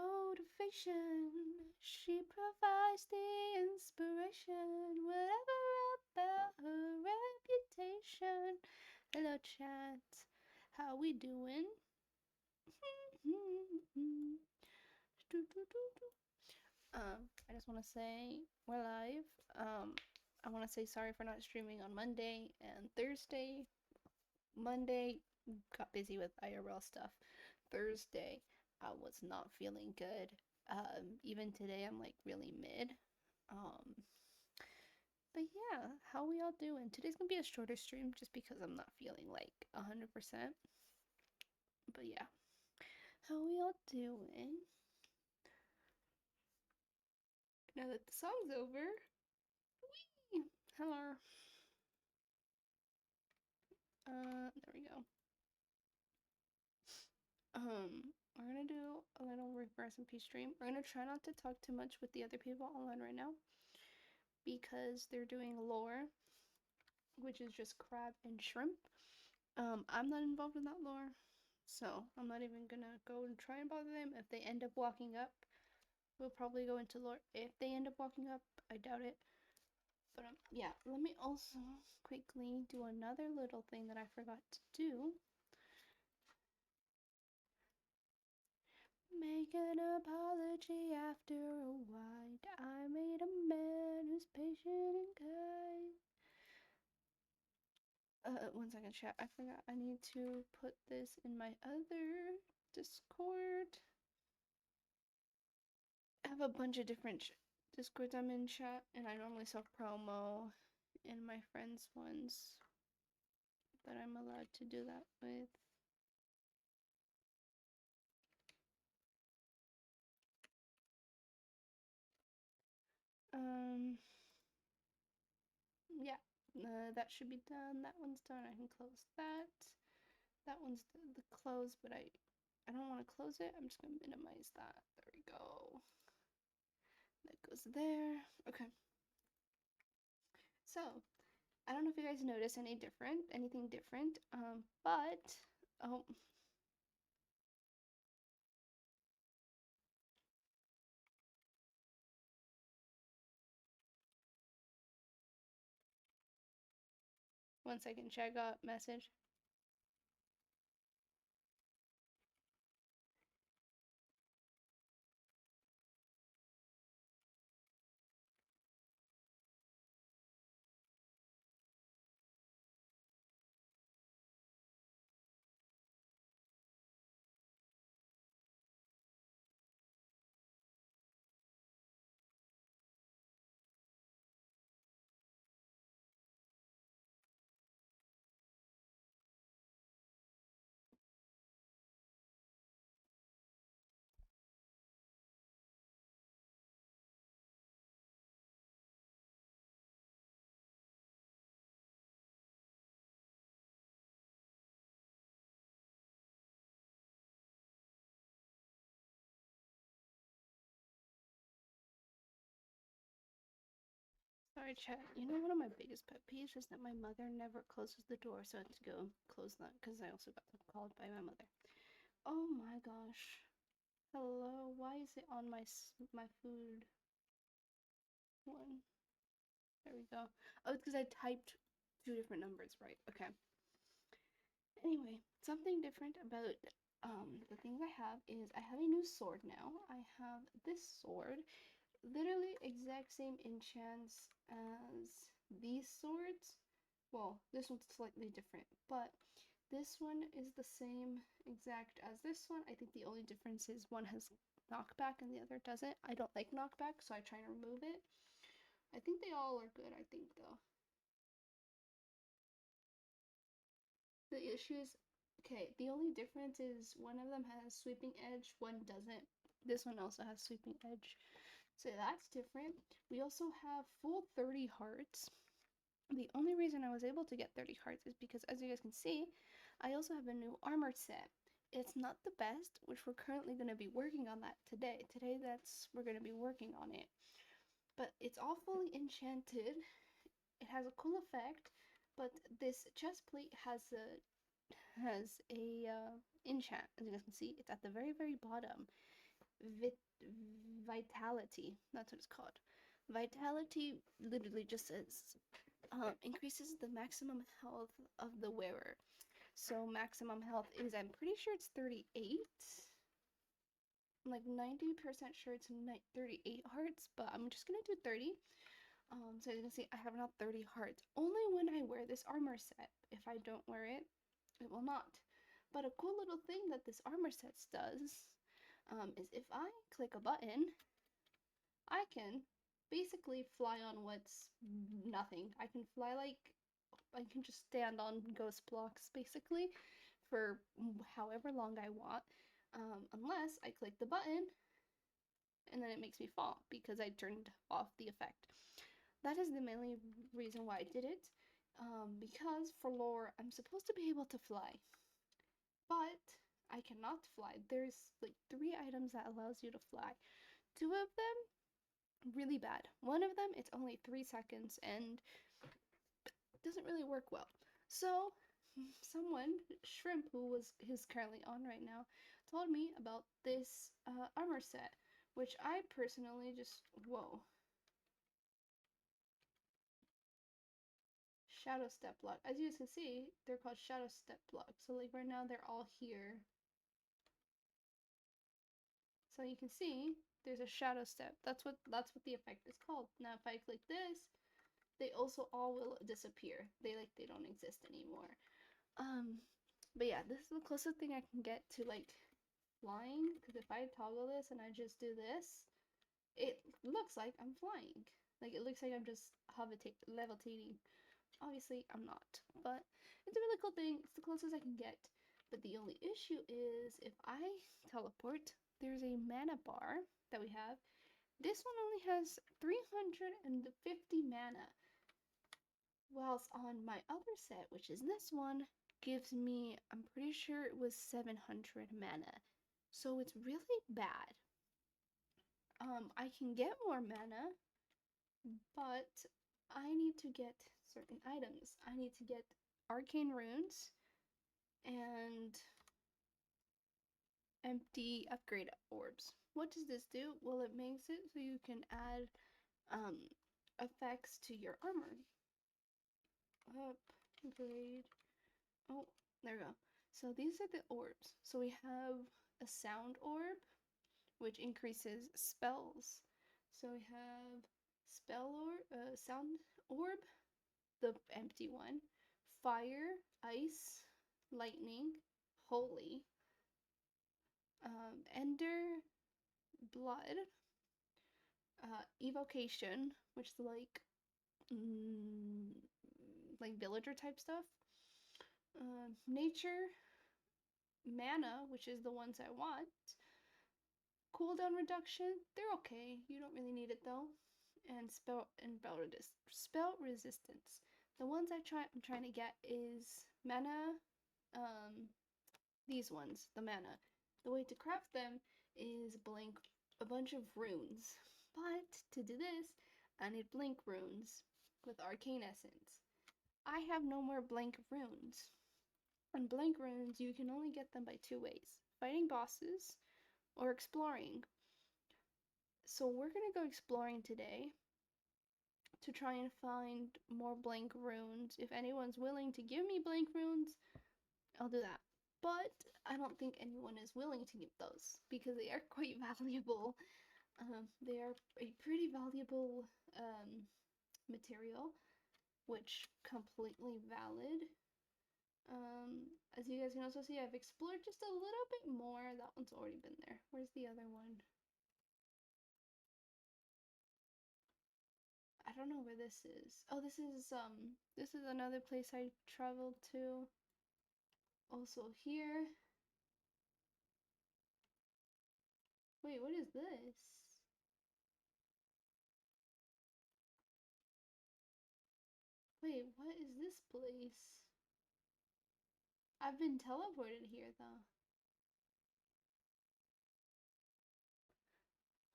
motivation. She provides the inspiration. Whatever about her reputation. Hello, chat. How we doing? I just want to say we're live. I want to say sorry for not streaming on Monday and Thursday. Monday got busy with IRL stuff. Thursday I was not feeling good. Even today I'm like really mid. Um, but yeah, how we all doing? Today's gonna be a shorter stream just because I'm not feeling like 100%. But yeah, how we all doing? Now that the song's over, whee! Hello. There we go. We're gonna do a little SMP stream. We're gonna try not to talk too much with the other people online right now because they're doing lore, which is just crab and shrimp. I'm not involved in that lore, so I'm not even gonna go and try and bother them. If they end up walking up, we'll probably go into lore. If they end up walking up, I doubt it. But yeah, let me also quickly do another little thing that I forgot to do. Make an apology after a while. I made a man who's patient and kind. 1 second, chat. I forgot. I need to put this in my other Discord. I have a bunch of different Discords I'm in, chat, and I normally self promo in my friends' ones that I'm allowed to do that with. Yeah, that should be done. That one's done. I can close that. That one's the close, but I don't want to close it. I'm just gonna minimize that. There we go. That goes there. Okay. So I don't know if you guys notice anything different. But oh, 1 second, chat got message. Sorry, chat. You know, one of my biggest pet peeves is that my mother never closes the door, so I have to go close that because I also got called by my mother. Oh my gosh. Hello. Why is it on my food one? There we go. Oh, it's because I typed 2 different numbers, right? Okay. Anyway, something different about the things I have is I have a new sword now. I have this sword, literally exact same enchants as these swords. Well, this one's slightly different, but this one is the same exact as this one. I think the only difference is one has knockback and the other doesn't. I don't like knockback, so I try and remove it. I think they all are good, I think, though. The issue is, okay, the only difference is one of them has sweeping edge, one doesn't. This one also has sweeping edge. So that's different. We also have full 30 hearts. The only reason I was able to get 30 hearts is because, as you guys can see, I also have a new armor set. It's not the best, which we're currently going to be working on that today. We're going to be working on it. But it's all fully enchanted. It has a cool effect, but this chest plate has a enchant. As you guys can see, it's at the very bottom. Vit Vitality. That's what it's called. Vitality literally just says increases the maximum health of the wearer. So maximum health is, I'm pretty sure it's 38. I'm like 90% sure it's 38 hearts, but I'm just gonna do 30. So you can see I have now 30 hearts. Only when I wear this armor set. If I don't wear it, it will not. But a cool little thing that this armor set does is if I click a button, I can basically fly on what's nothing. I can fly like, I can just stand on ghost blocks basically for however long I want, unless I click the button and then it makes me fall because I turned off the effect. That is the mainly reason why I did it, because for lore I'm supposed to be able to fly, but I cannot fly. There's like 3 items that allows you to fly. 2 of them really bad. One of them it's only 3 seconds and doesn't really work well. So someone, Shrimp, who's currently on right now, told me about this armor set, which I personally just, whoa, shadow step block. As you guys can see, they're called shadow step blocks. So like right now they're all here. So you can see there's a shadow step. That's what the effect is called. Now if I click this, they also all will disappear. They don't exist anymore. But yeah, this is the closest thing I can get to like flying, because if I toggle this and I just do this, it looks like I'm flying. Like it looks like I'm just levitating. Obviously, I'm not, but it's a really cool thing. It's the closest I can get. But the only issue is if I teleport, there's a mana bar that we have. This one only has 350 mana, whilst on my other set, which is this one, gives me, I'm pretty sure it was 700 mana. So it's really bad. I can get more mana, but I need to get certain items. I need to get arcane runes and empty upgrade orbs. What does this do? Well, it makes it so you can add um, effects to your armor. Upgrade. Oh, there we go. So these are the orbs. So we have a sound orb, which increases spells. So we have sound orb, the empty one, fire, ice, lightning, holy, ender, blood, evocation, which is like villager type stuff, nature, mana, which is the ones I want, cooldown reduction, they're okay. You don't really need it though. And spell resistance. The ones I'm trying to get is mana, these ones, the mana. The way to craft them is blank a bunch of runes. But to do this, I need blank runes with arcane essence. I have no more blank runes. And blank runes, you can only get them by 2 ways: fighting bosses or exploring. So we're gonna go exploring today to try and find more blank runes. If anyone's willing to give me blank runes, I'll do that. But I don't think anyone is willing to give those because they are quite valuable. They are a pretty valuable material, which completely valid. As you guys can also see, I've explored just a little bit more. That one's already been there. Where's the other one? I don't know where this is. Oh, this is another place I traveled to. Also here. Wait, what is this? Wait, what is this place? I've been teleported here though.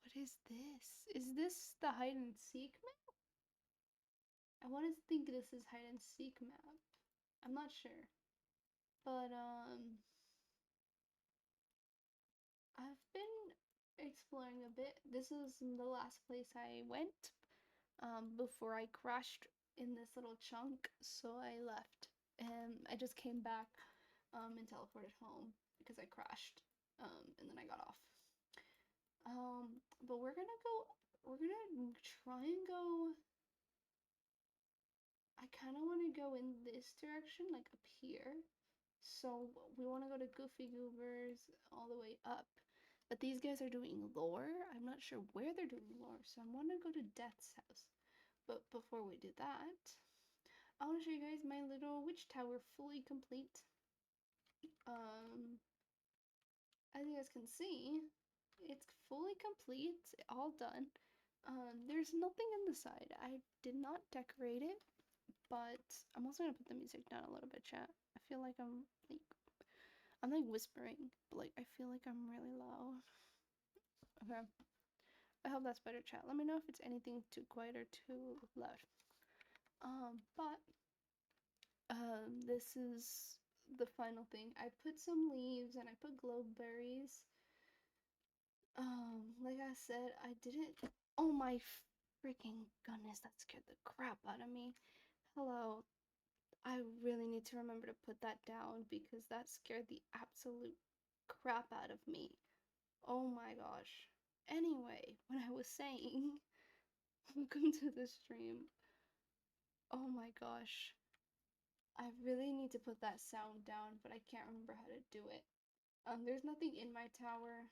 What is this? Is this the hide and seek map? I want to think this is hide and seek map. I'm not sure. But I've been exploring a bit. This is the last place I went before I crashed in this little chunk, so I left. And I just came back and teleported home because I crashed and then I got off. But we're gonna try and go. I kind of want to go in this direction, like up here. So we want to go to Goofy Goobers all the way up. But these guys are doing lore. I'm not sure where they're doing lore, so I want to go to Death's house. But before we do that, I want to show you guys my little witch tower fully complete. As you guys can see, it's fully complete, all done. There's nothing in the side. I did not decorate it, but I'm also gonna put the music down a little bit, chat. I feel like I'm like whispering, but like I feel like I'm really loud. Okay. I hope that's better, chat. Let me know if it's anything too quiet or too loud. But this is the final thing. I put some leaves and I put glowberries. Like I said, I didn't. Oh my freaking goodness, that scared the crap out of me. Hello. I really need to remember to put that down because that scared the absolute crap out of me. Oh my gosh. Anyway, when I was saying, welcome to the stream. Oh my gosh. I really need to put that sound down, but I can't remember how to do it. There's nothing in my tower.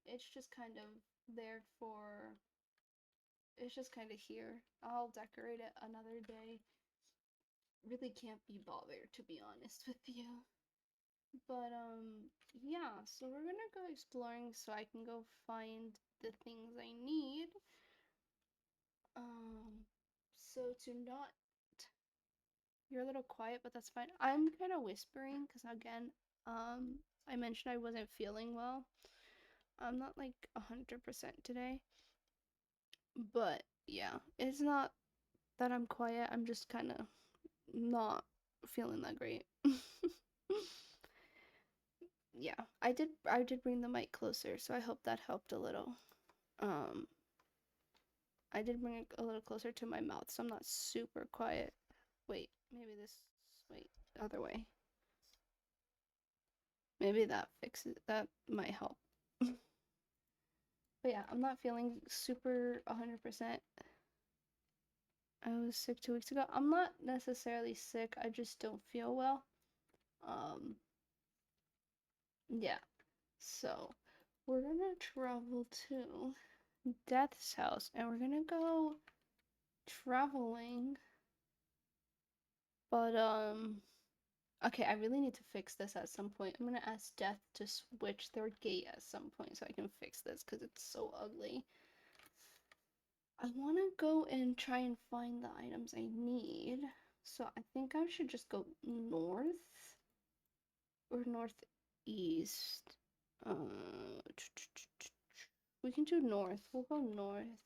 It's just kind of there for. It's just kind of here. I'll decorate it another day. Really can't be bothered, to be honest with you. But, yeah, so we're gonna go exploring so I can go find the things I need. So to not. You're a little quiet, but that's fine. I'm kind of whispering because, again, I mentioned I wasn't feeling well. I'm not like 100% today. But yeah, it's not that I'm quiet, I'm just kind of not feeling that great. Yeah, I did bring the mic closer, so I hope that helped a little. Um I did bring it a little closer to my mouth, so I'm not super quiet. Wait, maybe this wait, other way. Maybe that fixes that might help. But yeah, I'm not feeling super 100%. I was sick 2 weeks ago. I'm not necessarily sick, I just don't feel well. Um yeah. So, we're gonna travel to Death's house and we're gonna go traveling. But, okay, I really need to fix this at some point. I'm gonna ask Death to switch their gate at some point so I can fix this because it's so ugly. I want to go and try and find the items I need. So I think I should just go north or northeast. We can do north. We'll go north.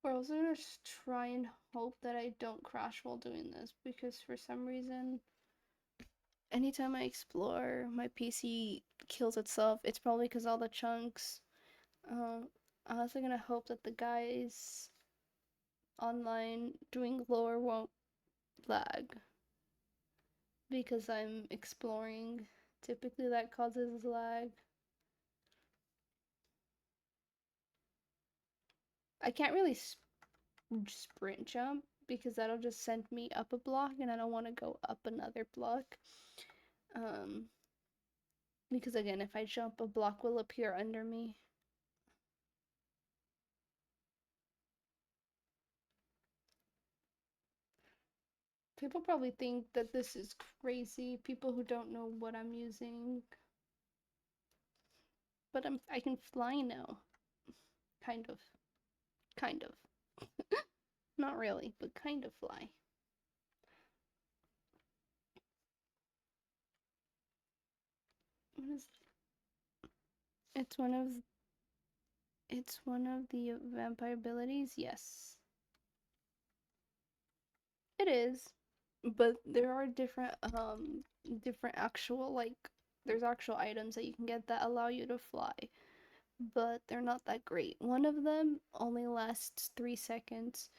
We're also gonna try and hope that I don't crash while doing this because for some reason, anytime I explore, my PC kills itself. It's probably because all the chunks. I'm also gonna hope that the guys online doing lore won't lag because I'm exploring. Typically, that causes lag. I can't really sprint jump because that'll just send me up a block and I don't want to go up another block. Because again, if I jump, a block will appear under me. People probably think that this is crazy, people who don't know what I'm using. But I can fly now. Kind of. Kind of. Not really, but kind of fly. It's one of the vampire abilities. Yes. It is. But there are different actual like There's actual items that you can get that allow you to fly, but they're not that great. One of them only lasts 3 seconds.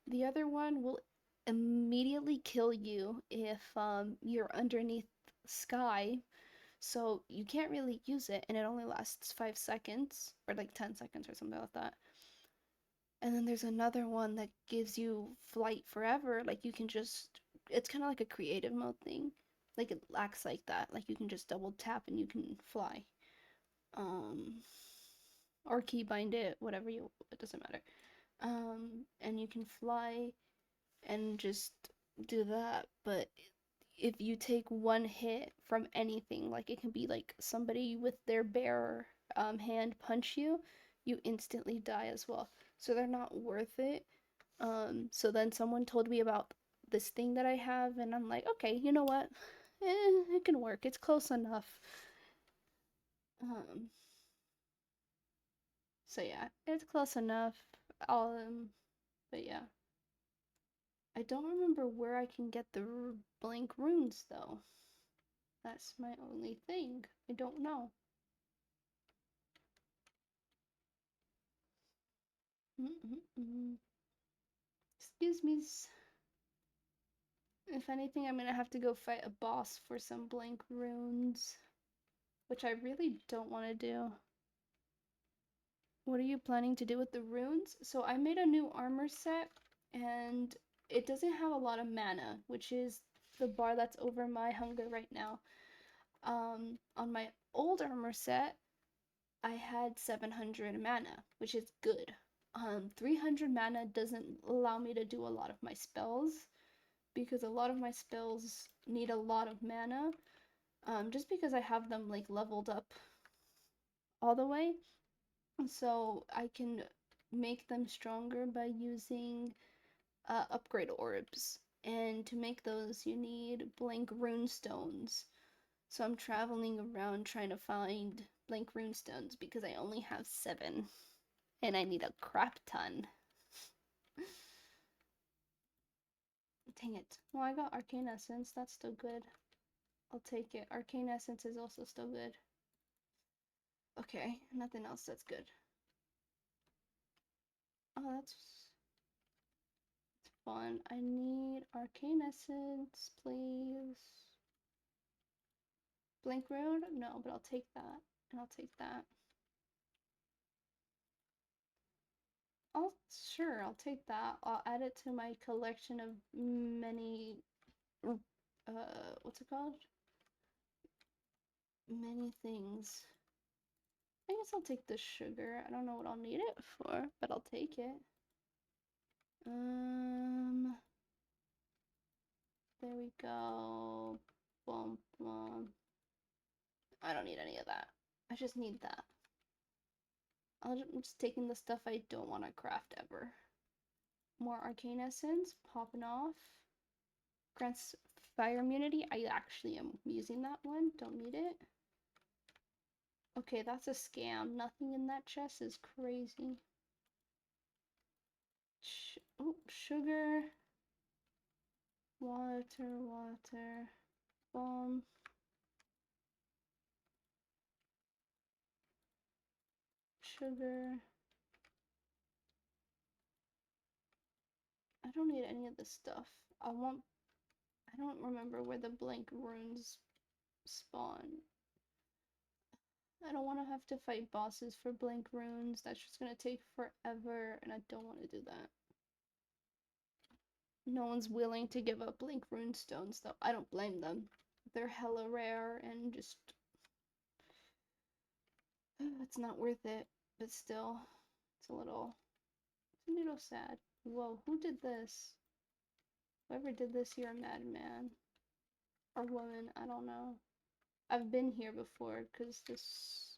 The other one will immediately kill you if you're underneath sky, so you can't really use it, and it only lasts 5 seconds or like 10 seconds or something like that. And then there's another one that gives you flight forever. Like you can just, it's kind of like a creative mode thing. Like it acts like that. Like you can just double tap and you can fly. Um, or keybind it, whatever you, it doesn't matter. And you can fly and just do that. But if you take one hit from anything, like it can be like somebody with their bare hand punch you, you instantly die as well. So they're not worth it. So then someone told me about this thing that I have, and I'm like, okay, you know what? It can work. It's close enough. Um, so yeah, it's close enough. But yeah, I don't remember where I can get the blank runes though. That's my only thing. I don't know. Excuse me. If anything, I'm gonna have to go fight a boss for some blank runes, which I really don't want to do. What are you planning to do with the runes? So I made a new armor set, and it doesn't have a lot of mana, which is the bar that's over my hunger right now. On my old armor set, I had 700 mana, which is good. 300 mana doesn't allow me to do a lot of my spells because a lot of my spells need a lot of mana. Just because I have them like leveled up all the way, so I can make them stronger by using upgrade orbs. And to make those, you need blank rune stones. So I'm traveling around trying to find blank rune stones because I only have 7 and I need a crap ton. Dang it. Well, I got arcane essence. That's still good. I'll take it. Arcane essence is also still good. Okay, nothing else that's good. Oh, that's fun. I need arcane essence, please. Blank rune? No, but I'll take that. And I'll take that. Sure, I'll take that. I'll add it to my collection of many what's it called? Many things. I guess I'll take the sugar. I don't know what I'll need it for, but I'll take it. There we go. Boom, boom. I don't need any of that. I just need that. I'm just taking the stuff I don't want to craft ever. More arcane essence, popping off. Grants fire immunity. I actually am using that one. Don't need it. Okay, that's a scam. Nothing in that chest is crazy. Oh, sugar. Water, water. Bomb. Sugar. I don't need any of this stuff. I don't remember where the blank runes spawn. I don't want to have to fight bosses for blank runes. That's just gonna take forever, and I don't want to do that. No one's willing to give up blank rune stones, though. I don't blame them. They're hella rare and just... it's not worth it. But still, it's a little sad. Whoa, who did this? Whoever did this, you're a madman. Or woman, I don't know. I've been here before, because this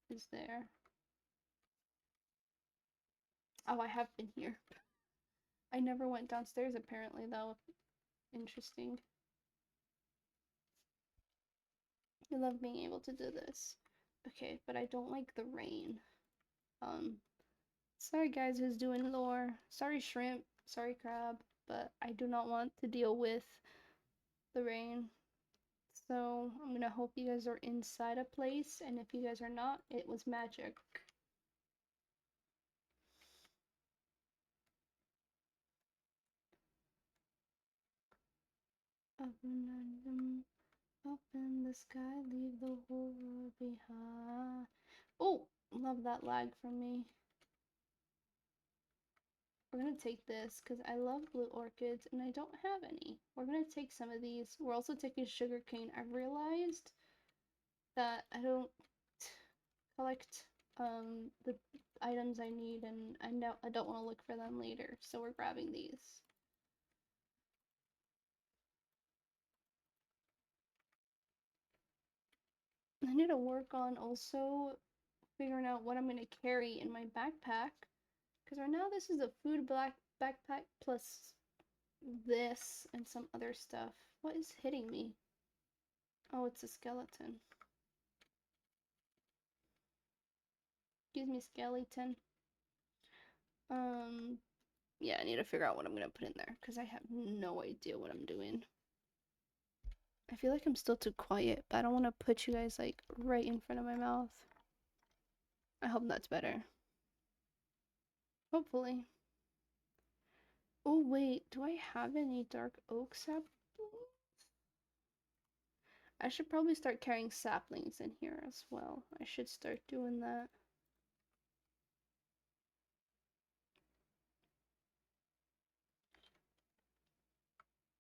is there. Oh, I have been here. I never went downstairs, apparently, though. Interesting. I love being able to do this. Okay, but I don't like the rain. Sorry guys who's doing lore. Sorry shrimp. Sorry crab. But I do not want to deal with the rain. So I'm gonna hope you guys are inside a place, and if you guys are not, it was magic. Up in the sky, leave the whole world behind. Oh, love that lag from me. We're gonna take this because I love blue orchids and I don't have any. We're gonna take some of these. We're also taking sugarcane. I realized that I don't collect the items I need, and I don't want to look for them later, so we're grabbing these. I need to work on also figuring out what I'm gonna carry in my backpack, because right now this is a food black backpack plus this and some other stuff. What is hitting me? Oh, it's a skeleton. Excuse me, skeleton. Yeah, I need to figure out what I'm gonna put in there because I have no idea what I'm doing. I feel like I'm still too quiet, but I don't want to put you guys like right in front of my mouth. I hope that's better. Hopefully. Oh wait, do I have any dark oak saplings? I should probably start carrying saplings in here as well. I should start doing that.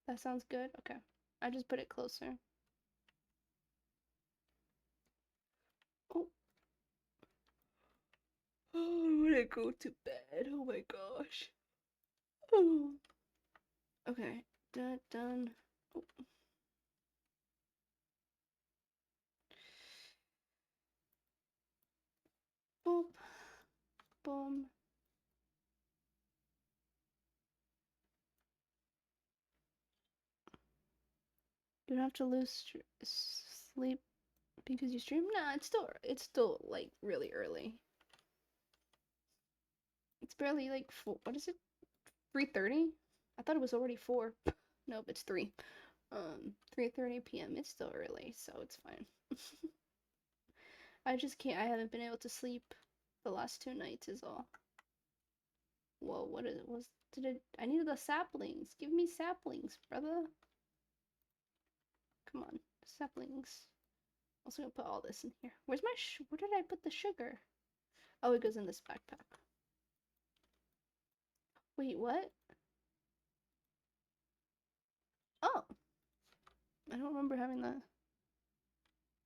That sounds good? Okay. I just put it closer. Oh. Oh, I'm gonna go to bed. Oh my gosh. Oh. Okay. Done. Oh. Boop. Boom. You don't have to lose sleep because you stream. Nah, it's still like really early. It's barely like four. What is it? 3:30? I thought it was already 4. Nope, it's 3. 3:30 p.m. It's still early, so it's fine. I just can't. I haven't been able to sleep the last 2 nights is all. Whoa, what is it? Did it? I needed the saplings. Give me saplings, brother. Come on, saplings. Also gonna put all this in here. Where's my where did I put the sugar? Oh, it goes in this backpack. Wait, what? Oh, I don't remember having that.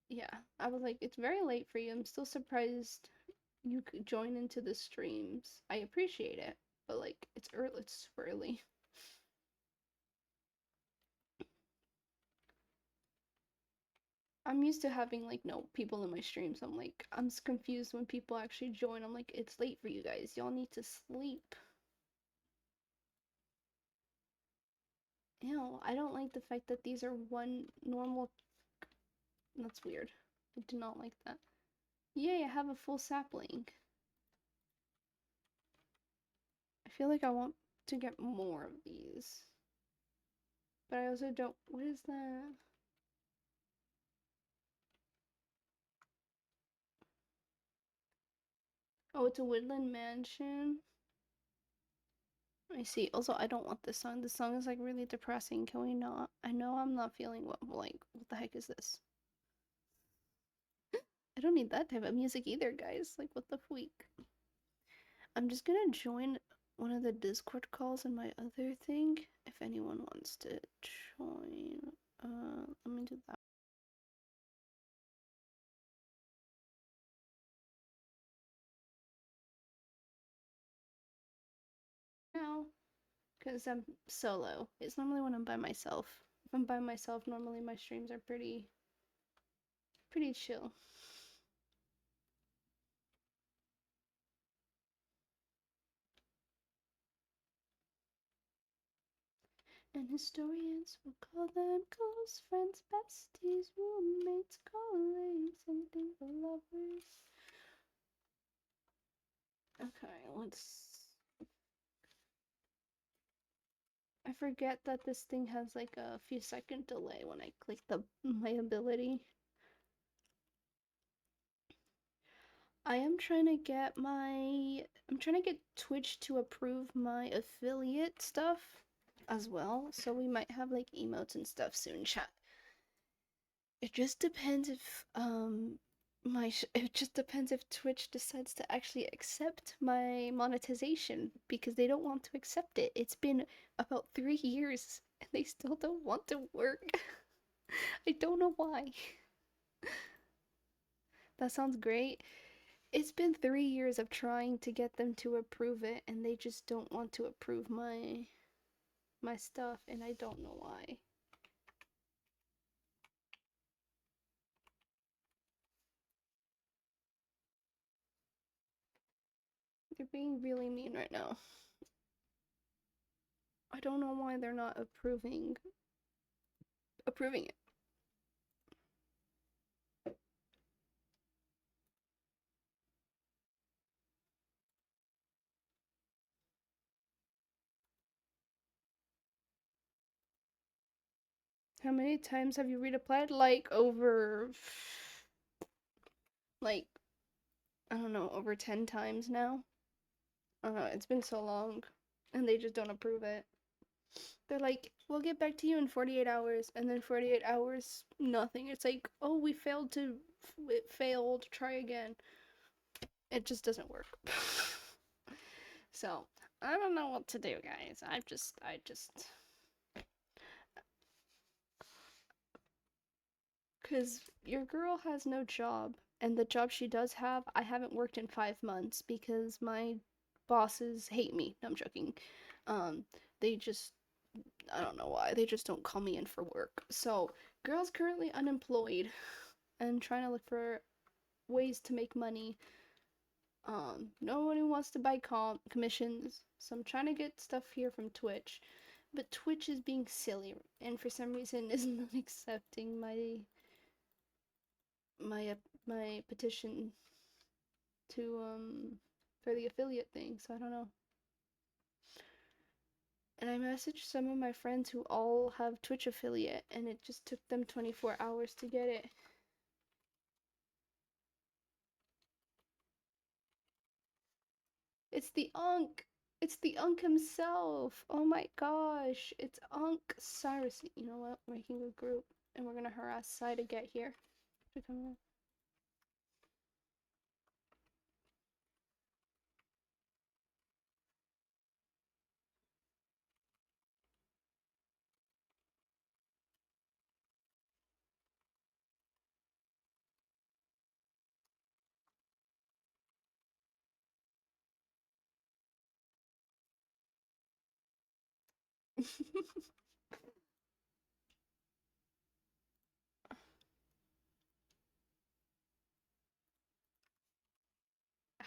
Yeah, I was like, it's very late for you. I'm still surprised you could join into the streams. I appreciate it, but like, it's early. It's super early. I'm used to having like no people in my streams. I'm like, I'm confused when people actually join. I'm like, it's late for you guys. Y'all need to sleep. Ew, I don't like the fact that these are one normal. That's weird. I do not like that. Yay, I have a full sapling. I feel like I want to get more of these. But I also don't. What is that? Oh, it's a woodland mansion. I see. Also, I don't want this song. This song is like really depressing. Can we not? I know I'm not feeling well. Like, what the heck is this? I don't need that type of music either, guys. Like, what the freak? I'm just gonna join one of the Discord calls in my other thing if anyone wants to join. Let me do that now because I'm solo. It's normally when I'm by myself. If I'm by myself, normally my streams are pretty chill. And historians will call them close friends, besties, roommates, colleagues, anything but lovers. Okay, let's. I forget that this thing has like a few second delay when I click my ability. I'm trying to get Twitch to approve my affiliate stuff as well, so we might have like emotes and stuff soon, chat. It just depends if it just depends if Twitch decides to actually accept my monetization because they don't want to accept it. It's been about 3 years and they still don't want to work. I don't know why. That sounds great. It's been 3 years of trying to get them to approve it and they just don't want to approve my stuff and I don't know why. They're being really mean right now. I don't know why they're not approving it. How many times have you reapplied? Like over like I don't know, over 10 times now. It's been so long and they just don't approve it. They're like, "We'll get back to you in 48 hours." And then 48 hours nothing. It's like, "Oh, it failed. Try again." It just doesn't work. So, I don't know what to do, guys. I just cuz your girl has no job and the job she does have, I haven't worked in 5 months because my bosses hate me. No, I'm joking. Um they just I don't know why. They just don't call me in for work. So, girl's currently unemployed and trying to look for ways to make money. No one who wants to buy commissions, so I'm trying to get stuff here from Twitch, but Twitch is being silly and for some reason is not accepting my my petition to for the affiliate thing. So I don't know. And I messaged some of my friends who all have Twitch affiliate, and it just took them 24 hours to get it. It's the Unk! It's the Unk himself! Oh my gosh! It's Unk Cyrus. You know what? We're making a group, and we're gonna harass Sai to get here. To come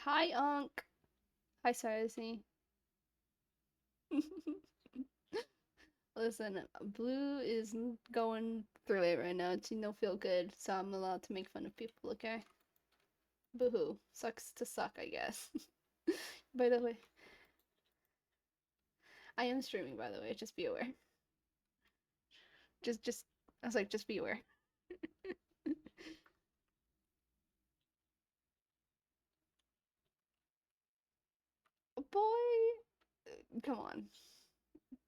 Hi, Unk! Hi, Cyrus. Listen, Blue is going through it right now. She don't feel good, so I'm allowed to make fun of people, okay? Boohoo. Sucks to suck, I guess. By the way, I am streaming, by the way, just be aware. I was like, just be aware. Boy! Come on.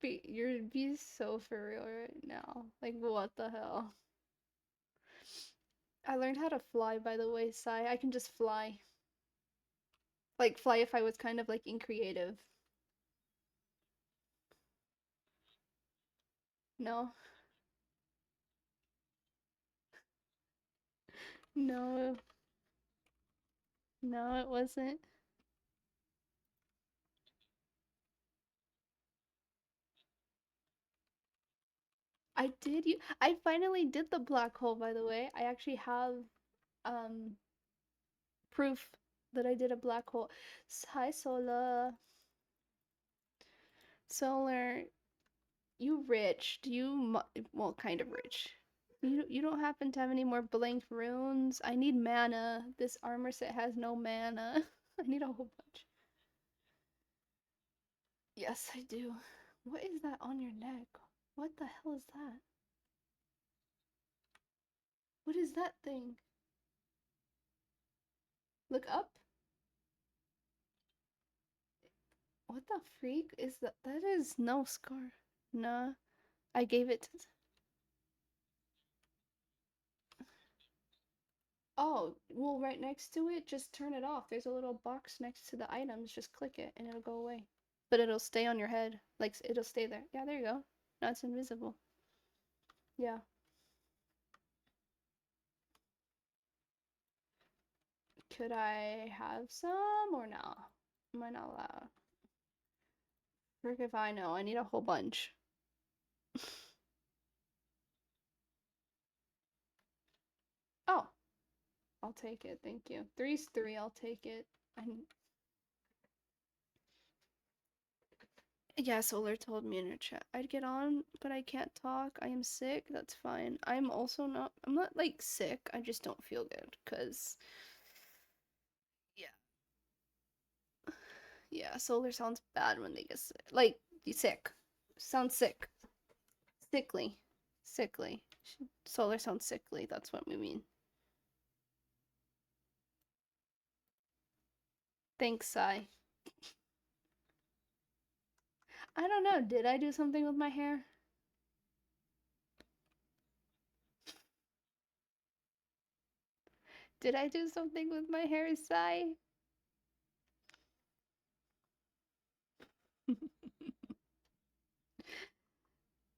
You're being so for real right now. Like, what the hell? I learned how to fly, by the way, Sai. I can just fly. Like, fly if I was kind of like in creative. No. No. No, it wasn't. I finally did the black hole, by the way. I actually have um proof that I did a black hole. Hi, Solar, you rich? Well, kind of rich. You don't happen to have any more blank runes? I need mana. This armor set has no mana. I need a whole bunch. Yes, I do. What is that on your neck? What the hell is that? What is that thing? Look up. What the freak is that? That is no scar. Nah, I gave it to. Oh, well, right next to it, just turn it off. There's a little box next to the items. Just click it and it'll go away. But it'll stay on your head. Like, it'll stay there. Yeah, there you go. Now it's invisible. Yeah. Could I have some or no? Am I not allowed? Frick if I know. I need a whole bunch. Oh, I'll take it. Thank you. Three's three. I'll take it. I Yeah, Solar told me in her chat. I'd get on, but I can't talk. I am sick. That's fine. I'm not like sick. I just don't feel good because yeah. Yeah, Solar sounds bad when they get sick. Like, you sick. Sounds sick. Sickly. Sickly. Solar sounds sickly. That's what we mean. Thanks, Sai. I don't know. Did I do something with my hair? Did I do something with my hair, Sai?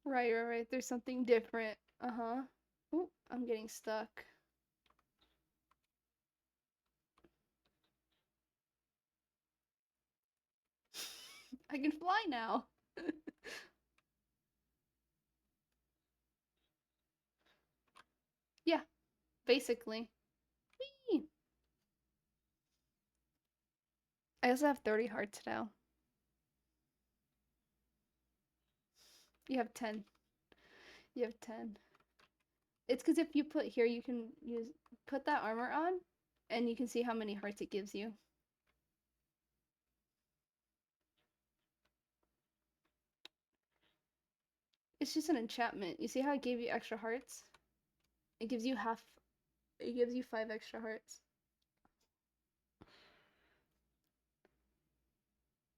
Right. There's something different. Uh-huh. Oh, I'm getting stuck. I can fly now. Yeah, basically. Whee! I also have 30 hearts now. You have 10. You have 10. It's because if you put here, you can put that armor on, and you can see how many hearts it gives you. It's just an enchantment. You see how it gave you extra hearts? It gives you half. It gives you 5 extra hearts.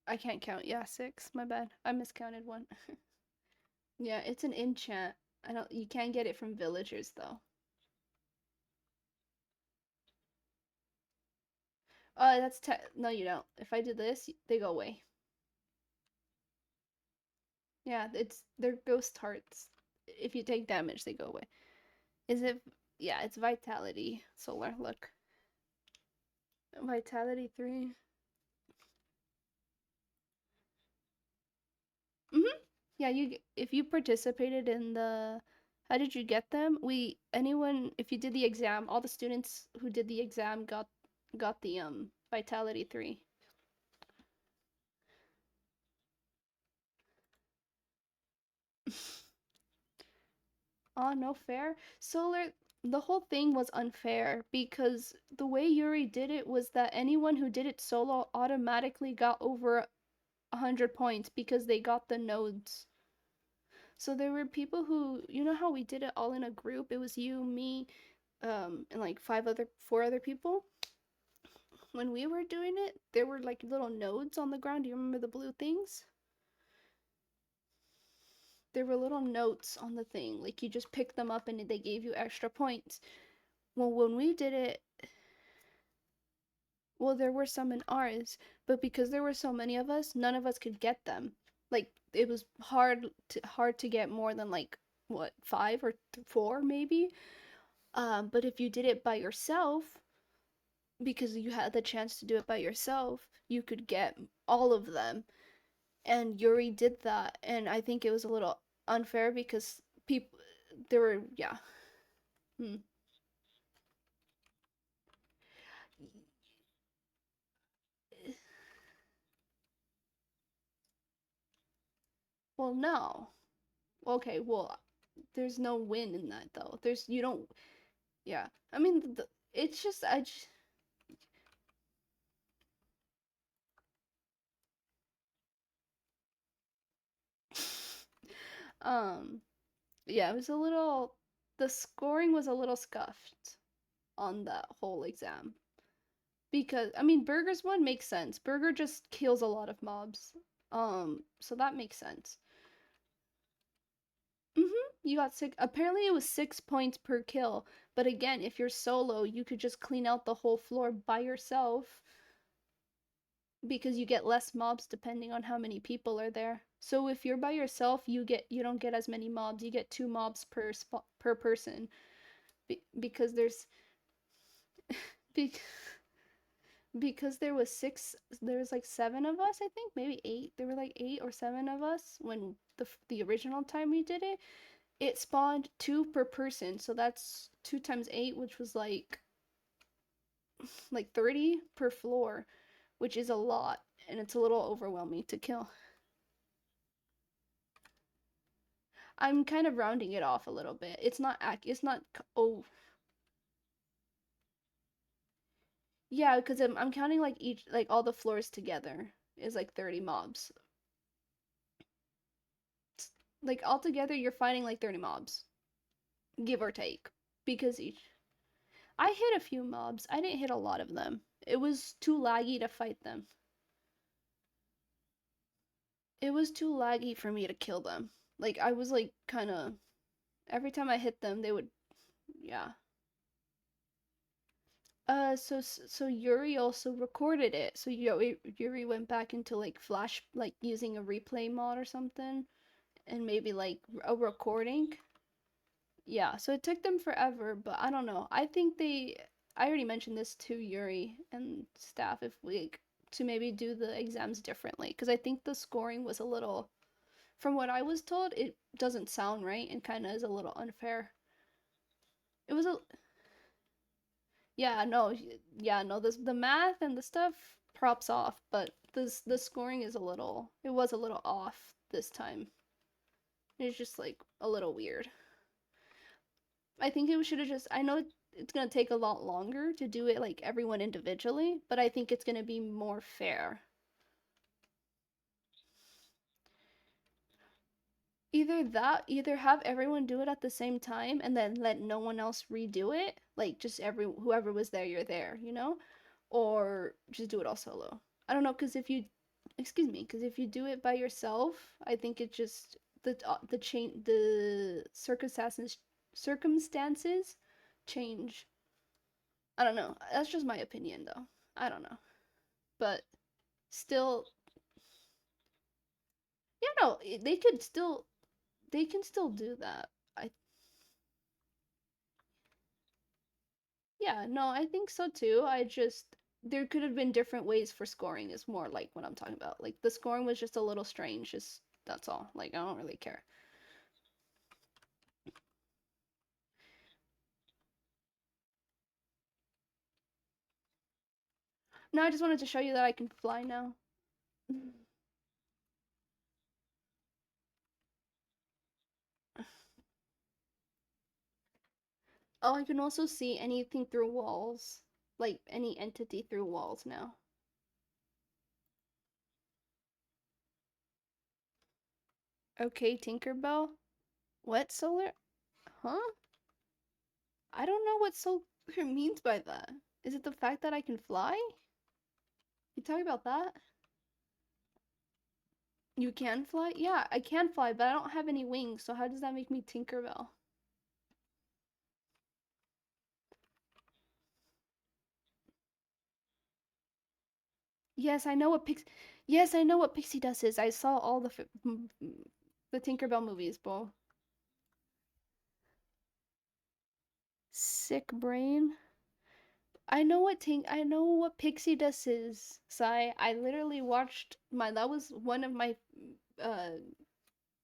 I can't count. Yeah, 6. My bad. I miscounted one. Yeah, it's an enchant. I don't. You can't get it from villagers though. That's no, you don't. If I did this, they go away. Yeah, they're ghost hearts. If you take damage, they go away. Is it? Yeah, it's vitality. Solar. Look, vitality 3. Yeah, you if you participated in the. How did you get them? Anyone if you did the exam, all the students who did the exam got the vitality 3. Oh, no fair. Solar, the whole thing was unfair because the way Yuri did it was that anyone who did it solo automatically got over 100 points because they got the nodes. So there were people who, you know how we did it all in a group? It was you, me, and like 4 other people. When we were doing it, there were like little nodes on the ground. Do you remember the blue things? There were little notes on the thing. Like you just picked them up and they gave you extra points. Well, when we did it, well, there were some in ours, but because there were so many of us, none of us could get them. Like it was hard to get more than like what 5 or 4 maybe. But if you did it by yourself, because you had the chance to do it by yourself, you could get all of them. And Yuri did that, and I think it was a little unfair because people there were yeah. Hmm. Well, no. Okay, well, there's no win in that though. There's you don't yeah. I mean, it's just Um, yeah, it was a little. The scoring was a little scuffed on that whole exam because I mean, Burger's one makes sense. Burger just kills a lot of mobs. So that makes sense. You got six. Apparently, it was 6 points per kill. But again, if you're solo, you could just clean out the whole floor by yourself because you get less mobs depending on how many people are there. So if you're by yourself, you don't get as many mobs. You get 2 mobs per person because be- because there was like 7 of us, I think, maybe 8. There were like 8 or 7 of us when the original time we did it. It spawned 2 per person, so that's 2 times 8, which was like 30 per floor, which is a lot, and it's a little overwhelming to kill. I'm kind of rounding it off a little bit. It's not. Oh, yeah, because I'm counting like all the floors together is like 30 mobs. Like altogether, you're fighting like 30 mobs, give or take, because each. I hit a few mobs. I didn't hit a lot of them. It was too laggy to fight them. It was too laggy for me to kill them. Like I was like kind of every time I hit them, they would yeah. So Yuri also recorded it. So Yuri went back into like Flash, like using a replay mod or something, and maybe like a recording. Yeah, so it took them forever, but I don't know. I think I already mentioned this to Yuri and staff if we to maybe do the exams differently because I think the scoring was a little, from what I was told, it doesn't sound right and kind of is a little unfair. It was a Yeah, no, yeah, no, the math and the stuff props off, but the scoring is a little it was a little off this time. It's just like a little weird. I think it should have just I know it's gonna take a lot longer to do it like everyone individually, but I think it's gonna be more fair. Either have everyone do it at the same time and then let no one else redo it, like just whoever was there, you're there, or just do it all solo. I don't know, because if you, excuse me, because if you do it by yourself, I think it just the circumstances change. I don't know. That's just my opinion, though. I don't know, but still, yeah, no, they can still do that. I Yeah, no, I think so too. I just there could have been different ways for scoring is more like what I'm talking about. Like the scoring was just a little strange, just that's all. Like I don't really care. No, I just wanted to show you that I can fly now. Oh, I can also see anything through walls. Like any entity through walls now. Okay, Tinkerbell. What solar? Huh? I don't know what solar means by that. Is it the fact that I can fly? You talking about that? You can fly? Yeah, I can fly, but I don't have any wings, so how does that make me Tinkerbell? Yes, I know what Pix. Yes, I know what Pixie Dust is. I saw all the Tinkerbell movies, bro. Sick brain. I know what Pixie Dust is. Sai, I literally watched my that was one of my uh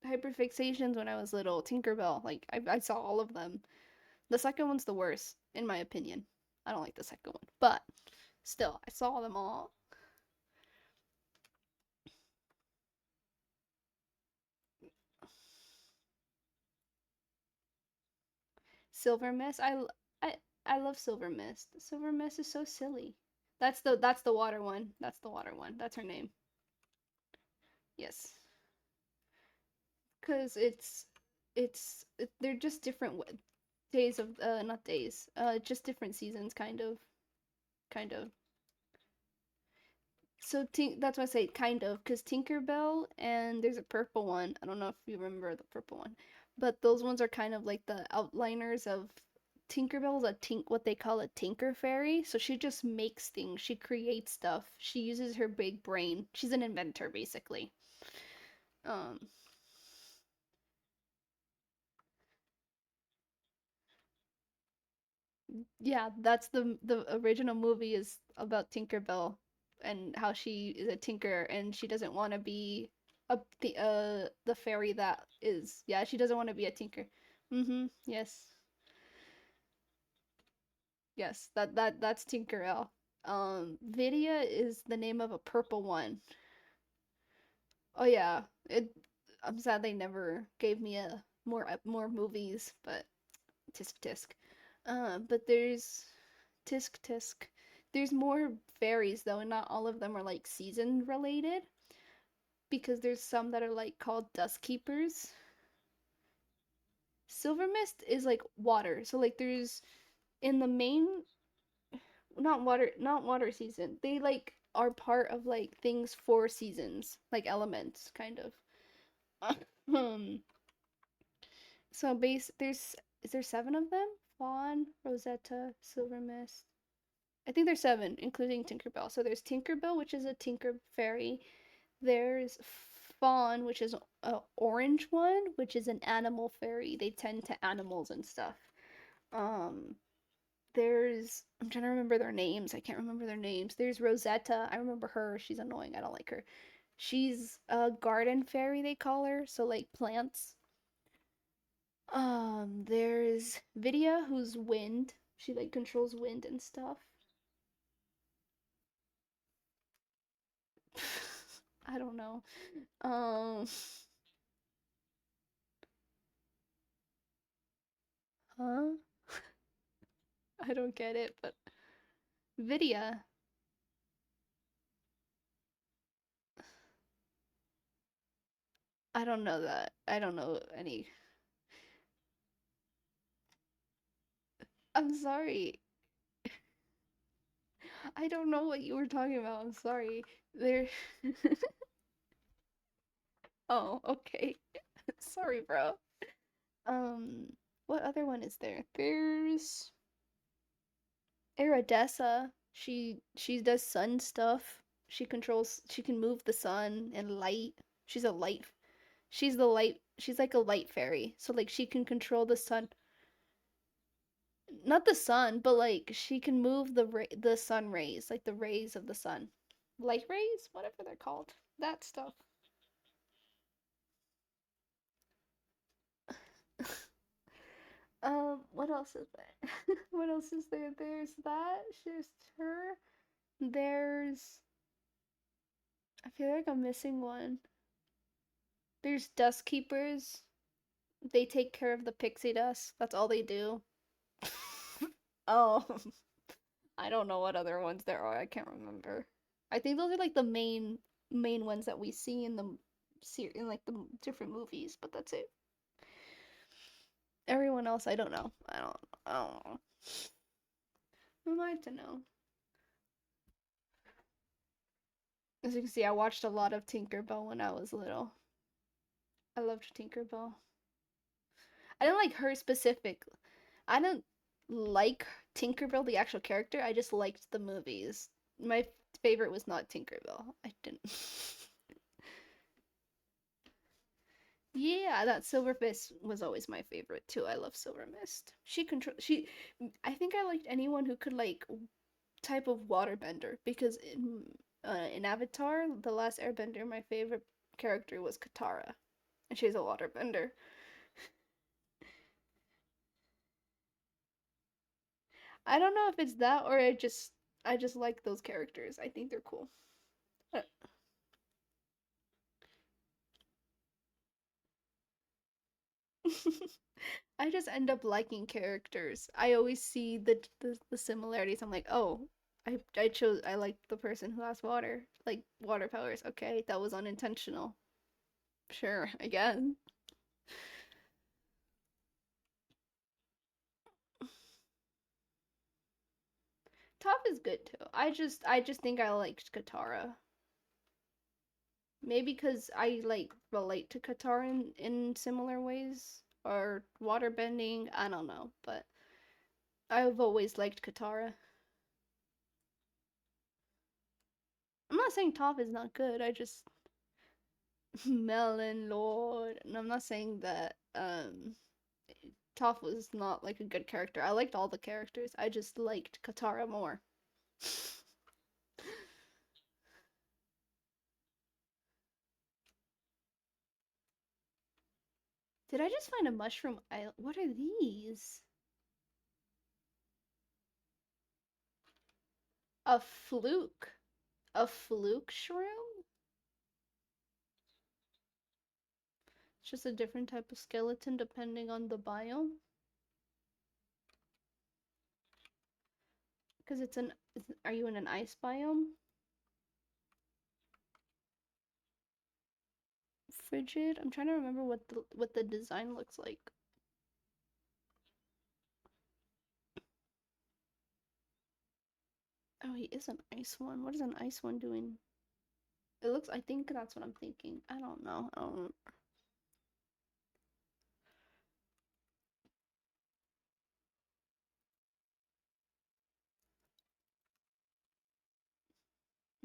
hyperfixations when I was little. Tinkerbell. Like I saw all of them. The second one's the worst, in my opinion. I don't like the second one, but still, I saw them all. Silver Mist. I love Silver Mist. Silver Mist is so silly. That's the water one. That's the water one. That's her name. Yes. Cause it's they're just different days of not days, just different seasons, kind of. So that's why I say kind of, because Tinkerbell and there's a purple one. I don't know if you remember the purple one, but those ones are kind of like the outliners of Tinkerbell's what they call a tinker fairy. So she just makes things. She creates stuff. She uses her big brain. She's an inventor basically. Um, yeah, that's the original movie is about Tinkerbell and how she is a tinker and she doesn't want to be the fairy that is. Yeah, she doesn't want to be a tinker. Mhm. Yes. Yes. That's Tinkerbell. Vidya is the name of a purple one. Oh yeah. It I'm sad they never gave me a more movies, but tisk tisk. But there's tisk tisk. There's more fairies though, and not all of them are like season related because there's some that are like called dust keepers. Silver mist is like water. So like there's in the main not water season. They like are part of like things for seasons, like elements kind of. Um so base there's is there seven of them? Fawn, Rosetta, Silver Mist. I think there's seven, including Tinkerbell. So there's Tinkerbell, which is a tinker fairy. There's Fawn, which is a orange one, which is an animal fairy. They tend to animals and stuff. Um, there's I'm trying to remember their names. I can't remember their names. There's Rosetta. I remember her. She's annoying. I don't like her. She's a garden fairy, they call her. So like plants. There's Vidya, who's wind. She like controls wind and stuff. I don't know. Um, huh? I don't get it, but Vidya, I don't know that. I don't know any. I'm sorry. I don't know what you were talking about. I'm sorry. There. Oh, okay. Sorry, bro. What other one is there? There's Iridessa. She does sun stuff. She can move the sun and light. She's a light. She's the light. She's like a light fairy. So like she can control the sun. Not the sun, but like she can move the sun rays, like the rays of the sun. Light rays, whatever they're called. That stuff. What else is there? What else is there? There's that. There's her. There's I feel like I'm missing one. There's dust keepers. They take care of the pixie dust. That's all they do. Oh, I don't know what other ones there are. I can't remember. I think those are like the main ones that we see in the in like the different movies, but that's it. Everyone else, I don't know. I don't know. Who am I to know? As you can see, I watched a lot of Tinkerbell when I was little. I loved Tinkerbell. I didn't like her specific. I didn't like Tinkerbell, the actual character. I just liked the movies. My favorite was not Tinkerbell. I didn't. Yeah, that Silver Mist was always my favorite too. I love Silver Mist. I think I liked anyone who could like type of waterbender because in Avatar, The Last Airbender, my favorite character was Katara, and she's a waterbender. I don't know if it's that or I just like those characters. I think they're cool. Uh, I just end up liking characters. I always see the similarities. I'm like, oh, I like the person who has water, like water powers. Okay, that was unintentional. Sure, I guess. Toph is good too. I just think I liked Katara. Maybe because I like relate to Katara in similar ways or waterbending. I don't know, but I've always liked Katara. I'm not saying Toph is not good. I just Melon Lord, and I'm not saying that Toph was not like a good character. I liked all the characters. I just liked Katara more. Did I just find a mushroom island? What are these? A fluke. A fluke shroom? It's just a different type of skeleton depending on the biome. Because it's an. Are you in an ice biome? Frigid? I'm trying to remember what the design looks like. Oh, he is an ice one. What is an ice one doing? It looks. I think that's what I'm thinking. I don't know. I don't.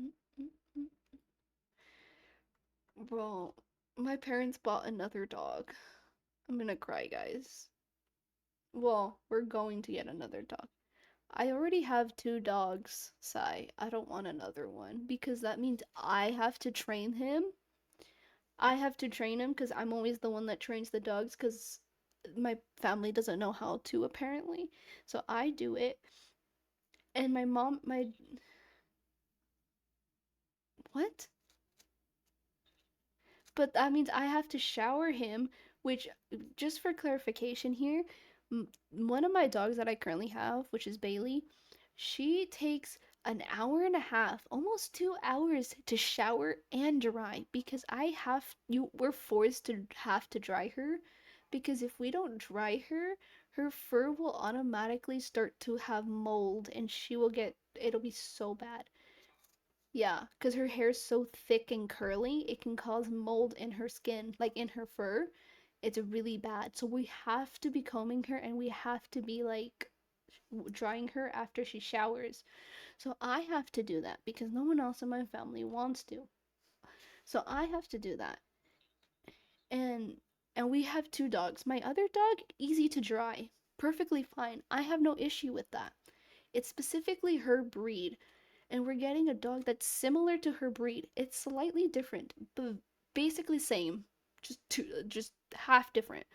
Mm, mm, mm. Bro, my parents bought another dog. I'm gonna cry, guys. Well, we're going to get another dog. I already have two dogs, Sai. I don't want another one because that means I have to train him. I have to train him because I'm always the one that trains the dogs because my family doesn't know how to apparently. So I do it. And my mom, my what? But that means I have to shower him, which, just for clarification here, one of my dogs that I currently have, which is Bailey, she takes an hour and a half, almost 2 hours to shower and dry because we're forced to have to dry her because if we don't dry her, her fur will automatically start to have mold and it'll be so bad. Yeah, because her hair's so thick and curly, it can cause mold in her skin, like in her fur. It's really bad. So we have to be combing her and we have to be like drying her after she showers. So I have to do that because no one else in my family wants to. So I have to do that. And and we have two dogs. My other dog, easy to dry. Perfectly fine. I have no issue with that. It's specifically her breed, and we're getting a dog that's similar to her breed. It's slightly different, but basically same, just half different.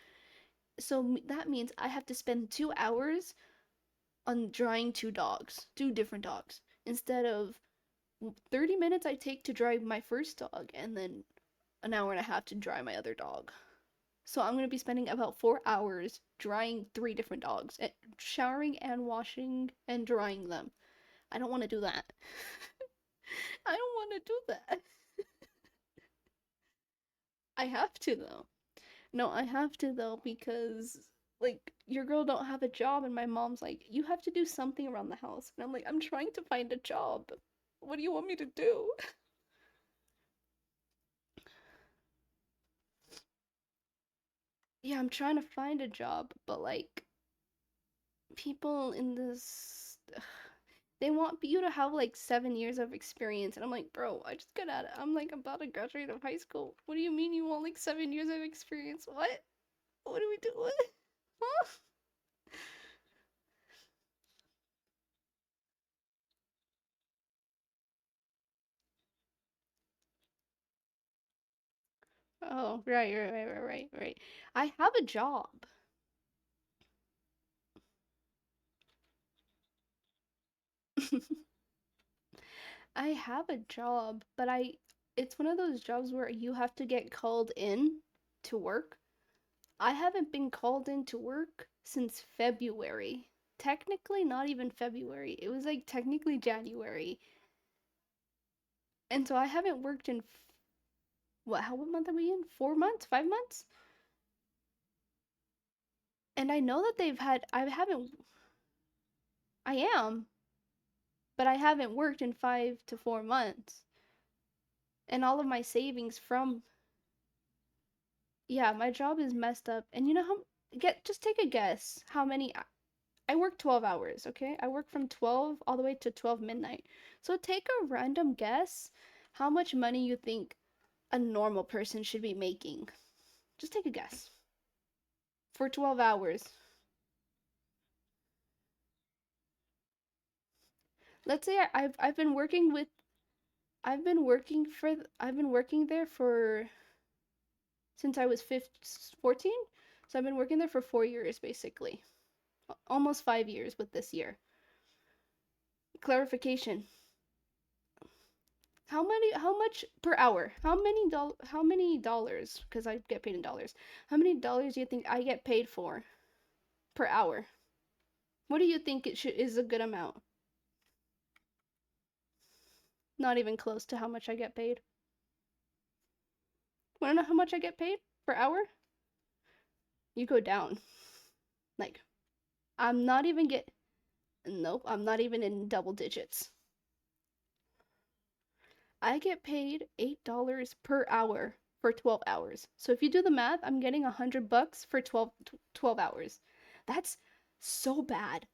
So that means I have to spend 2 hours on drying two different dogs, instead of 30 minutes I take to dry my first dog, and then an hour and a half to dry my other dog. So I'm going to be spending about 4 hours drying three different dogs, showering and washing and drying them. I don't want to do that. I don't want to do that. I have to though. No, I have to though because like your girl don't have a job and my mom's like you have to do something around the house. And I'm like I'm trying to find a job. What do you want me to do? Yeah, I'm trying to find a job, but like people in this they want you to have like 7 years of experience and I'm like bro I just got out of I'm like about to graduate of high school. What do you mean you want like 7 years of experience? What do we do? What? Huh? Oh, right. I have a job. I have a job, but it's one of those jobs where you have to get called in to work. I haven't been called in to work since February. Technically, not even February. It was like technically January. And so I haven't worked in what month are we in? 4 months? 5 months? And I know that I haven't, I am. but I haven't worked in 5 to 4 months. And all of my savings from, yeah, my job is messed up. And you know how, just take a guess how many, I work 12 hours, okay? I work from 12 all the way to 12 midnight. So take a random guess how much money you think a normal person should be making. Just take a guess. For 12 hours. Let's say I've been working with I've been working there for since I was 14. So I've been working there for 4 years basically. Almost 5 years with this year. Clarification. How much per hour? How many dollars, cuz I get paid in dollars. How many dollars do you think I get paid for per hour? What do you think is a good amount? Not even close to how much I get paid. Want to know how much I get paid per hour? You go down. Like, I'm not even get nope, I'm not even in double digits. I get paid $8 per hour for 12 hours. So if you do the math, I'm getting $100 for 12 hours. That's so bad.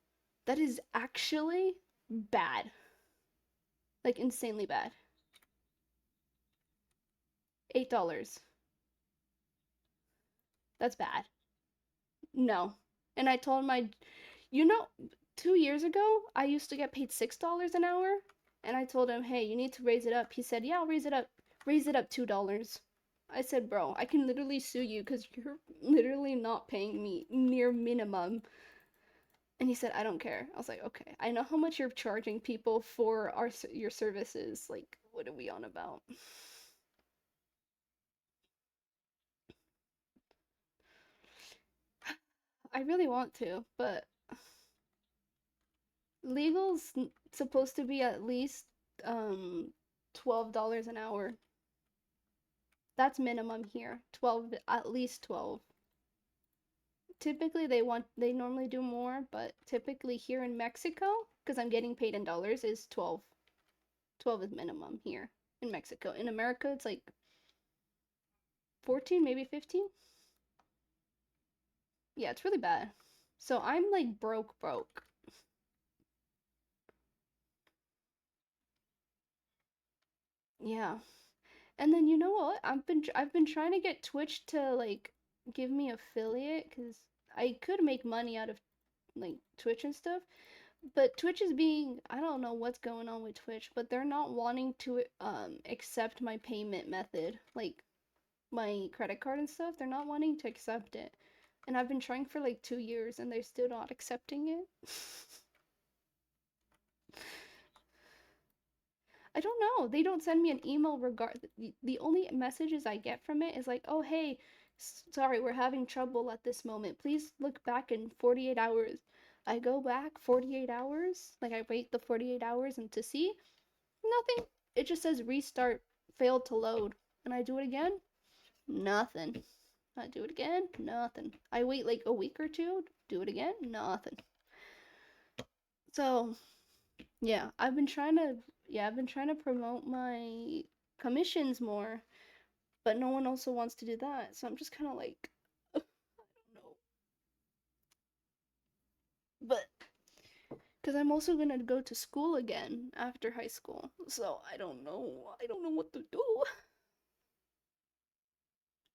That is actually bad. Like insanely bad. $8. That's bad. No. And I told my, you know, 2 years ago, I used to get paid $6 an hour. And I told him, hey, you need to raise it up. He said, yeah, I'll raise it up. Raise it up $2. I said, bro, I can literally sue you because you're literally not paying me near minimum. And he said, I don't care. I was like, okay, I know how much you're charging people for your services. Like, what are we on about? I really want to, but legal's supposed to be at least um $12 an hour. That's minimum here. 12, at least 12. Typically they normally do more, but typically here in Mexico, because I'm getting paid in dollars, is 12. 12 is minimum here in Mexico. In America, it's like 14, maybe 15. Yeah, it's really bad. So I'm like broke. Yeah. And then you know what? I've been trying to get Twitch to like give me affiliate cuz I could make money out of like Twitch and stuff. But Twitch is being, I don't know what's going on with Twitch, but they're not wanting to accept my payment method, like my credit card and stuff. They're not wanting to accept it. And I've been trying for like 2 years and they're still not accepting it. I don't know. They don't send me an email the only messages I get from it is like, "Oh, hey, sorry, we're having trouble at this moment. Please look back in 48 hours." I go back 48 hours, like I wait the 48 hours and to see nothing. It just says restart failed to load. And I do it again, nothing. I do it again, nothing. I wait like a week or two, do it again, nothing. So, yeah, I've been trying to promote my commissions more, but no one also wants to do that. So I'm just kind of like, I don't know. But because I'm also gonna go to school again after high school, so I don't know. I don't know what to do.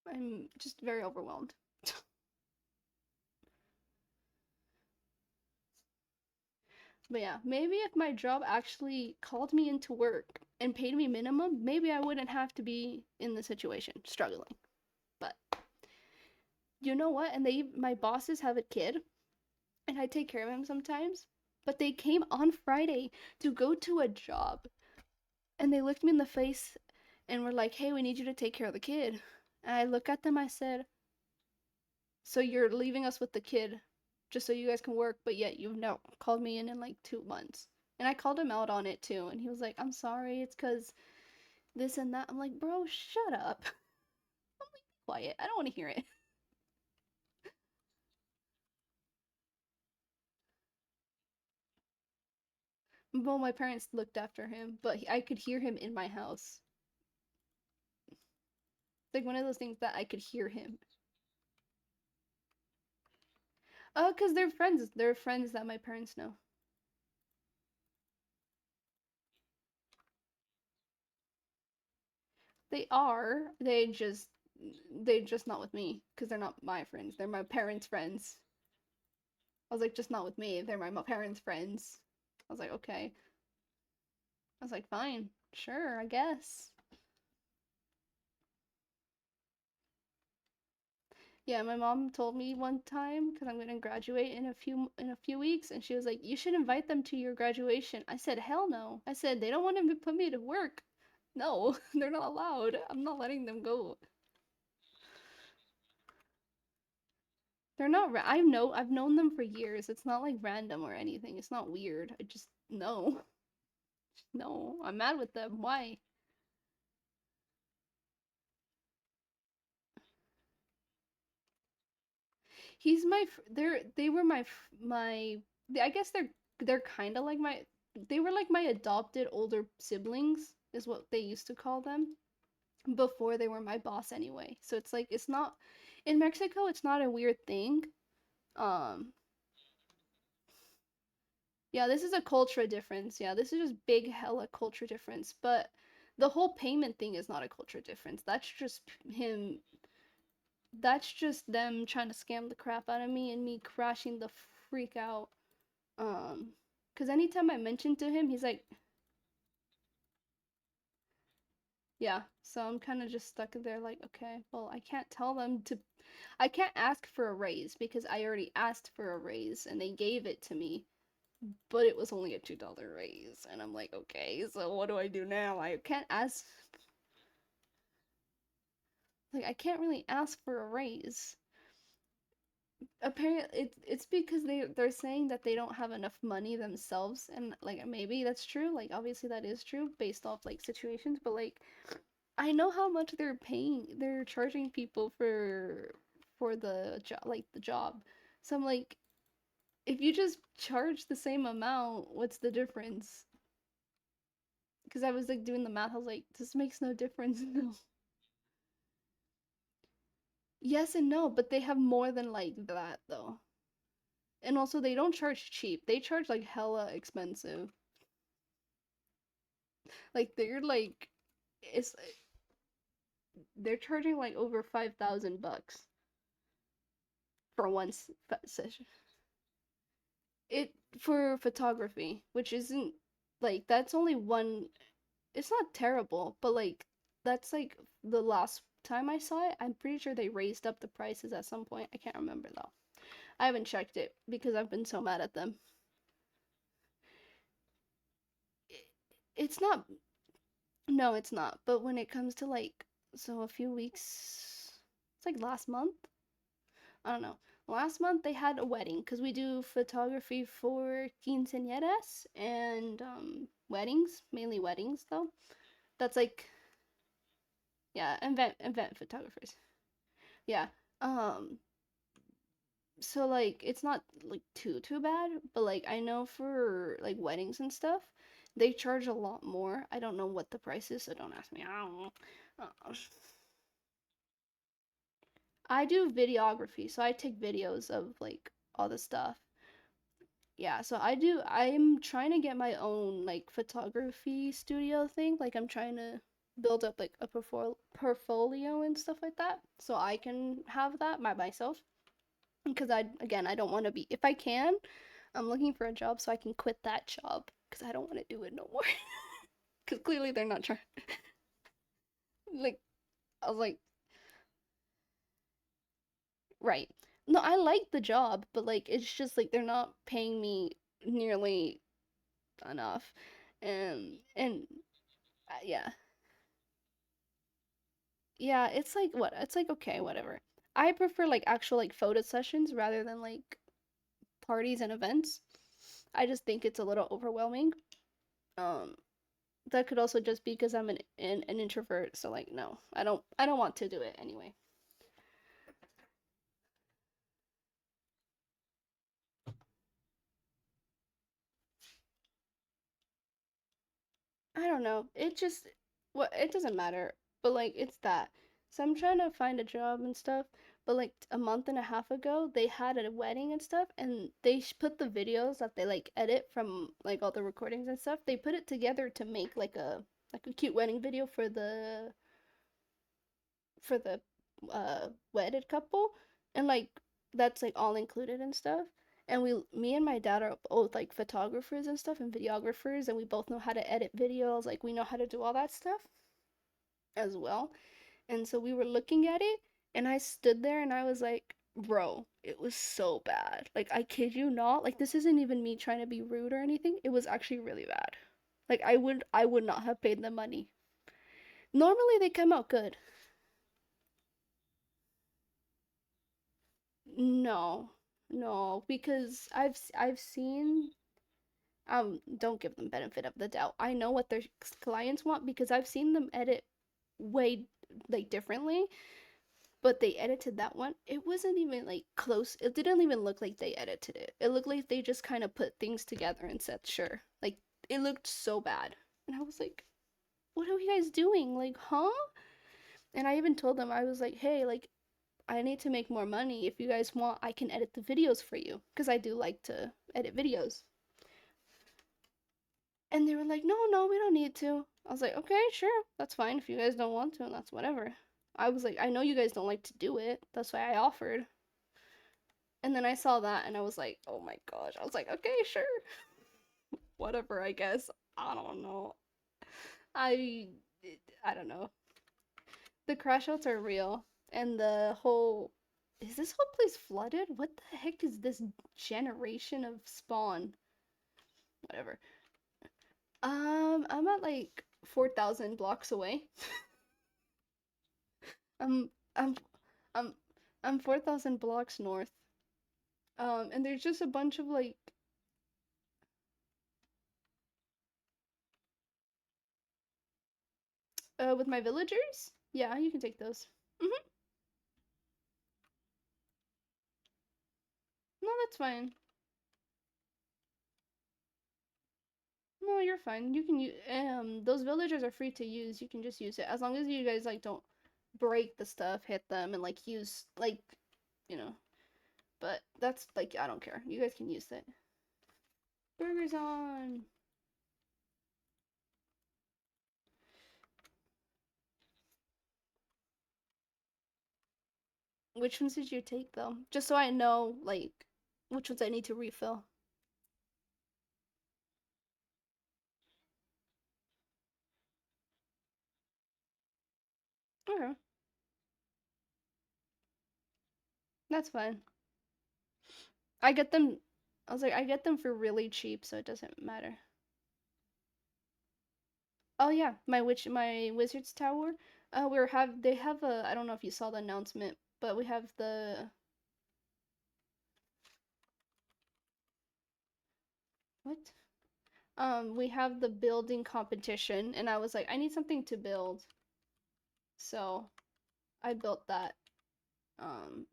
I'm just very overwhelmed. But yeah, maybe if my job actually called me into work and paid me minimum, maybe I wouldn't have to be in the situation struggling. But you know what? And my bosses have a kid, and I take care of him sometimes. But they came on Friday to go to a job, and they looked me in the face and were like, "Hey, we need you to take care of the kid." And I look at them, I said, "So you're leaving us with the kid just so you guys can work, but yet you've now called me in like 2 months." And I called him out on it too, and he was like, "I'm sorry, it's because this and that." I'm like, "Bro, shut up." I'm like, be quiet. I don't want to hear it. Well, my parents looked after him, but I could hear him in my house. It's like one of those things that I could hear him. Cause they're friends. They're friends that my parents know. They are. They just not with me, cause they're not my friends. They're my parents' friends. I was like, just not with me. They're my parents' friends. I was like, okay. I was like, fine, sure, I guess. Yeah, my mom told me one time because I'm gonna graduate in a few weeks, and she was like, "You should invite them to your graduation." I said, "Hell no!" I said, "They don't want to put me to work. No, they're not allowed. I'm not letting them go. They're not. I've known them for years. It's not like random or anything. It's not weird. I just no, no. I'm mad with them. Why? He's my. They were my. I guess they're kind of like my. They were like my adopted older siblings, is what they used to call them before they were my boss anyway. So it's like it's not in Mexico. It's not a weird thing. Um. Yeah, this is a culture difference. Yeah, this is just big hella culture difference. But the whole payment thing is not a culture difference. That's just them trying to scam the crap out of me and me crashing the freak out. Because anytime I mention to him, he's like, yeah. So I'm kind of just stuck there, like, okay, well, I can't ask for a raise because I already asked for a raise and they gave it to me, but it was only a $2 raise. And I'm like, okay, so what do I do now? I can't ask, like, I can't really ask for a raise. Apparently it's because they're saying that they don't have enough money themselves, and like maybe that's true, like obviously that is true based off like situations, but like I know how much they're charging people for the job, like the job. So I'm like, if you just charge the same amount, what's the difference? Because I was like doing the math, I was like, this makes no difference. No. Yes and no, but they have more than like that though. And also they don't charge cheap. They charge like hella expensive. Like it's they're charging like over 5,000 bucks for one session. It for photography, which isn't like that's only one. It's not terrible, but like that's like the last time I saw it. I'm pretty sure they raised up the prices at some point. I can't remember though. I haven't checked it because I've been so mad at them. It's not. No, it's not. But when it comes to like, so a few weeks, it's like last month. I don't know. Last month they had a wedding because we do photography for quinceañeras and weddings, mainly weddings though. That's like, yeah, event photographers. Yeah. Um so like it's not like too bad, but like I know for like weddings and stuff, they charge a lot more. I don't know what the price is, so don't ask me. I don't know. Uh, I do videography, so I take videos of like all the stuff. Yeah, so I'm trying to get my own like photography studio thing. Like I'm trying to build up like a portfolio and stuff like that so I can have that by myself. Because I don't want to be, if I can, I'm looking for a job so I can quit that job because I don't want to do it no more. Because clearly they're not trying. Like, I was like, right. No, I like the job, but like, it's just like they're not paying me nearly enough. And yeah. Yeah, it's like what? It's like okay, whatever. I prefer like actual like photo sessions rather than like parties and events. I just think it's a little overwhelming. Um, that could also just be because I'm an introvert, so like no, I don't want to do it anyway. I don't know. It just what it doesn't matter. But like it's that. So I'm trying to find a job and stuff. But like a month and a half ago, they had a wedding and stuff, and they put the videos that they like edit from like all the recordings and stuff. They put it together to make like a cute wedding video for the wedded couple, and like that's like all included and stuff. And me and my dad are both like photographers and stuff and videographers, and we both know how to edit videos. Like we know how to do all that stuff as well. And so we were looking at it, and I stood there and I was like, bro, it was so bad. Like I kid you not. Like this isn't even me trying to be rude or anything. It was actually really bad. Like I would not have paid the money. Normally they come out good. No, no, because I've seen don't give them benefit of the doubt. I know what their clients want because I've seen them edit way like differently, but they edited that one. It wasn't even like close. It didn't even look like they edited it. It looked like they just kind of put things together and said, "Sure." Like it looked so bad. And I was like, "What are you guys doing? Like, huh?" And I even told them I was like, "Hey, like I need to make more money. If you guys want, I can edit the videos for you because I do like to edit videos." And they were like, "No, no, we don't need to." I was like, "Okay, sure. That's fine. If you guys don't want to, that's whatever." I was like, "I know you guys don't like to do it. That's why I offered." And then I saw that and I was like, "Oh my gosh." I was like, "Okay, sure. Whatever, I guess." I don't know. I I don't know. The crash outs are real and the whole is this whole place flooded? What the heck is this generation of spawn? Whatever. I'm at like 4,000 blocks away. I'm I'm I'm I'm 4,000 blocks north. And there's just a bunch of like with my villagers. Yeah, you can take those. Mhm. No, that's fine. No, you're fine. You can use those villagers are free to use. You can just use it as long as you guys like don't break the stuff, hit them, and like use like you know. But that's like I don't care. You guys can use it. Burgers on. Which ones did you take though? Just so I know like which ones I need to refill. Okay, that's fine. I get them. I was like, I get them for really cheap, so it doesn't matter. Oh yeah, my wizard's tower. They have a I don't know if you saw the announcement, but we have the what? We have the building competition, and I was like, I need something to build, so I built that. Um,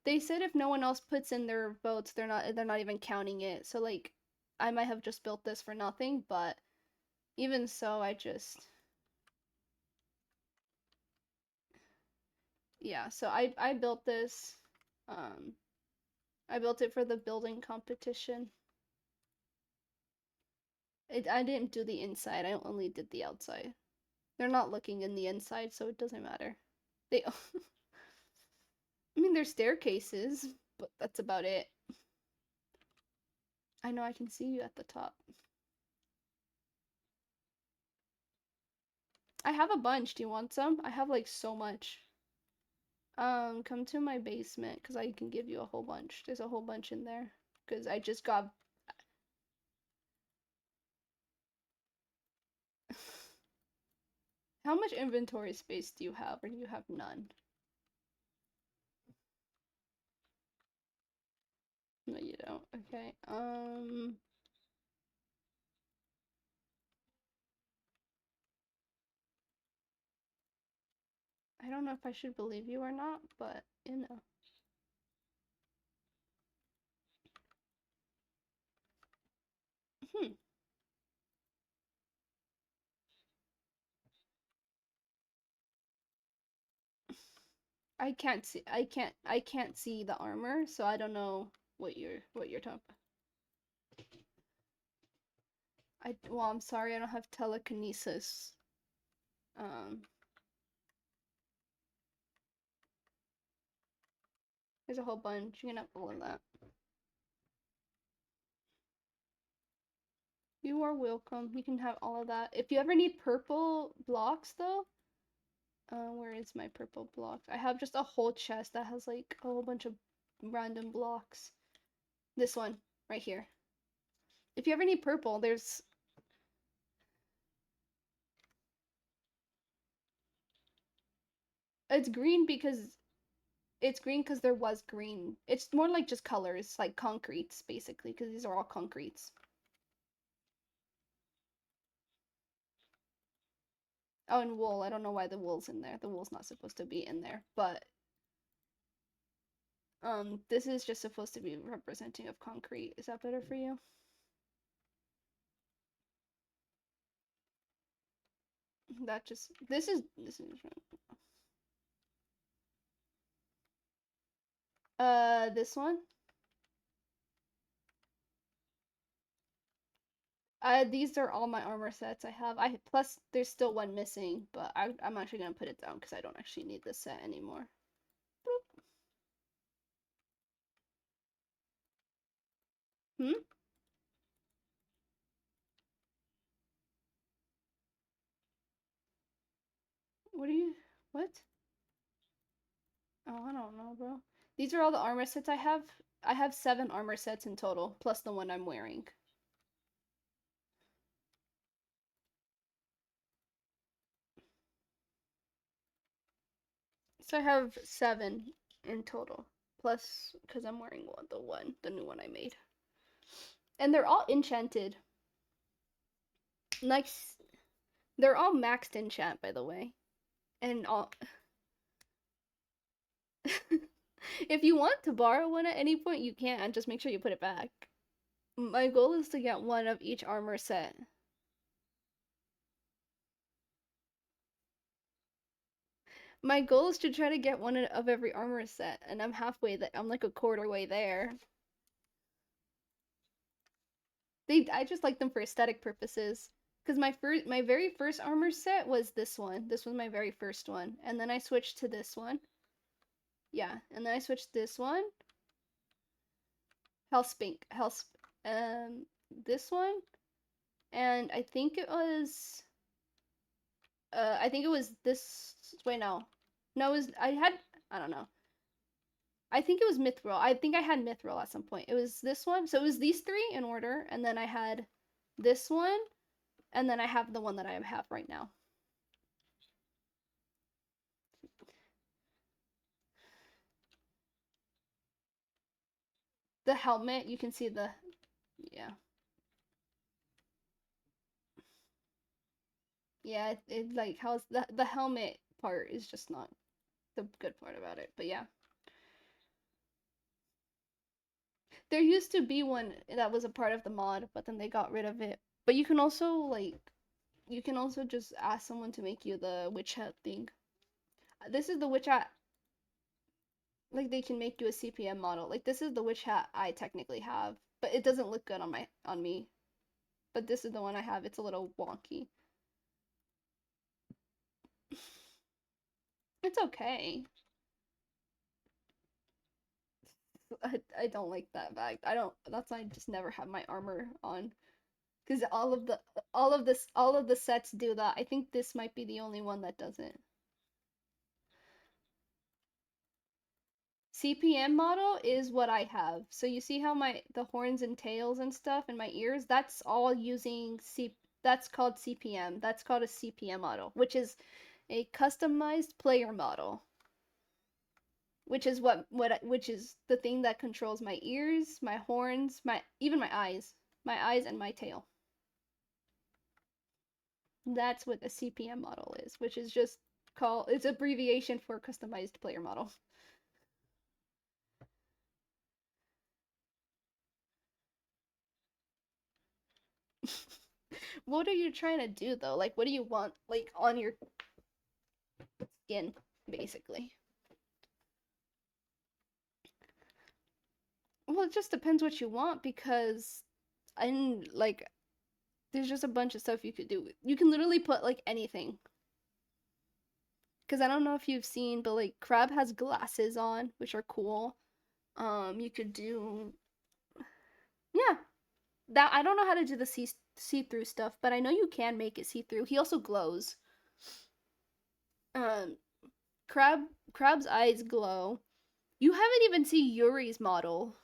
they said if no one else puts in their votes, they're not even counting it. So like, I might have just built this for nothing, but even so, I just yeah. So I built this. Um, I built it for the building competition. I didn't do the inside. I only did the outside. They're not looking in the inside, so it doesn't matter. They I mean, there's staircases, but that's about it. I know I can see you at the top. I have a bunch. Do you want some? I have like so much. Come to my basement because I can give you a whole bunch. There's a whole bunch in there because I just got. How much inventory space do you have, or do you have none? No, you don't. Okay. I don't know if I should believe you or not, but you know. Hmm. I can't see the armor, so I don't know what you're talking about. Well, I'm sorry, I don't have telekinesis. Um, there's a whole bunch. You can have all of that. You are welcome. You can have all of that. If you ever need purple blocks, though, where is my purple blocks? I have just a whole chest that has like a whole bunch of random blocks. This one, right here. If you ever need purple, there's. It's green because there was green. It's more like just colors, like concretes, basically, because these are all concretes. Oh, and wool. I don't know why the wool's in there. The wool's not supposed to be in there, but this is just supposed to be representing of concrete. Is that better for you? That just this is this one. These are all my armor sets I have. Plus there's still one missing, but I'm actually gonna put it down because I don't actually need this set anymore. Boop. Hmm? What are you what? Oh, I don't know, bro. These are all the armor sets I have. I have 7 armor sets in total, plus the one I'm wearing. So I have 7 in total, plus because I'm wearing the new one I made. And they're all enchanted. Like, they're all maxed enchant, by the way. And all. If you want to borrow one at any point, you can. Just make sure you put it back. My goal is to get one of each armor set. My goal is to try to get one of every armor set, and I'm halfway there. I'm like a quarter way there. I just like them for aesthetic purposes. Because my very first armor set was this one. This was my very first one, and then I switched to this one. Yeah, and then I switched this one. Hellspink, this one, and I think it was. I think it was this. Wait, no, no, it was I don't know. I think it was Mithril. I think I had Mithril at some point. It was this one. So it was these 3 in order, and then I had this one, and then I have the one that I have right now. The helmet, you can see the yeah. Yeah, it like how's the helmet part is just not the good part about it. But yeah. There used to be one that was a part of the mod, but then they got rid of it. But you can also just ask someone to make you the witch hat thing. This is the witch hat. Like they can make you a CPM model. Like this is the witch hat I technically have, but it doesn't look good on me. But this is the one I have. It's a little wonky. It's okay. I don't like that bag. I don't. That's why I just never have my armor on. Because all of the sets do that. I think this might be the only one that doesn't. CPM model is what I have. So you see how the horns and tails and stuff and my ears, that's all using that's called CPM. That's called a CPM model, which is a customized player model. Which is which is the thing that controls my ears, my horns, even my eyes. My eyes and my tail. That's what a CPM model is, which is just it's abbreviation for customized player model. What are you trying to do though? Like, what do you want like on your skin, basically? Well, it just depends what you want because I'm like there's just a bunch of stuff you could do. You can literally put like anything. Cause I don't know if you've seen, but like Crab has glasses on, which are cool. You could do yeah. That I don't know how to do the see through stuff, but I know you can make it see through. He also glows. Um, Crab's eyes glow. You haven't even seen Yuri's model.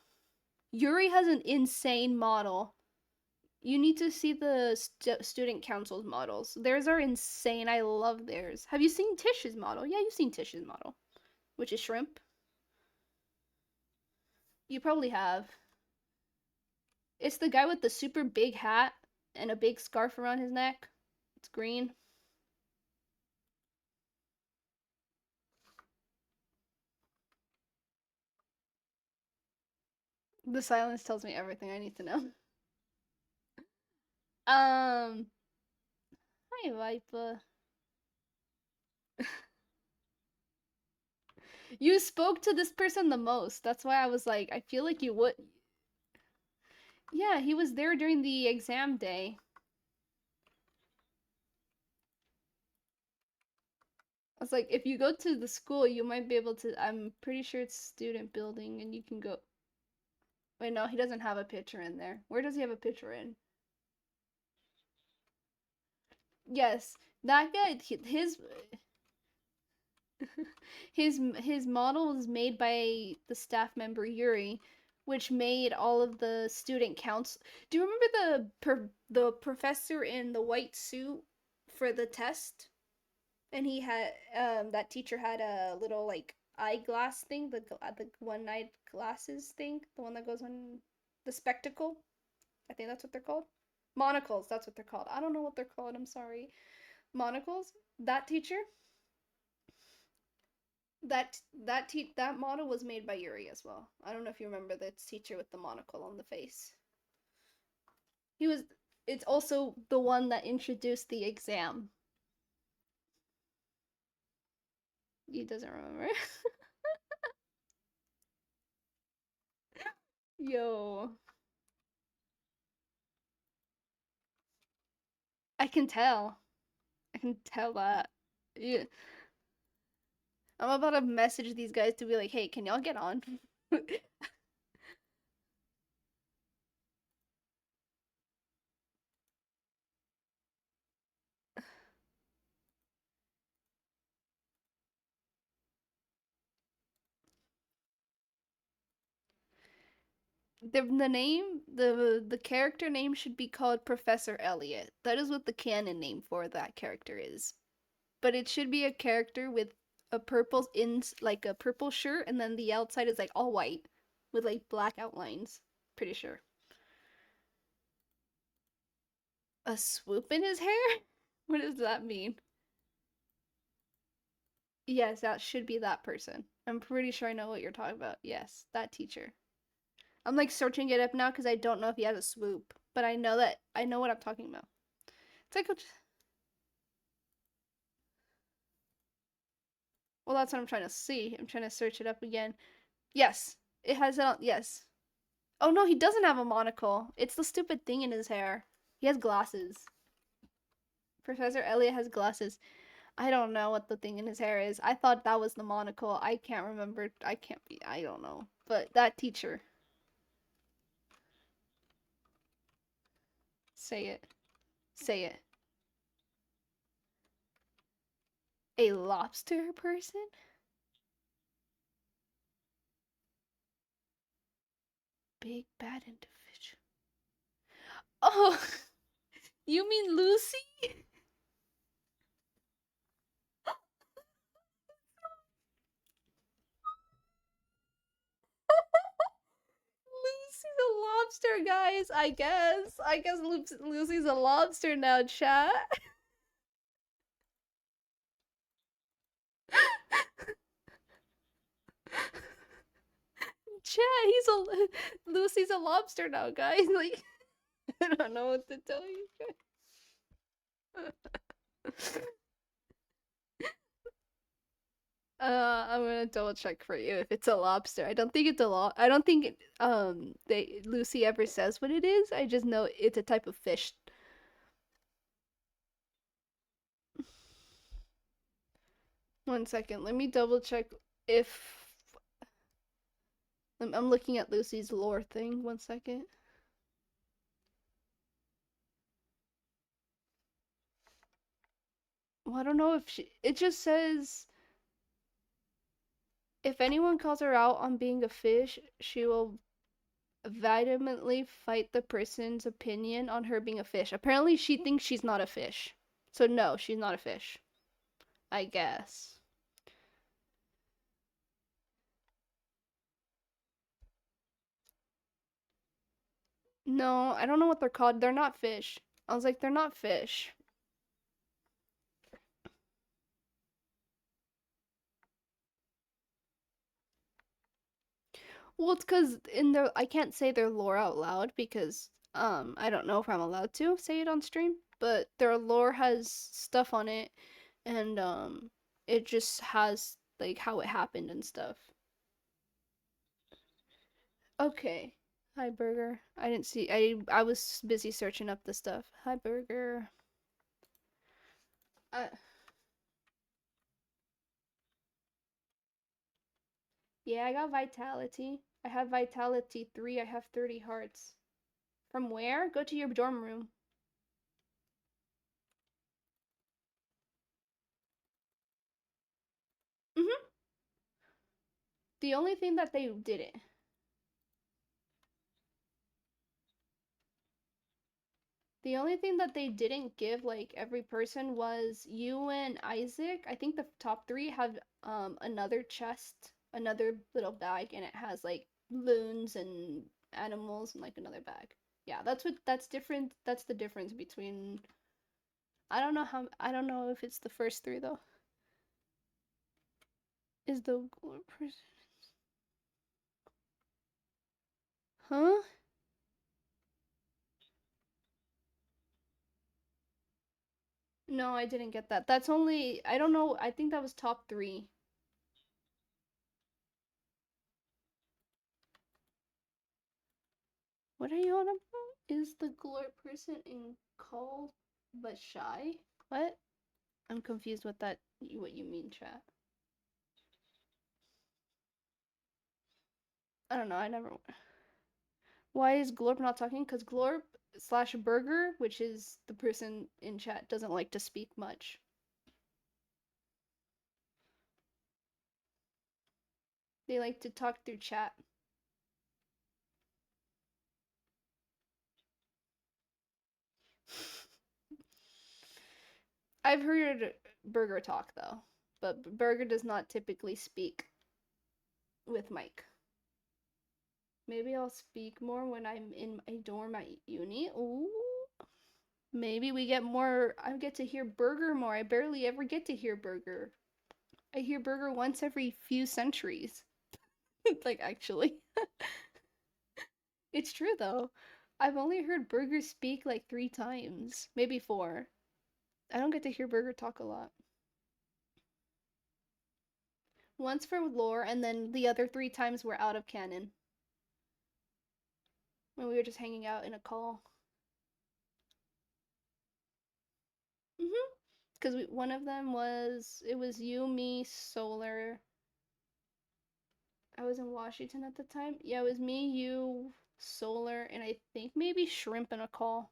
Yuri has an insane model. You need to see the student council's models. Theirs are insane. I love theirs. Have you seen Tish's model? Yeah, you've seen Tish's model, which is Shrimp. You probably have. It's the guy with the super big hat and a big scarf around his neck. It's green. The silence tells me everything I need to know. Hi Vipa. You spoke to this person the most. That's why I was like, I feel like you would. Yeah, he was there during the exam day. I was like, if you go to the school, you might be able to. I'm pretty sure it's student building, and you can go. Wait, no, he doesn't have a picture in there. Where does he have a picture in? Yes, that guy. His model was made by the staff member Yuri, which made all of the student council. Do you remember the professor in the white suit for the test? And he had that teacher had a little like eyeglass thing, the one-eyed glasses thing, the one that goes on the spectacle. I think that's what they're called. Monocles, that's what they're called. I don't know what they're called. I'm sorry. Monocles. That teacher, that model was made by Yuri as well. I don't know if you remember the teacher with the monocle on the face. He was. It's also the one that introduced the exam. He doesn't remember. Yo, I can tell. I can tell that. Yeah. I'm about to message these guys to be like, hey, can y'all get on? The character name should be called Professor Elliot. That is what the canon name for that character is. But it should be a character with a purple in like a purple shirt, and then the outside is like all white with like black outlines. Pretty sure. A swoop in his hair? What does that mean? Yes, that should be that person. I'm pretty sure I know what you're talking about. Yes, that teacher. I'm like searching it up now because I don't know if he has a swoop, but I know what I'm talking about. It's like, well, that's what I'm trying to see. I'm trying to search it up again. Yes, it has it on. Yes. Oh no, he doesn't have a monocle. It's the stupid thing in his hair. He has glasses. Professor Elliot has glasses. I don't know what the thing in his hair is. I thought that was the monocle. I can't remember. I can't be. I don't know. But that teacher. Say it. Say it. A lobster person? Big bad individual. Oh, you mean Lucy? Lucy's a lobster, guys. I guess. I guess Lucy's a lobster now, chat. Chat, he's a Lucy's a lobster now, guys. Like I don't know what to tell you guys. I'm gonna double check for you if it's a lobster. I don't think it's a I don't think Lucy ever says what it is. I just know it's a type of fish. One second, let me double check if I'm looking at Lucy's lore thing. One second. Well, I don't know if she. It just says if anyone calls her out on being a fish, she will vehemently fight the person's opinion on her being a fish. Apparently, she thinks she's not a fish. So, no, she's not a fish. I guess. No, I don't know what they're called. They're not fish. I was like, they're not fish. Well, it's because in their I can't say their lore out loud because I don't know if I'm allowed to say it on stream, but their lore has stuff on it and it just has like how it happened and stuff. Okay. Hi Burger. I didn't see I was busy searching up the stuff. Hi Burger. Uh, yeah, I got vitality. I have vitality 3. I have 30 hearts. From where? Go to your dorm room. Mhm. The only thing that they didn't The only thing that they didn't give like every person was you and Isaac. I think the top 3 have another chest, another little bag, and it has like loons and animals and like another bag. Yeah, that's different. That's the difference between I don't know if it's the first 3 though. Is the person Huh? No, I didn't get that. That's only I don't know. I think that was top 3. What are you on about? Is the glory person in call but shy? What? I'm confused what you mean, chat. I don't know, I never Why is Glorp not talking? Because Glorp slash Burger, which is the person in chat, doesn't like to speak much. They like to talk through chat. I've heard Burger talk though, but Burger does not typically speak with Mike. Maybe I'll speak more when I'm in my dorm at uni. Ooh. Maybe we get more. I get to hear Burger more. I barely ever get to hear Burger. I hear Burger once every few centuries. Like, actually. It's true, though. I've only heard Burger speak like 3 times, maybe 4. I don't get to hear Burger talk a lot. Once for lore, and then the other 3 times were out of canon. When we were just hanging out in a call. Because one of them it was you, me, Solar. I was in Washington at the time. Yeah, it was me, you, Solar, and I think maybe Shrimp in a call.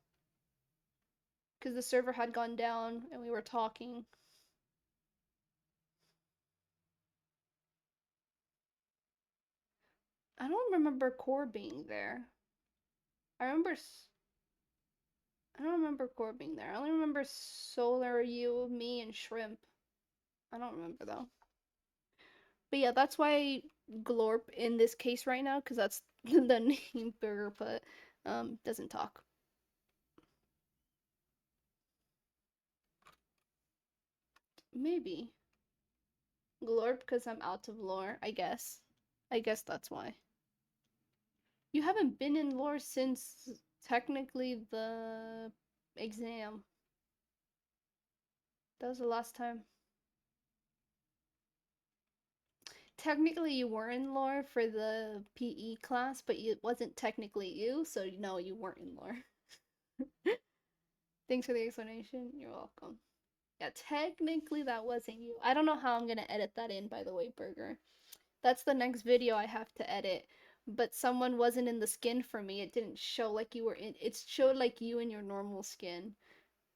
Because the server had gone down and we were talking. I don't remember Core being there. I remember. I don't remember Core being there. I only remember Solar, you, me, and Shrimp. I don't remember though. But yeah, that's why Glorp in this case right now, because that's the name Burger put, doesn't talk. Maybe. Glorp because I'm out of lore, I guess. I guess that's why. You haven't been in lore since technically the exam. That was the last time. technically you were in lore for the PE class, but it wasn't technically you, so no, you weren't in lore. Thanks for the explanation. You're welcome. Yeah, technically that wasn't you. I don't know how I'm gonna edit that in, by the way, Burger. That's the next video I have to edit. But someone wasn't in the skin for me. It didn't show like you were in. It showed like you in your normal skin,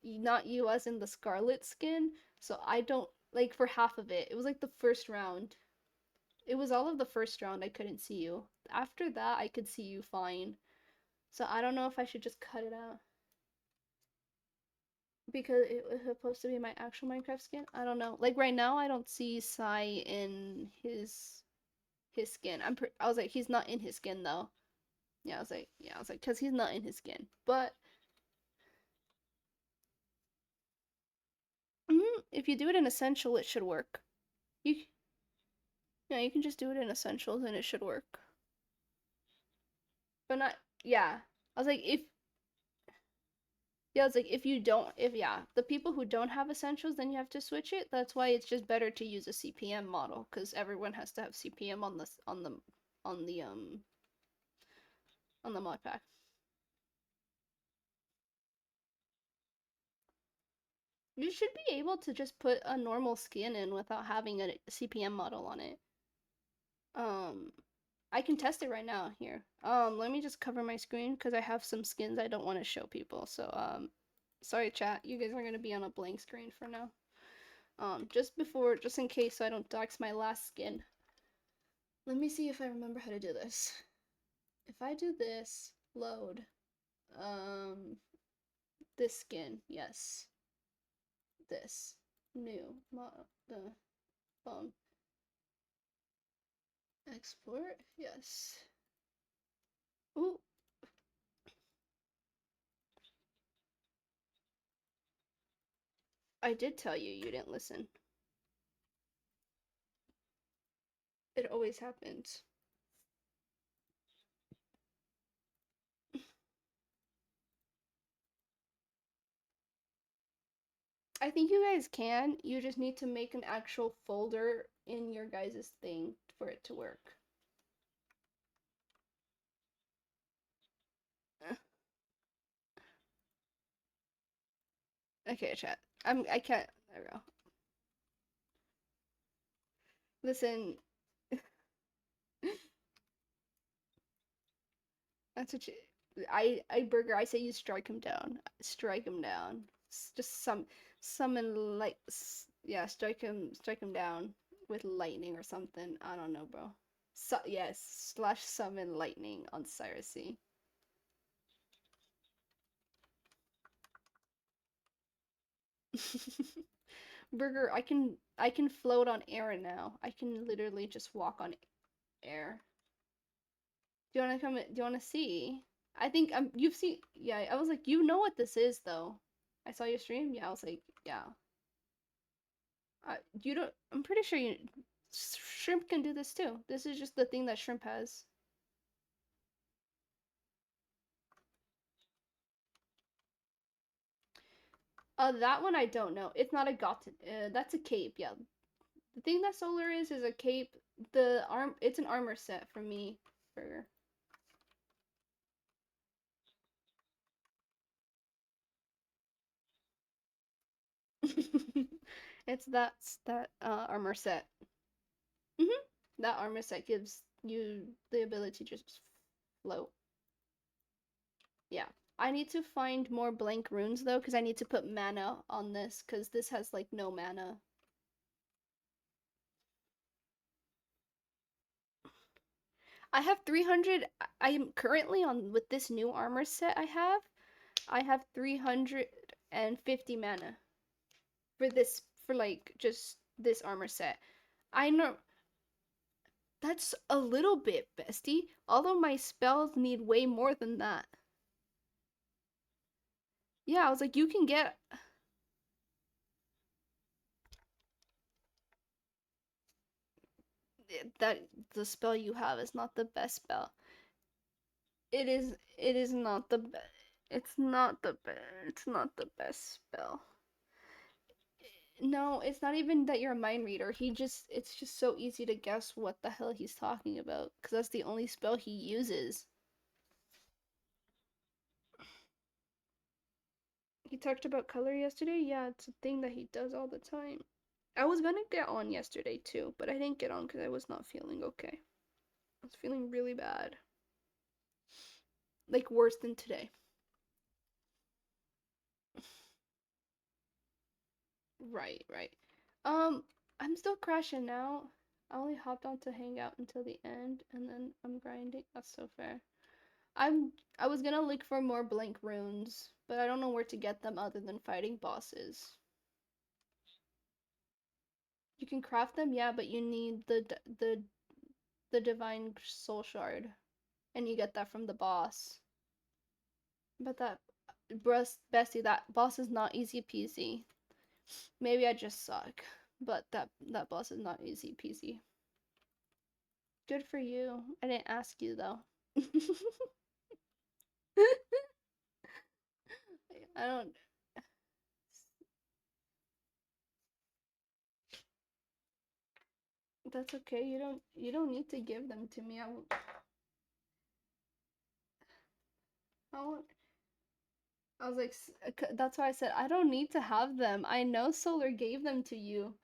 not you as in the scarlet skin. So I don't like for half of it. It was like the first round. It was all of the first round I couldn't see you. After that, I could see you fine. So I don't know if I should just cut it out because it was supposed to be my actual Minecraft skin. I don't know. Like right now, I don't see Sai in his skin. I was like, he's not in his skin though. Yeah, I was like, cause he's not in his skin. But if you do it in essential, it should work. You Yeah, you can just do it in essentials and it should work. But not yeah. I was like if Yeah, it's like if you don't if yeah, the people who don't have essentials, then you have to switch it. That's why it's just better to use a CPM model because everyone has to have CPM on the on the mod pack. You should be able to just put a normal skin in without having a CPM model on it. Um, I can test it right now here. Let me just cover my screen because I have some skins I don't want to show people. So, sorry chat, you guys are gonna be on a blank screen for now. Just in case so I don't dox my last skin. Let me see if I remember how to do this. If I do this, load, um, this skin, yes. This, new, the, export, yes. Ooh, I did tell you, you didn't listen. It always happens. I think you guys can. You just need to make an actual folder in your guys' thing for it to work. Okay, chat. I can't. There we go. Listen, that's what you. Burger. I say you strike him down. Strike him down. Just summon like, yeah, strike him down with lightning or something. I don't know, bro. So yes, slash summon lightning on Cyrusy. Burger, I can float on air now. I can literally just walk on air. Do you want to come? Do you want to see? I think you've seen. Yeah, I was like, you know what this is though. I saw your stream. Yeah, I was like, yeah. You don't. I'm pretty sure you. Shrimp can do this too. This is just the thing that shrimp has. That one I don't know. It's not a got. That's a cape. Yeah, the thing that solar is a cape. The arm. It's an armor set for me. Burger. It's that armor set. That armor set gives you the ability to just float. Yeah. I need to find more blank runes though, because I need to put mana on this, because this has like no mana. I have 300. I am currently on with this new armor set I have 350 mana for this, for like just this armor set. I know that's a little bit, bestie. Although my spells need way more than that. Yeah, I was like, you can get that the spell you have is not the best spell. It is not the best. It's not the best spell. No, it's not even that you're a mind reader. It's just so easy to guess what the hell he's talking about, because that's the only spell he uses. He talked about color yesterday. Yeah, it's a thing that he does all the time. I was gonna get on yesterday too, but I didn't get on because I was not feeling okay. I was feeling really bad. Like worse than today. Right, right. Um, I'm still crashing out. I only hopped on to hang out until the end, and then I'm grinding. That's so fair. I was gonna look for more blank runes, but I don't know where to get them other than fighting bosses. You can craft them, yeah, but you need the divine soul shard, and you get that from the boss. But that Bestie, that boss is not easy peasy. Maybe I just suck, but that boss is not easy peasy. Good for you. I didn't ask you though. I don't. That's okay. You don't need to give them to me. I won't. I was like, that's why I said I don't need to have them. I know Solar gave them to you.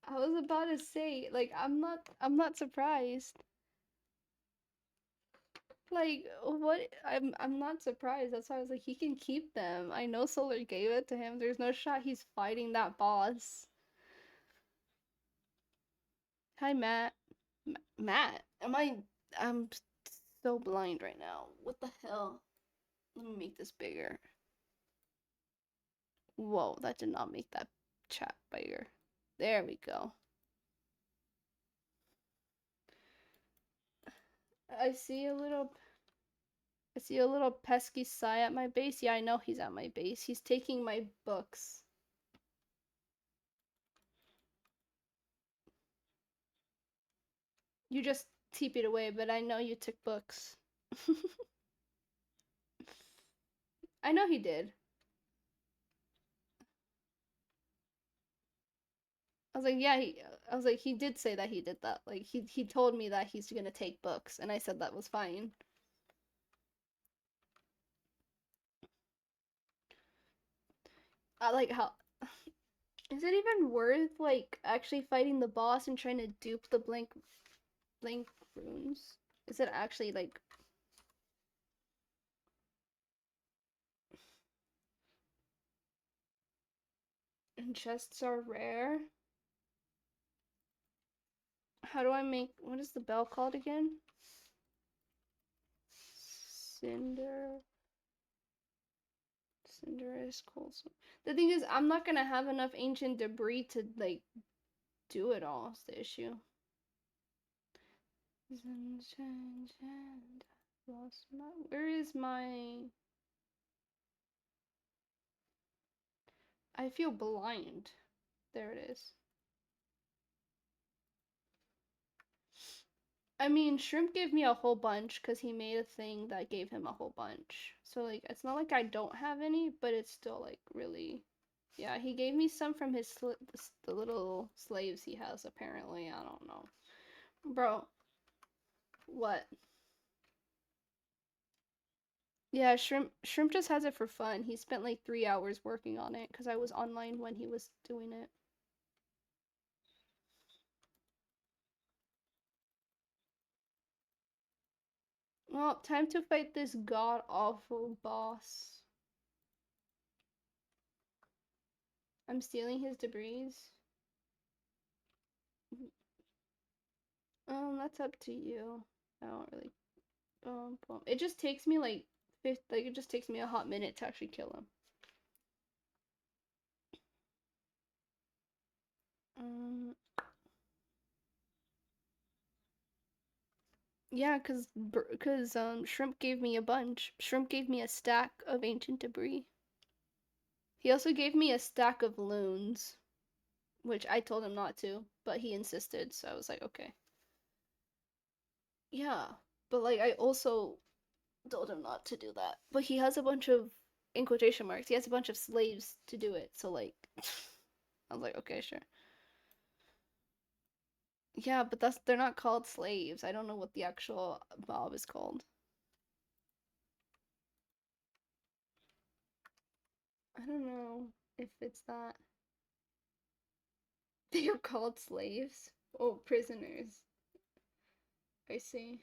I was about to say, like, I'm not surprised. Like, what? I'm not surprised. That's why I was like, he can keep them. I know Solar gave it to him. There's no shot he's fighting that boss. Hi, Matt. Matt, I'm so blind right now. What the hell? Let me make this bigger. Whoa, that did not make that chat bigger. There we go. I see a little I see a little pesky sigh at my base. Yeah, I know he's at my base. He's taking my books. You just TP'd away, but I know you took books. I know he did. I was like, yeah, I was like, he did say that he did that. Like he told me that he's gonna take books, and I said that was fine. I like how is it even worth like actually fighting the boss and trying to dupe the blank runes? Is it actually like and chests are rare? How do I make what is the bell called again? Cinder Cinder is cool. So, the thing is I'm not gonna have enough ancient debris to like do it all, is the issue. Where is my I feel blind. There it is. I mean, Shrimp gave me a whole bunch because he made a thing that gave him a whole bunch. So, like, it's not like I don't have any, but it's still, like, really. Yeah, he gave me some from his the little slaves he has, apparently. I don't know. Bro, what? Yeah, Shrimp just has it for fun. He spent like 3 hours working on it because I was online when he was doing it. Well, time to fight this god awful boss. I'm stealing his debris. That's up to you. I don't really. It just takes me like it just takes me a hot minute to actually kill him. Um, yeah, cause Shrimp gave me a bunch. Shrimp gave me a stack of ancient debris. He also gave me a stack of loons, which I told him not to, but he insisted, so I was like, okay. Yeah, but like I also told him not to do that. But he has a bunch of in quotation marks. He has a bunch of slaves to do it. So like I was like, okay, sure. Yeah, but they're not called slaves. I don't know what the actual mob is called. I don't know if it's that. They are called slaves? Oh, prisoners. I see.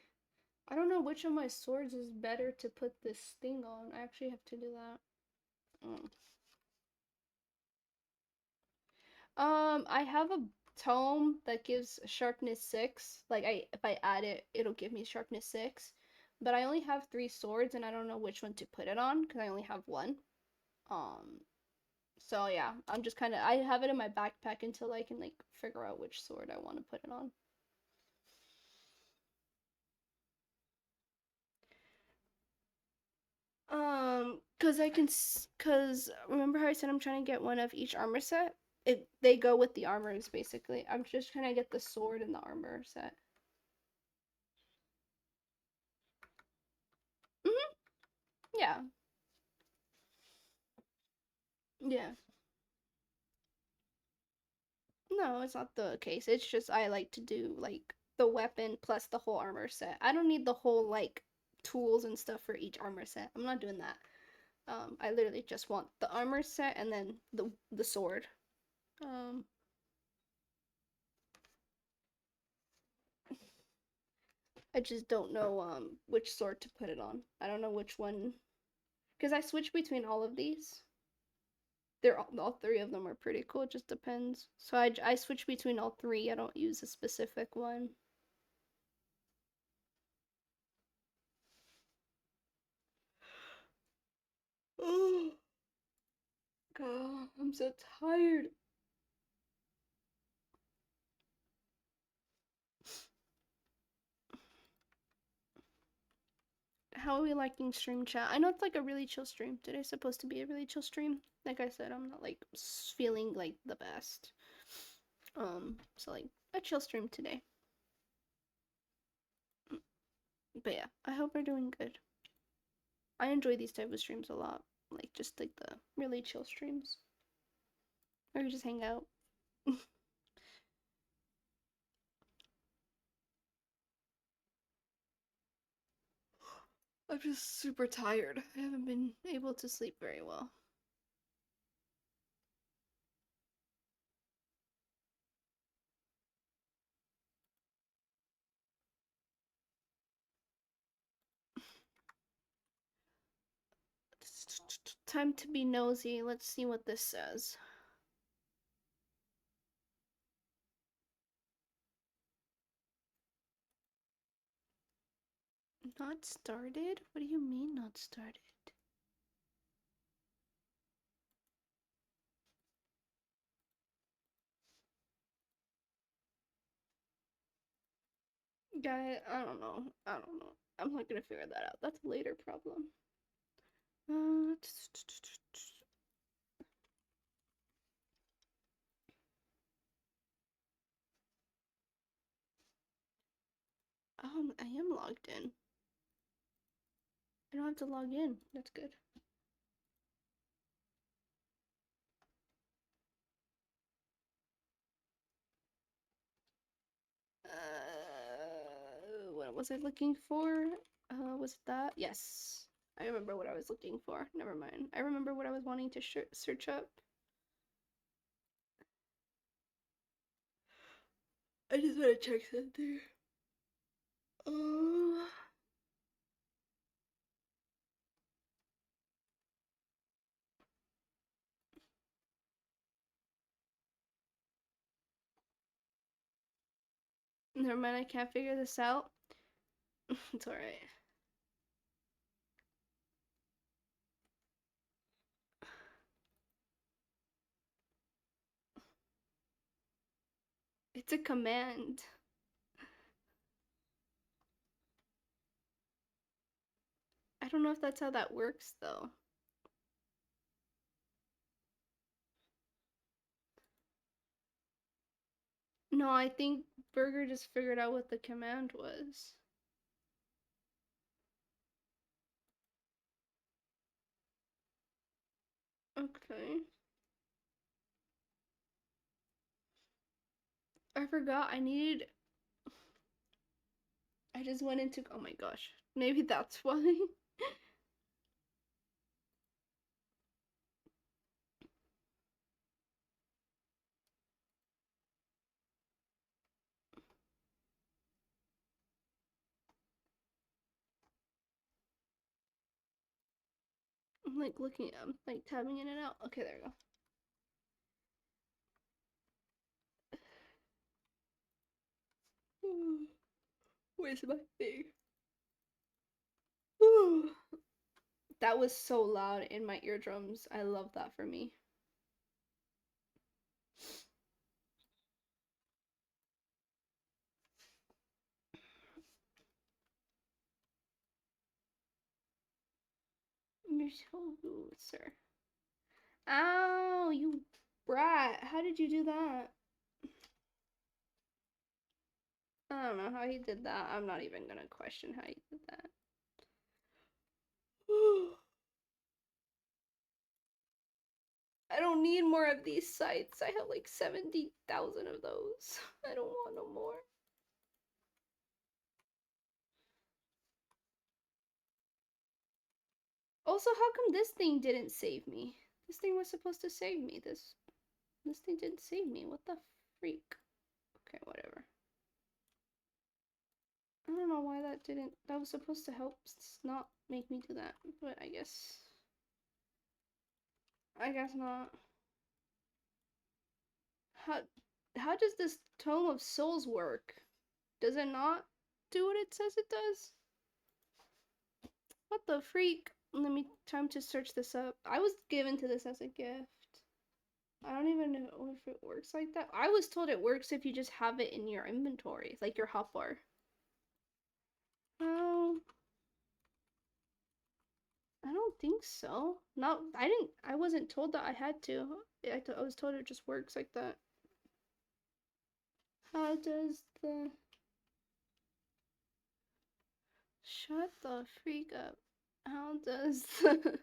I don't know which of my swords is better to put this thing on. I actually have to do that. Mm. I have a tome that gives sharpness 6. Like if I add it, it'll give me sharpness 6. But I only have 3 swords and I don't know which one to put it on because I only have one. Um so yeah, I'm just kind of I have it in my backpack until I can like figure out which sword I want to put it on. Cause I can, cause remember how I said I'm trying to get one of each armor set? They go with the armors basically. I'm just trying to get the sword and the armor set. Mhm. Yeah. Yeah. No, it's not the case. It's just I like to do like the weapon plus the whole armor set. I don't need the whole like tools and stuff for each armor set. I'm not doing that. I literally just want the armor set and then the sword. Um, I just don't know which sword to put it on. I don't know which one because I switch between all of these. They're all three of them are pretty cool. It just depends. So I switch between all three. I don't use a specific one. Oh God, I'm so tired. How are we liking stream chat? I know it's like a really chill stream. Today's supposed to be a really chill stream. Like I said, I'm not like feeling like the best. So like a chill stream today. But yeah, I hope we're doing good. I enjoy these type of streams a lot. Like just like the really chill streams. Or you just hang out. I'm just super tired. I haven't been able to sleep very well. Time to be nosy. Let's see what this says. Not started? What do you mean not started? Guy, I don't know. I don't know. I'm not gonna figure that out. That's a later problem. Uh, I am logged in. I don't have to log in. That's good. What was I looking for? Was it that? Yes. I remember what I was looking for. Never mind. I remember what I was wanting to search up. I just want to check something. Oh. Never mind, I can't figure this out. It's alright. It's a command. I don't know if that's how that works though. No, I think Burger just figured out what the command was. Okay. I forgot I needed. I just went into. Oh my gosh. Maybe that's why. I'm like looking. I'm like tabbing in and out. Okay, there we go. Where's my thing? That was so loud in my eardrums. I love that for me. You're so good, sir. Ow, you brat. How did you do that? I don't know how he did that. I'm not even gonna question how he did that. I don't need more of these sites. I have like 70,000 of those. I don't want no more. Also, how come this thing didn't save me? This thing was supposed to save me. This thing didn't save me. What the freak? Okay, whatever. I don't know why that didn't. That was supposed to help not make me do that, but I guess. I guess not. How does this Tome of Souls work? Does it not do what it says it does? What the freak? Let me time to search this up. I was given to this as a gift. I don't even know if it works like that. I was told it works if you just have it in your inventory, like your hotbar. Oh, I don't think so. No, I didn't. I wasn't told that I had to. I was told it just works like that. How does the... Shut the freak up. How does the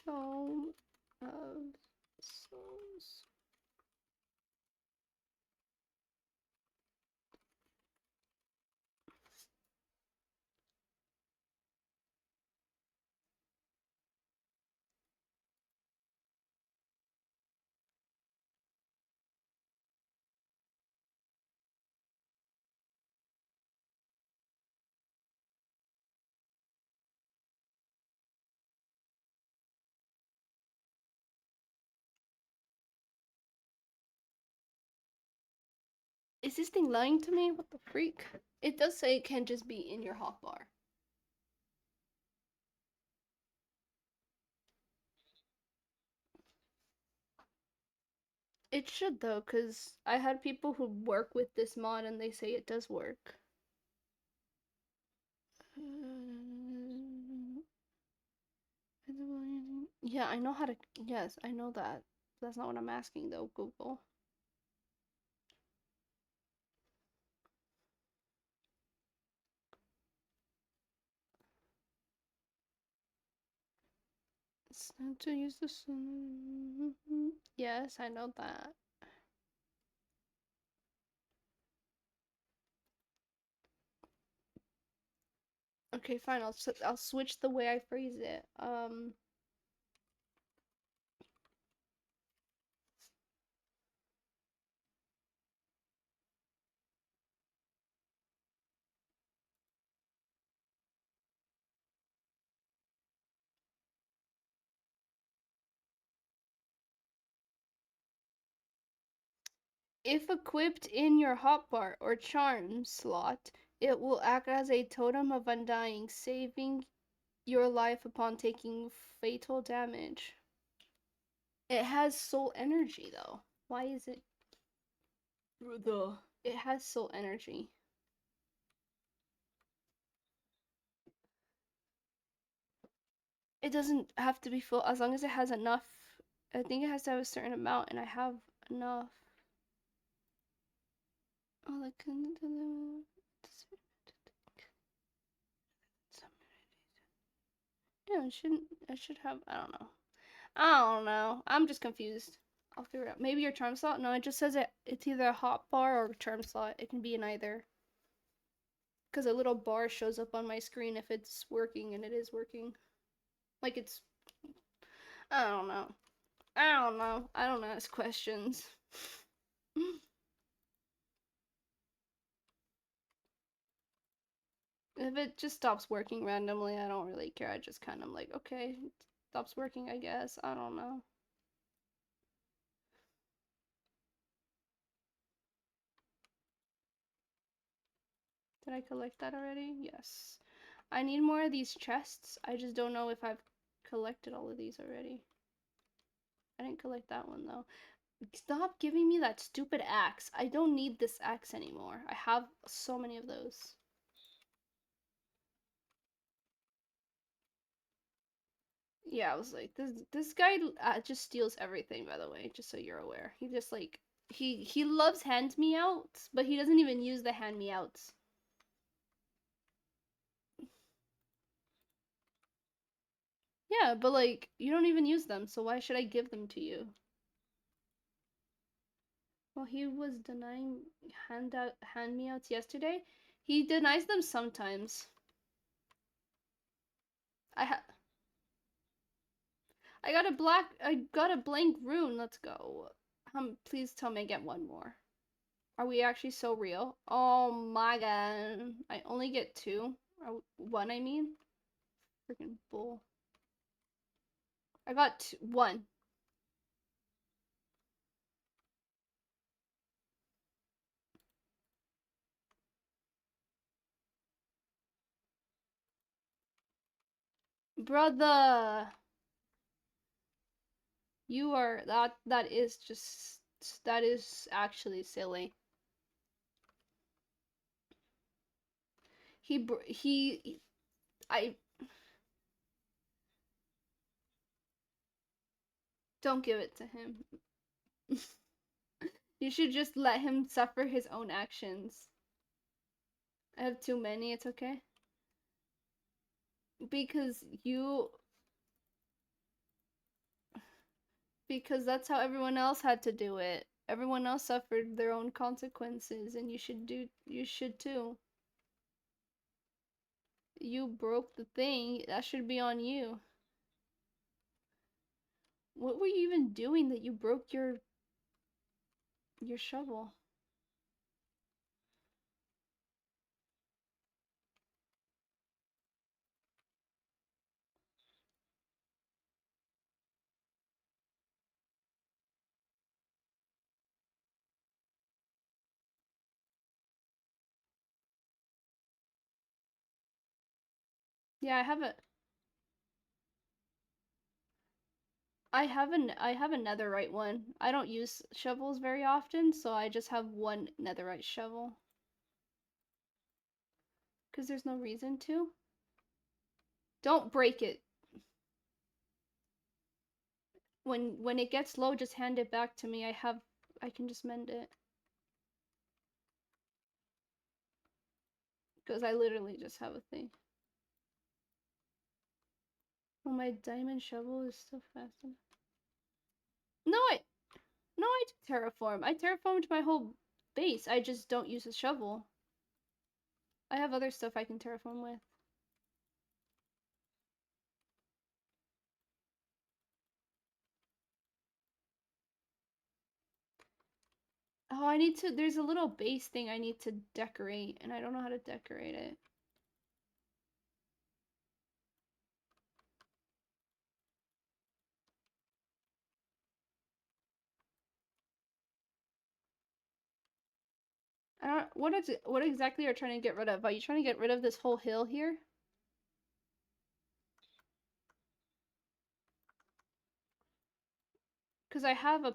Tome of Souls... Is this thing lying to me? What the freak? It does say it can just be in your hotbar. It should though, because I had people who work with this mod and they say it does work. Yeah, I know how to. Yes, I know that. That's not what I'm asking though, Google. It's time to use this. Yes, I know that. Okay, fine. I'll switch the way I phrase it. If equipped in your hotbar or charm slot, it will act as a totem of undying, saving your life upon taking fatal damage. It has soul energy though. Why is it the? It has soul energy. It doesn't have to be full as long as it has enough. I think it has to have a certain amount, and I have enough. Oh, like yeah, it shouldn't. I should have. I don't know. I don't know. I'm just confused. I'll figure it out. Maybe your charm slot? No, it just says it's either a hot bar or a charm slot. It can be in either. Because a little bar shows up on my screen if it's working, and it is working. Like it's... I don't know. I don't know. I don't ask questions. If it just stops working randomly, I don't really care. I just kind of like, okay, it stops working, I guess. I don't know. Did I collect that already? Yes. I need more of these chests. I just don't know if I've collected all of these already. I didn't collect that one though. Stop giving me that stupid axe. I don't need this axe anymore. I have so many of those. Yeah, I was like, this guy just steals everything, by the way, just so you're aware. He just like he loves hand me outs, but he doesn't even use the hand me outs. Yeah, but like you don't even use them, so why should I give them to you? Well, he was denying hand me outs yesterday. He denies them sometimes. I ha I got a blank rune. Let's go. Please tell me I get one more. Are we actually so real? Oh my god. I only get two. Or one, I mean. Freaking bull. I got one. Brother. You are that is just that is actually silly. I don't give it to him. You should just let him suffer his own actions. I have too many, it's okay. Because because that's how everyone else had to do it. Everyone else suffered their own consequences, and you should too. You broke the thing, that should be on you. What were you even doing that you broke your shovel? Yeah, I have a netherite one. I don't use shovels very often, so I just have one netherite shovel. Because there's no reason to. Don't break it. When it gets low, just hand it back to me. I can just mend it. Because I literally just have a thing. Oh, my diamond shovel is so fast. No, I do terraform. I terraformed my whole base. I just don't use a shovel. I have other stuff I can terraform with. Oh, I need to. There's a little base thing I need to decorate, and I don't know how to decorate it. I don't. What exactly are you trying to get rid of? Are you trying to get rid of this whole hill here? Because I have a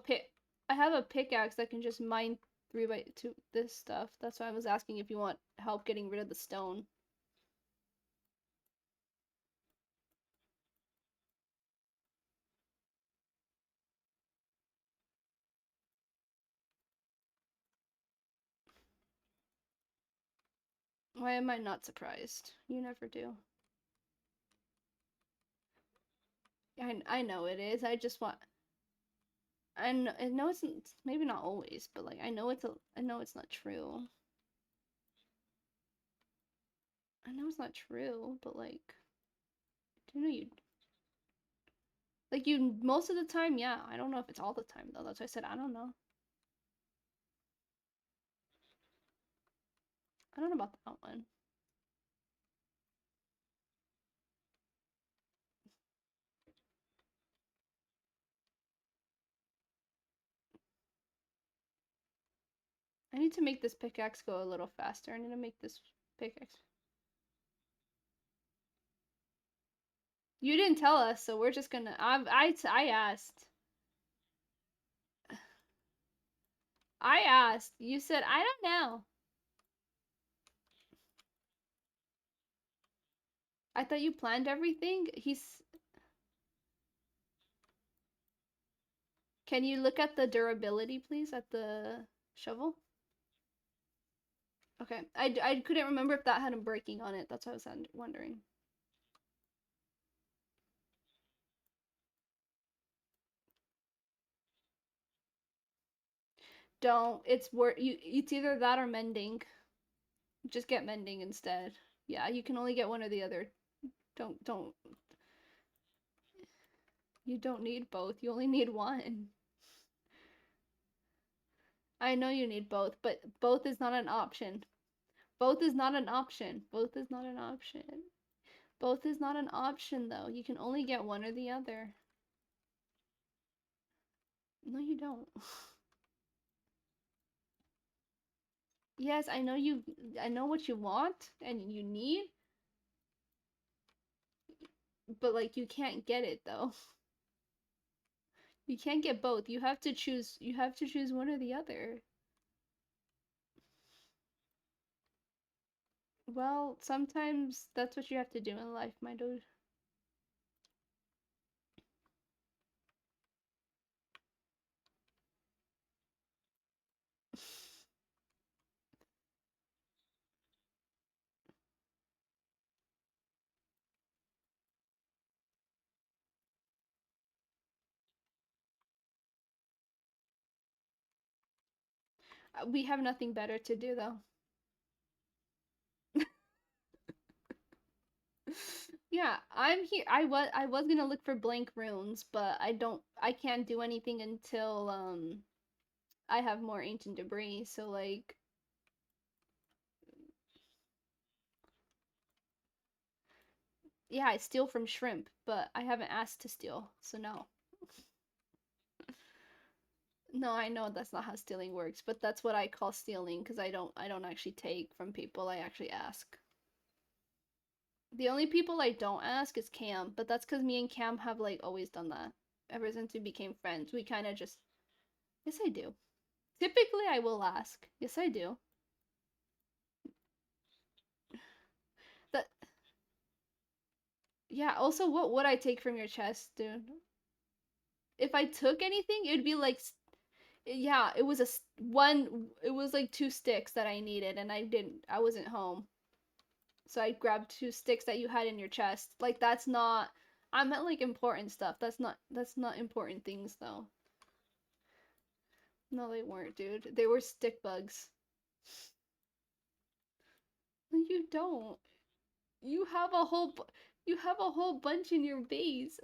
pickaxe that can just mine 3x2 this stuff. That's why I was asking if you want help getting rid of the stone. Why am I not surprised? You never do. I know it is. I just want. I know it's maybe not always, but like I know it's not true. I know it's not true, but like do you know you like you most of the time, yeah. I don't know if it's all the time though. That's why I said I don't know. I don't know about that one. I need to make this pickaxe go a little faster. I need to make this pickaxe. You didn't tell us, so we're just gonna. I asked. I asked. You said I don't know. I thought you planned everything. He's. Can you look at the durability, please, at the shovel? Okay. I couldn't remember if that had a breaking on it. That's what I was wondering. Don't. It's worth you. It's either that or mending. Just get mending instead. Yeah, you can only get one or the other. Don't. You don't need both. You only need one. I know you need both, but both is not an option. Both is not an option. Both is not an option. Both is not an option, though. You can only get one or the other. No, you don't. Yes, I know you. I know what you want and you need, but like you can't get it though. You can't get both. You have to choose. You have to choose one or the other. Well, sometimes that's what you have to do in life, my dude. We have nothing better to do though. Yeah, I'm here. I was gonna look for blank runes, but I can't do anything until I have more ancient debris. So like yeah, I steal from shrimp, but I haven't asked to steal, so no. No, I know that's not how stealing works, but that's what I call stealing because I don't actually take from people. I actually ask. The only people I don't ask is Cam, but that's because me and Cam have like always done that. Ever since we became friends, we kind of just yes, I do. Typically, I will ask. Yes, I do. That yeah. Also, what would I take from your chest, dude? If I took anything, it would be like yeah. It was one. It was like two sticks that I needed, and I didn't. I wasn't home, so I grabbed two sticks that you had in your chest. Like that's not. I meant like important stuff. That's not important things though. No, they weren't, dude. They were stick bugs. No, you don't. You have a whole you have a whole bunch in your base.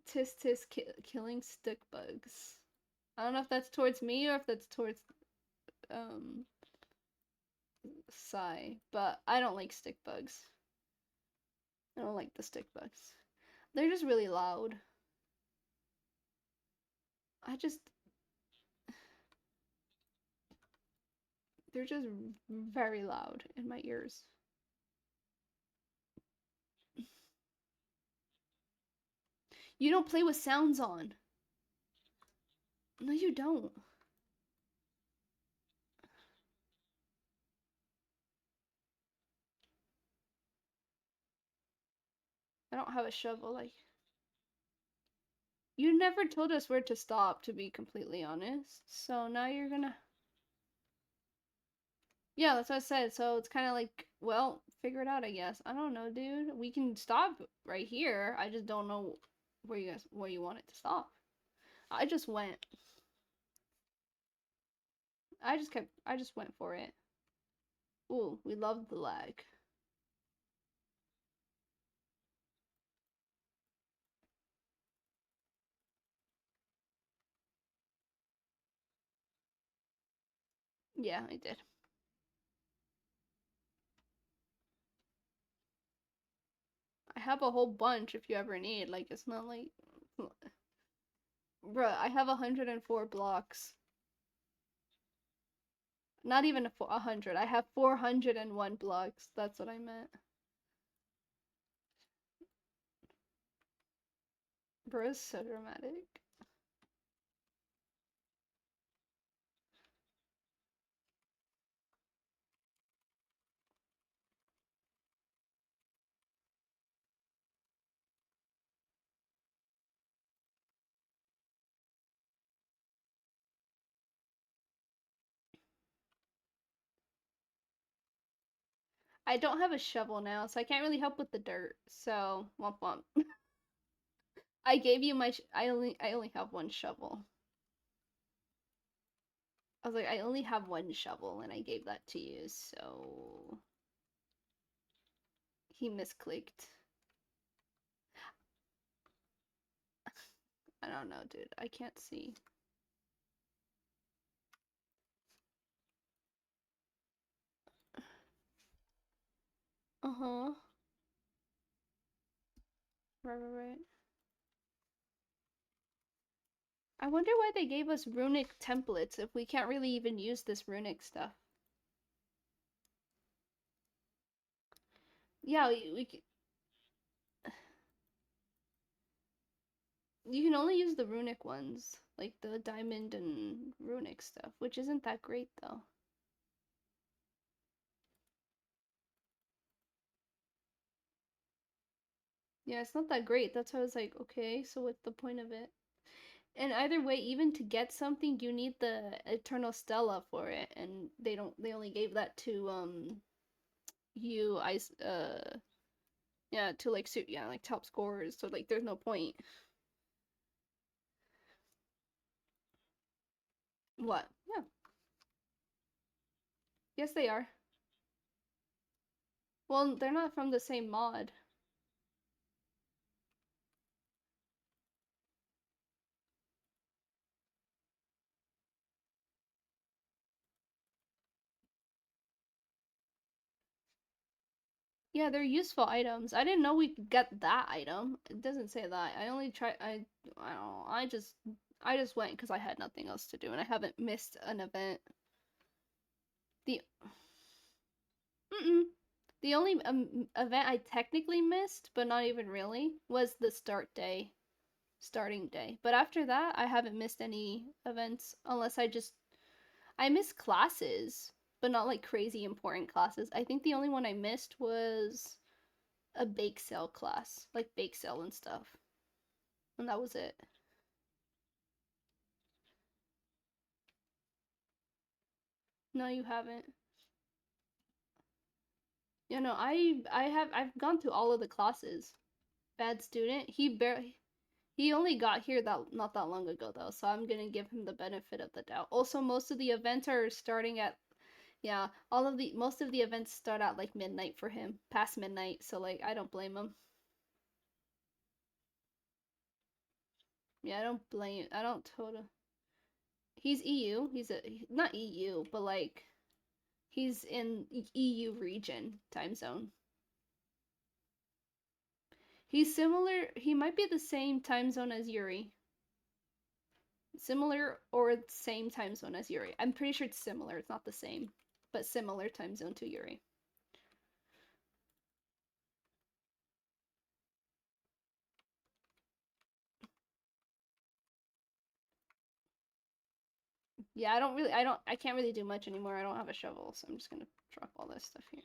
Tis tis killing stick bugs. I don't know if that's towards me or if that's towards um Sai, but I don't like stick bugs. I don't like the stick bugs. They're just really loud. I just they're just very loud in my ears. You don't play with sounds on. No, you don't. I don't have a shovel like you never told us where to stop, to be completely honest. So now you're gonna Yeah, that's what I said. So it's kind of like, well, figure it out, I guess. I don't know, dude. We can stop right here. I just don't know where you want it to stop. I just went. I just went for it. Ooh, we love the lag. Yeah, I did. I have a whole bunch if you ever need. Like, it's not like, bruh, I have 104 blocks. Not even 100. I have 401 blocks. That's what I meant. Bro is so dramatic. I don't have a shovel now, so I can't really help with the dirt. So, womp womp. I gave you my. I only have one shovel. I was like, I only have one shovel, and I gave that to you. So he misclicked. I don't know, dude. I can't see. Uh huh. Right, right, right. I wonder why they gave us runic templates if we can't really even use this runic stuff. Yeah, you can only use the runic ones, like the diamond and runic stuff, which isn't that great though. Yeah, it's not that great. That's why I was like, okay, so what's the point of it? And either way, even to get something, you need the Eternal Stella for it, and they only gave that to you I yeah, to like suit yeah, like top scorers, so like there's no point. What? Yeah. Yes, they are. Well, they're not from the same mod. Yeah, they're useful items. I didn't know we could get that item. It doesn't say that. I only try. I don't know. I just went because I had nothing else to do, and I haven't missed an event. The mm-mm. The only event I technically missed, but not even really, was the starting day. But after that, I haven't missed any events unless I missed classes, but not like crazy important classes. I think the only one I missed was a bake sale class, like bake sale and stuff. And that was it. No, you haven't. You know, I've gone through all of the classes. Bad student. He only got here that not that long ago though, so I'm gonna give him the benefit of the doubt. Also, most of the events are starting at yeah, all of the most of the events start at like midnight for him, past midnight. So like I don't blame him. Yeah, I don't blame. I don't total. He's EU. Not EU, but like he's in EU region time zone. He's similar. He might be the same time zone as Yuri. Similar or same time zone as Yuri. I'm pretty sure it's similar. It's not the same, but similar time zone to Yuri. Yeah, I can't really do much anymore. I don't have a shovel, so I'm just gonna drop all this stuff here.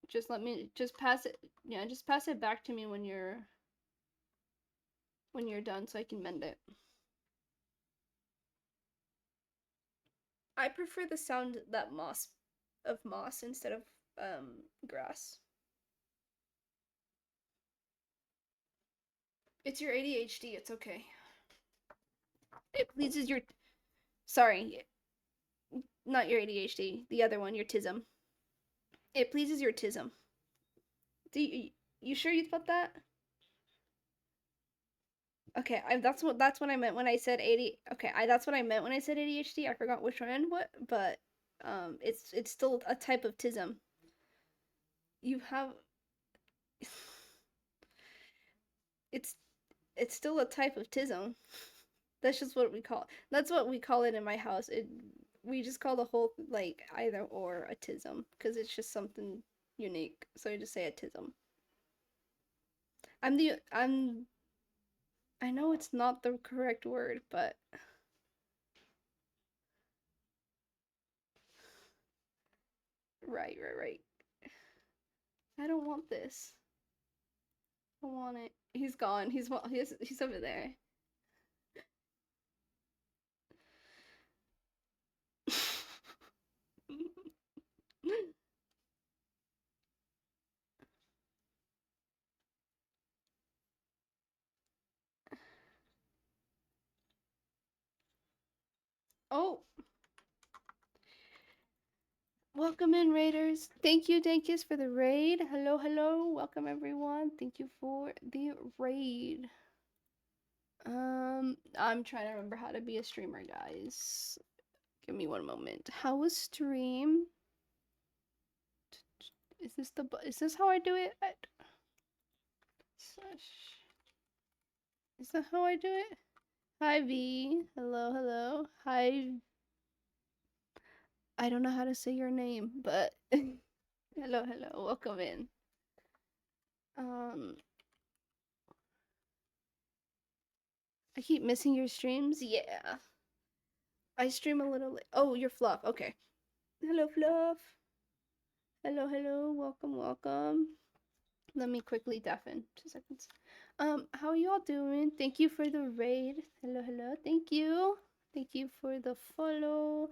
Just let me, just pass it, yeah, just pass it back to me when you're done so I can mend it. I prefer the sound that moss instead of grass. It's your ADHD. It's okay. It pleases your. Sorry, not your ADHD. The other one, your tism. It pleases your tism. Do you sure you thought that? Okay, that's what I meant when I said 80. Okay, that's what I meant when I said ADHD. I forgot which one and what, but it's still a type of tism. You have it's it's still a type of tism. That's just what we call. That's what we call it in my house. We just call the whole like either or a tism because it's just something unique. So I just say a tism. I'm I know it's not the correct word, but right. I don't want this. I want it. He's gone. He's over there. Oh, welcome in, Raiders. Thank you, Dankus, for the raid. Hello. Welcome, everyone. Thank you for the raid. I'm trying to remember how to be a streamer, guys. Give me one moment. How was stream? Is this how I do it? Is that how I do it? Hi V. Hello. Hi. I don't know how to say your name, but hello. Welcome in. I keep missing your streams. Yeah. I stream a little late. Oh, you're Fluff. Okay. Hello, Fluff. Hello. Welcome. Let me quickly deafen. 2 seconds. How are you all doing? Thank you for the raid. Hello. Thank you. Thank you for the follow.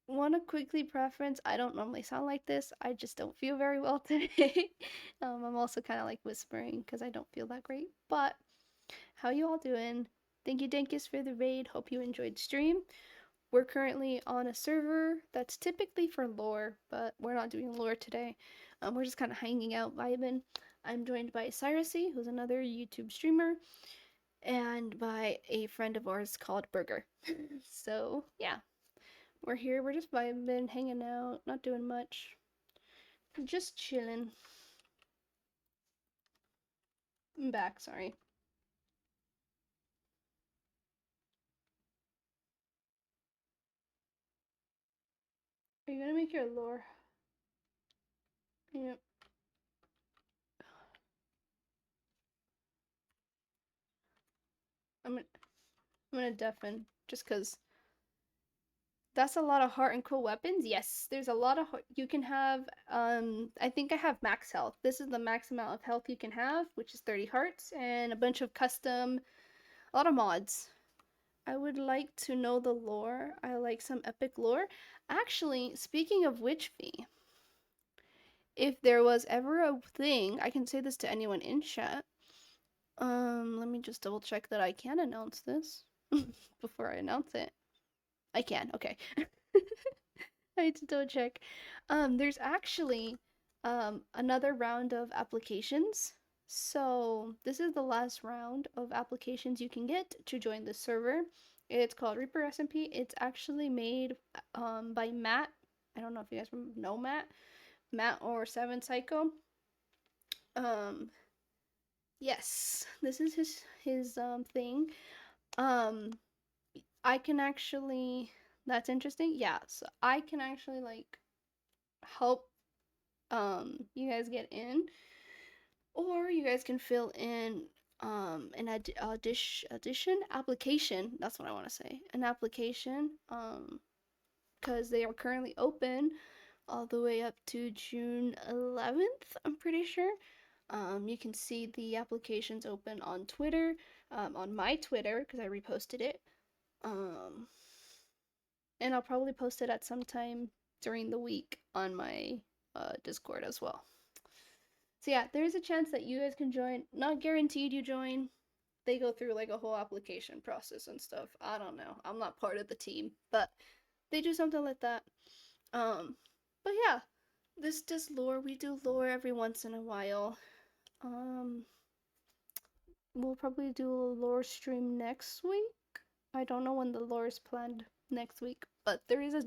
Want to quickly preference, I don't normally sound like this. I just don't feel very well today. I'm also kind of like whispering because I don't feel that great. But how you all doing? Thank you, Dankus, for the raid. Hope you enjoyed stream. We're currently on a server that's typically for lore, but we're not doing lore today. We're just kind of hanging out, vibing. I'm joined by Cyrusy, who's another YouTube streamer, and by a friend of ours called Burger. So yeah, we're here. We're just vibing, hanging out, not doing much, just chilling. I'm back. Sorry. Are you gonna make your lore? Yep. I'm gonna deafen just cause that's a lot of heart and cool weapons. Yes, there's a lot of you can have. I think I have max health. This is the max amount of health you can have, which is 30 hearts, and a bunch of custom, a lot of mods. I would like to know the lore. I like some epic lore. Actually, speaking of which, V, if there was ever a thing, I can say this to anyone in chat. Let me just double check that I can announce this before I announce it. I can. Okay. I need to double check. There's actually another round of applications. So this is the last round of applications you can get to join the server. It's called Reaper SMP. It's actually made by Matt. I don't know if you guys know Matt or Seven Psycho. Yes, this is his thing. I can actually. That's interesting. Yeah, so I can actually like help you guys get in, or you guys can fill in an audition application. That's what I want to say. An application because they are currently open all the way up to June 11th. I'm pretty sure. You can see the applications open on Twitter, on my Twitter because I reposted it. and I'll probably post it at some time during the week on my Discord as well. So yeah, there's a chance that you guys can join. Not guaranteed you join. They go through like a whole application process and stuff. I don't know. I'm not part of the team, but they do something like that. Um, but yeah, this does lore. We do lore every once in a while. Um, we'll probably do a lore stream next week. I don't know when the lore is planned next week, but there is a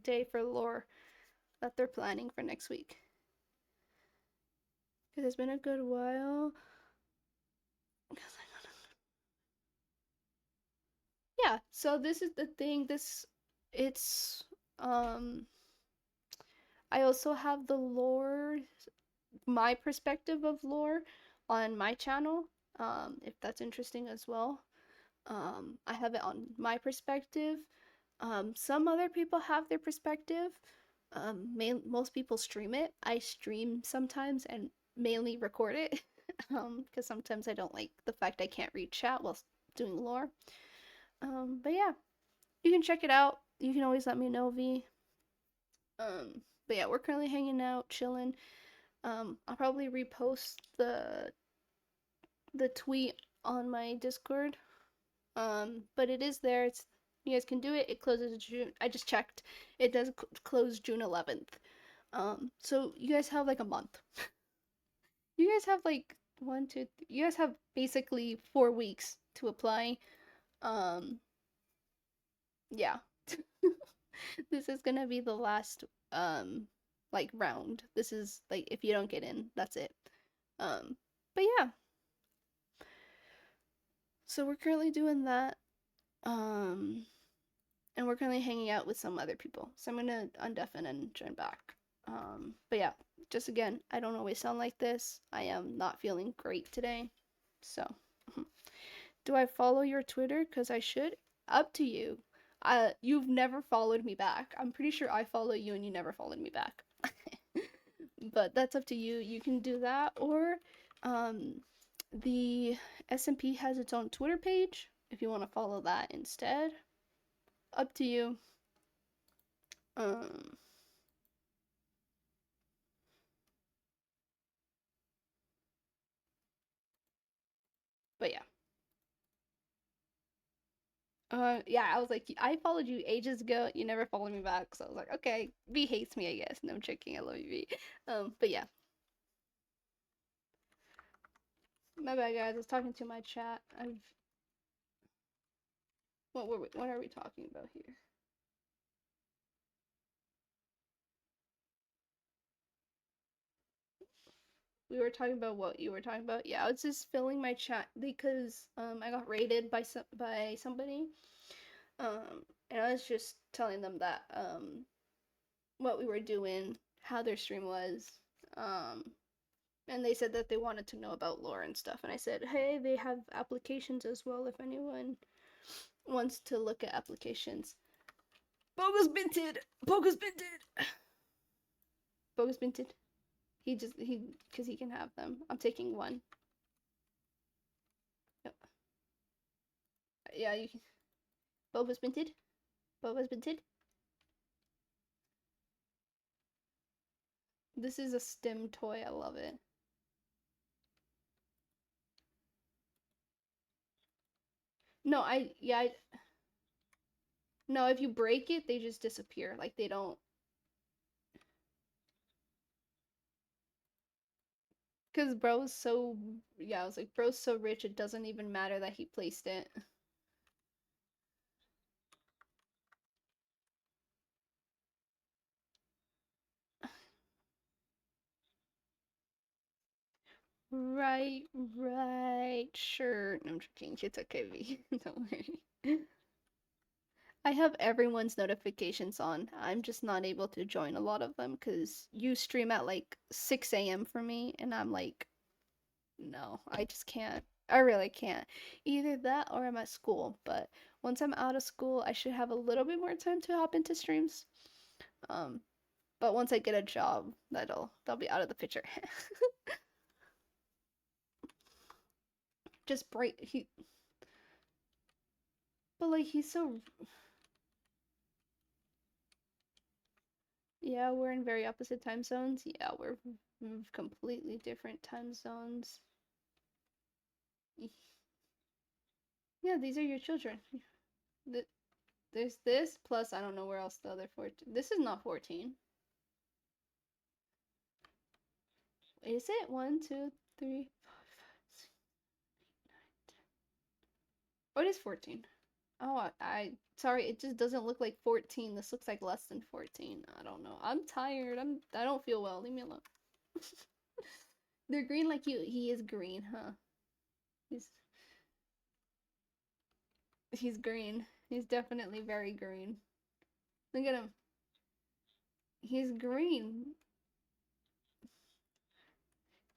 day for lore that they're planning for next week. Because it's been a good while. Yeah, so this is the thing. It's um I also have the lore, my perspective of lore on my channel. If that's interesting as well. I have it on my perspective. Some other people have their perspective. Most people stream it. I stream sometimes and mainly record it because sometimes I don't like the fact I can't read chat while doing lore. But yeah, you can check it out. You can always let me know, V. But yeah, we're currently hanging out, chilling. I'll probably repost the tweet on my Discord. But it is there. It's you guys can do it. It closes June. I just checked. It does close June 11th. So you guys have like a month. You guys have like one, two. You guys have basically 4 weeks to apply. Um, yeah. This is gonna be the last like round. This is like if you don't get in, that's it. But yeah. So we're currently doing that. Um and we're currently hanging out with some other people. So I'm gonna undeafen and join back. But yeah, just again, I don't always sound like this. I am not feeling great today. So do I follow your Twitter? Cause I should. Up to you. You've never followed me back. I'm pretty sure I follow you and you never followed me back. But that's up to you. You can do that, or um, the SMP has its own Twitter page if you want to follow that instead. Up to you. Um, but yeah. Yeah, I was like, I followed you ages ago. You never followed me back, so I was like, okay, V hates me, I guess. No, I'm joking. I love you, V. But yeah, my bad, guys. I was talking to my chat. What are we talking about here? We were talking about what you were talking about. Yeah, I was just filling my chat because I got raided by somebody. And I was just telling them that what we were doing, how their stream was. Um, and they said that they wanted to know about lore and stuff. And I said, hey, they have applications as well if anyone wants to look at applications. Bogus Binted! Bogus Binted! Bogus Binted. Because he can have them. I'm taking one. Yep. Yeah, you can. Bogus Binted? Bogus Binted? This is a stem toy. I love it. No, no, if you break it, they just disappear. Like they don't. Cause bro's so yeah, I was like, bro's so rich it doesn't even matter that he placed it. Right, right, sure. No, I'm joking. It's okay, V. Don't worry. I have everyone's notifications on. I'm just not able to join a lot of them because you stream at like 6 a.m. for me, and I'm like, no, I just can't. I really can't. Either that or I'm at school. But once I'm out of school, I should have a little bit more time to hop into streams. Um, but once I get a job, that'll be out of the picture. Just break he, but like he's so Yeah, we're in very opposite time zones. Yeah, we're completely different time zones. Yeah, these are your children. There's this, plus I don't know where else the other 14. This is not 14. Is it? 1, 2, 3, 4, 5, 6, 9, 10. Oh, it is 14. Oh, sorry, it just doesn't look like 14. This looks like less than 14. I don't know. I'm tired. I don't feel well. Leave me alone. They're green like you. He is green, huh? He's he's green. He's definitely very green. Look at him. He's green.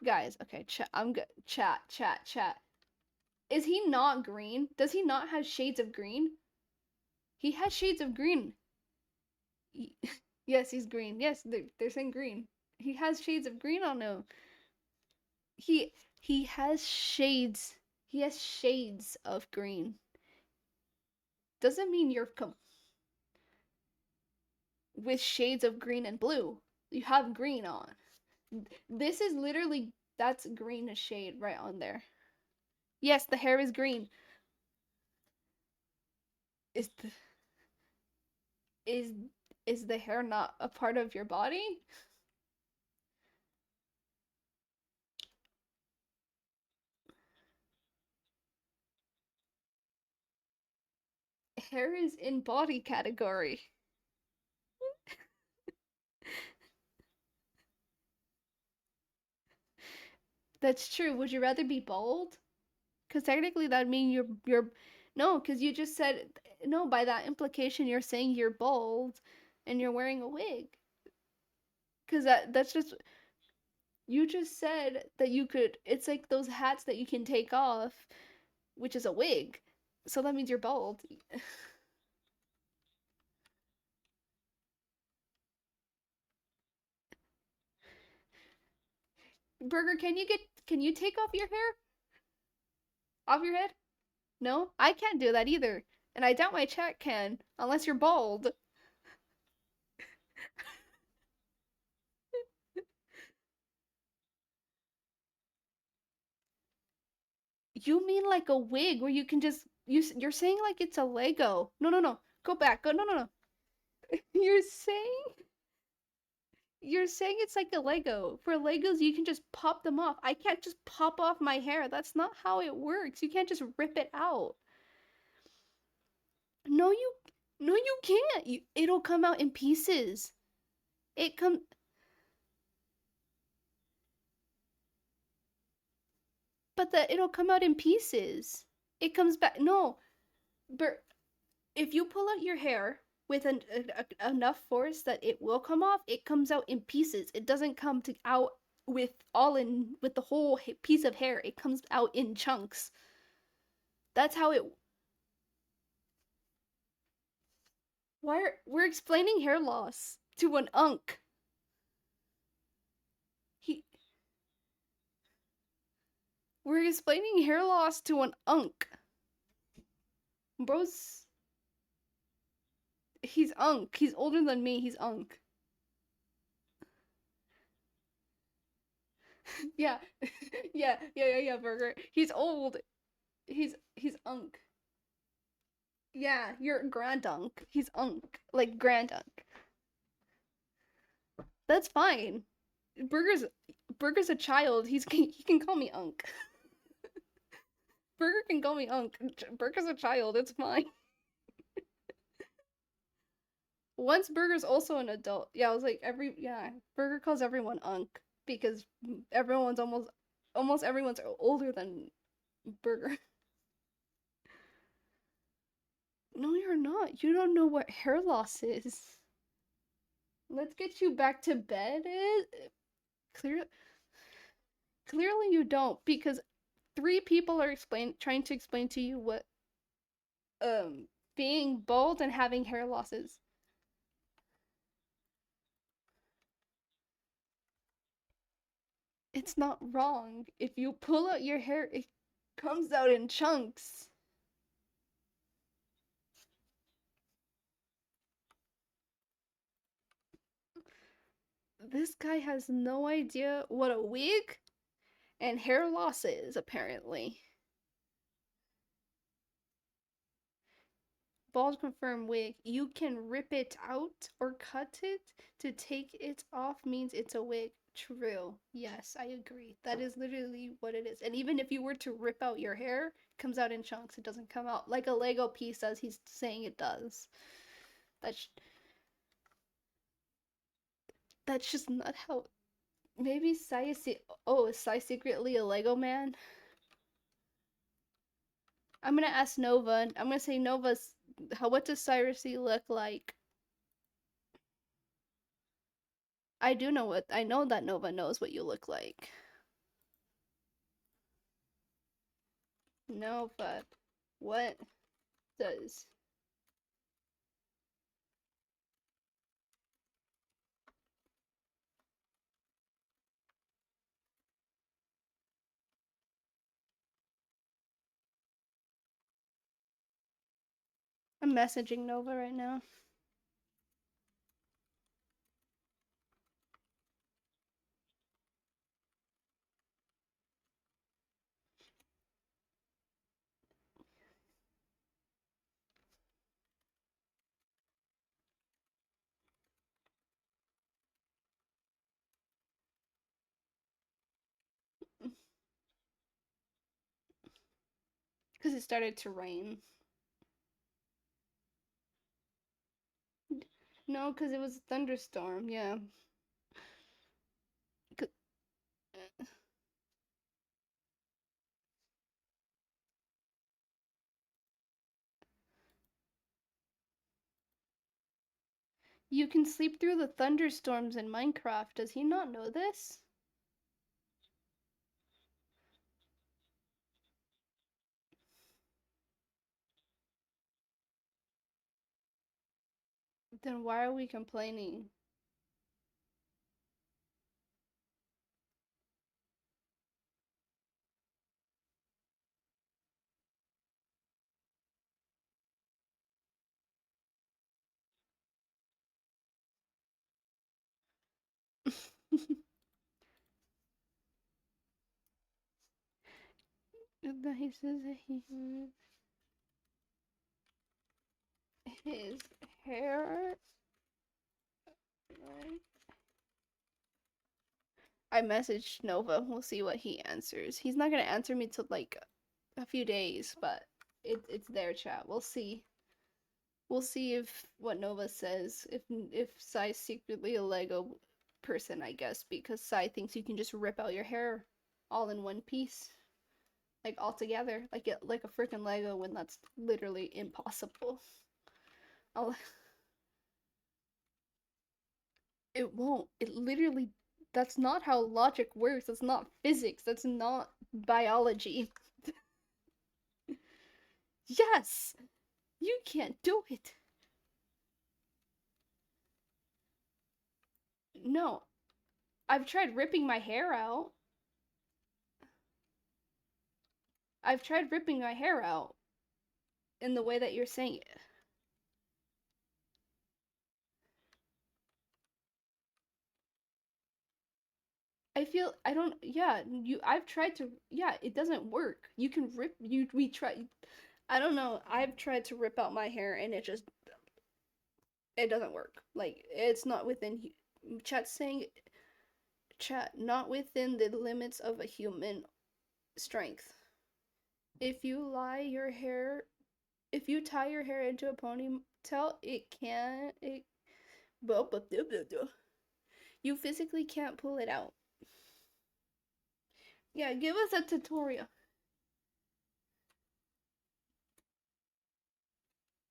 Guys, okay, chat. I'm good. Chat. Is he not green? Does he not have shades of green? He has shades of green. Yes, he's green. Yes, they're saying green. He has shades of green on him. He has shades. He has shades of green. Doesn't mean you're with shades of green and blue. You have green on. This is literally that's green shade right on there. Yes, the hair is green. Is the is is the hair not a part of your body? Hair is in body category. That's true. Would you rather be bald? Because technically that'd mean you're no, because you just said no. By that implication, you're saying you're bald, and you're wearing a wig. Because that's just you just said that you could. It's like those hats that you can take off, which is a wig. So that means you're bald. Burger, can you take off your hair off your head? No, I can't do that either, and I doubt my chat can unless you're bald. You mean like a wig where you can just you're saying like it's a Lego. No. Go back. Go no. You're saying you're saying it's like a Lego. For Legos you can just pop them off. I can't just pop off my hair. That's not how it works. You can't just rip it out. No you no you can't. It'll come out in pieces. It come but it'll come out in pieces. It comes back. No. But if you pull out your hair with enough force that it will come off, it comes out in pieces. It doesn't come out with with the whole piece of hair. It comes out in chunks. That's how it. We're explaining hair loss to an unk. He we're explaining hair loss to an unk. Bro's he's unk. He's older than me. He's unk. Yeah, yeah. Burger. He's old. He's unk. Yeah, you're grand unk. He's unk. Like grand unk. That's fine. Burger's Burger's a child. He can call me unk. Burger can call me unk. Burger's a child. It's fine. Once Burger's also an adult. Yeah, I was like Burger calls everyone unk because everyone's almost everyone's older than Burger. No, you're not. You don't know what hair loss is. Let's get you back to bed. Clear Clearly you don't because three people are trying to explain to you what being bald and having hair losses. It's not wrong. If you pull out your hair, it comes out in chunks. This guy has no idea what a wig and hair loss is, apparently. Bald confirm wig. You can rip it out or cut it. To take it off means it's a wig. True. Yes, I agree. That is literally what it is. And even if you were to rip out your hair, it comes out in chunks. It doesn't come out like a Lego piece as he's saying it does. That's that's just not how. Maybe Sai is. Oh, is Sai secretly a Lego man? I'm gonna ask Nova. I'm gonna say Nova's. How? What does Cyrusy look like? I do know what. I know that Nova knows what you look like. Nova, what does I'm messaging Nova right now. Because it started to rain. No, because it was a thunderstorm. Yeah. You can sleep through the thunderstorms in Minecraft. Does he not know this? Then why are we complaining? He says that he his hair. I messaged Nova. We'll see what he answers. He's not gonna answer me till like a few days, but it's their chat. We'll see. We'll see if what Nova says. If Sai's secretly a Lego person, I guess, because Sai thinks you can just rip out your hair all in one piece, like all together, like a freaking Lego, when that's literally impossible. I'll, it won't. It literally. That's not how logic works. That's not physics. That's not biology. Yes, you can't do it. No, I've tried ripping my hair out. I've tried ripping my hair out in the way that you're saying it. I feel I don't yeah, I've tried to yeah, it doesn't work. You can rip you we try I don't know. I've tried to rip out my hair and it doesn't work. Like it's not within chat saying chat not within the limits of a human strength. If you lie your hair if you tie your hair into a ponytail, it can it you physically can't pull it out. Yeah, give us a tutorial.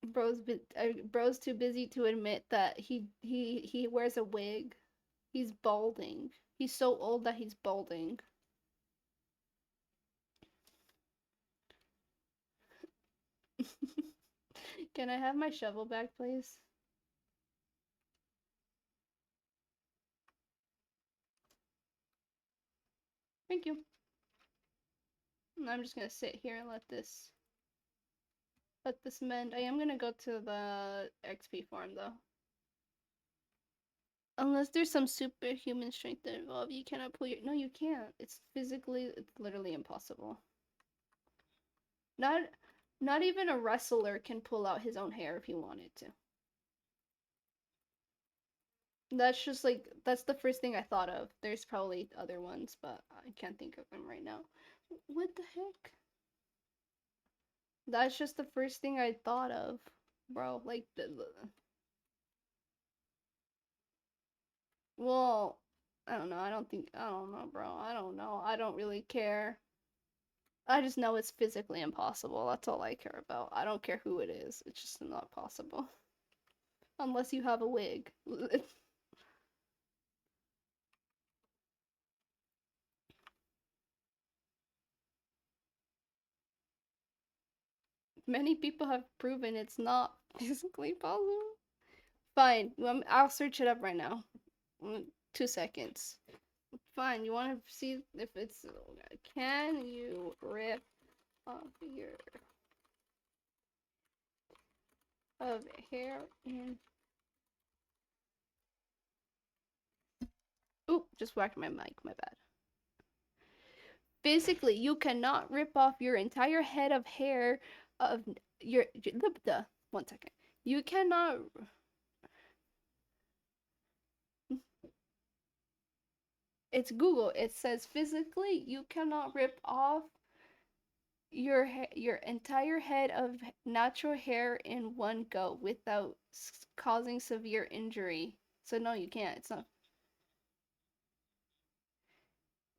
Bro's too busy to admit that he wears a wig. He's balding. He's so old that he's balding. Can I have my shovel back, please? Thank you. I'm just gonna sit here and let this mend. I am gonna go to the XP farm though. Unless there's some superhuman strength involved, you cannot pull your. No, you can't. It's literally impossible. Not, not even a wrestler can pull out his own hair if he wanted to. That's just like that's the first thing I thought of. There's probably other ones, but I can't think of them right now. What the heck? That's just the first thing I thought of, bro. Like, well, I don't know. I don't know, bro. I don't know. I don't really care. I just know it's physically impossible. That's all I care about. I don't care who it is. It's just not possible. Unless you have a wig. Many people have proven it's not physically possible. Fine. I'll search it up right now. 2 seconds. Fine. You want to see if it's. Can you rip off your of hair in. Oop, just whacked my mic, my bad. Basically, you cannot rip off your entire head of hair of your. The 1 second. You cannot. It's Google. It says physically you cannot rip off your entire head of natural hair in one go without causing severe injury. So no, you can't. It's not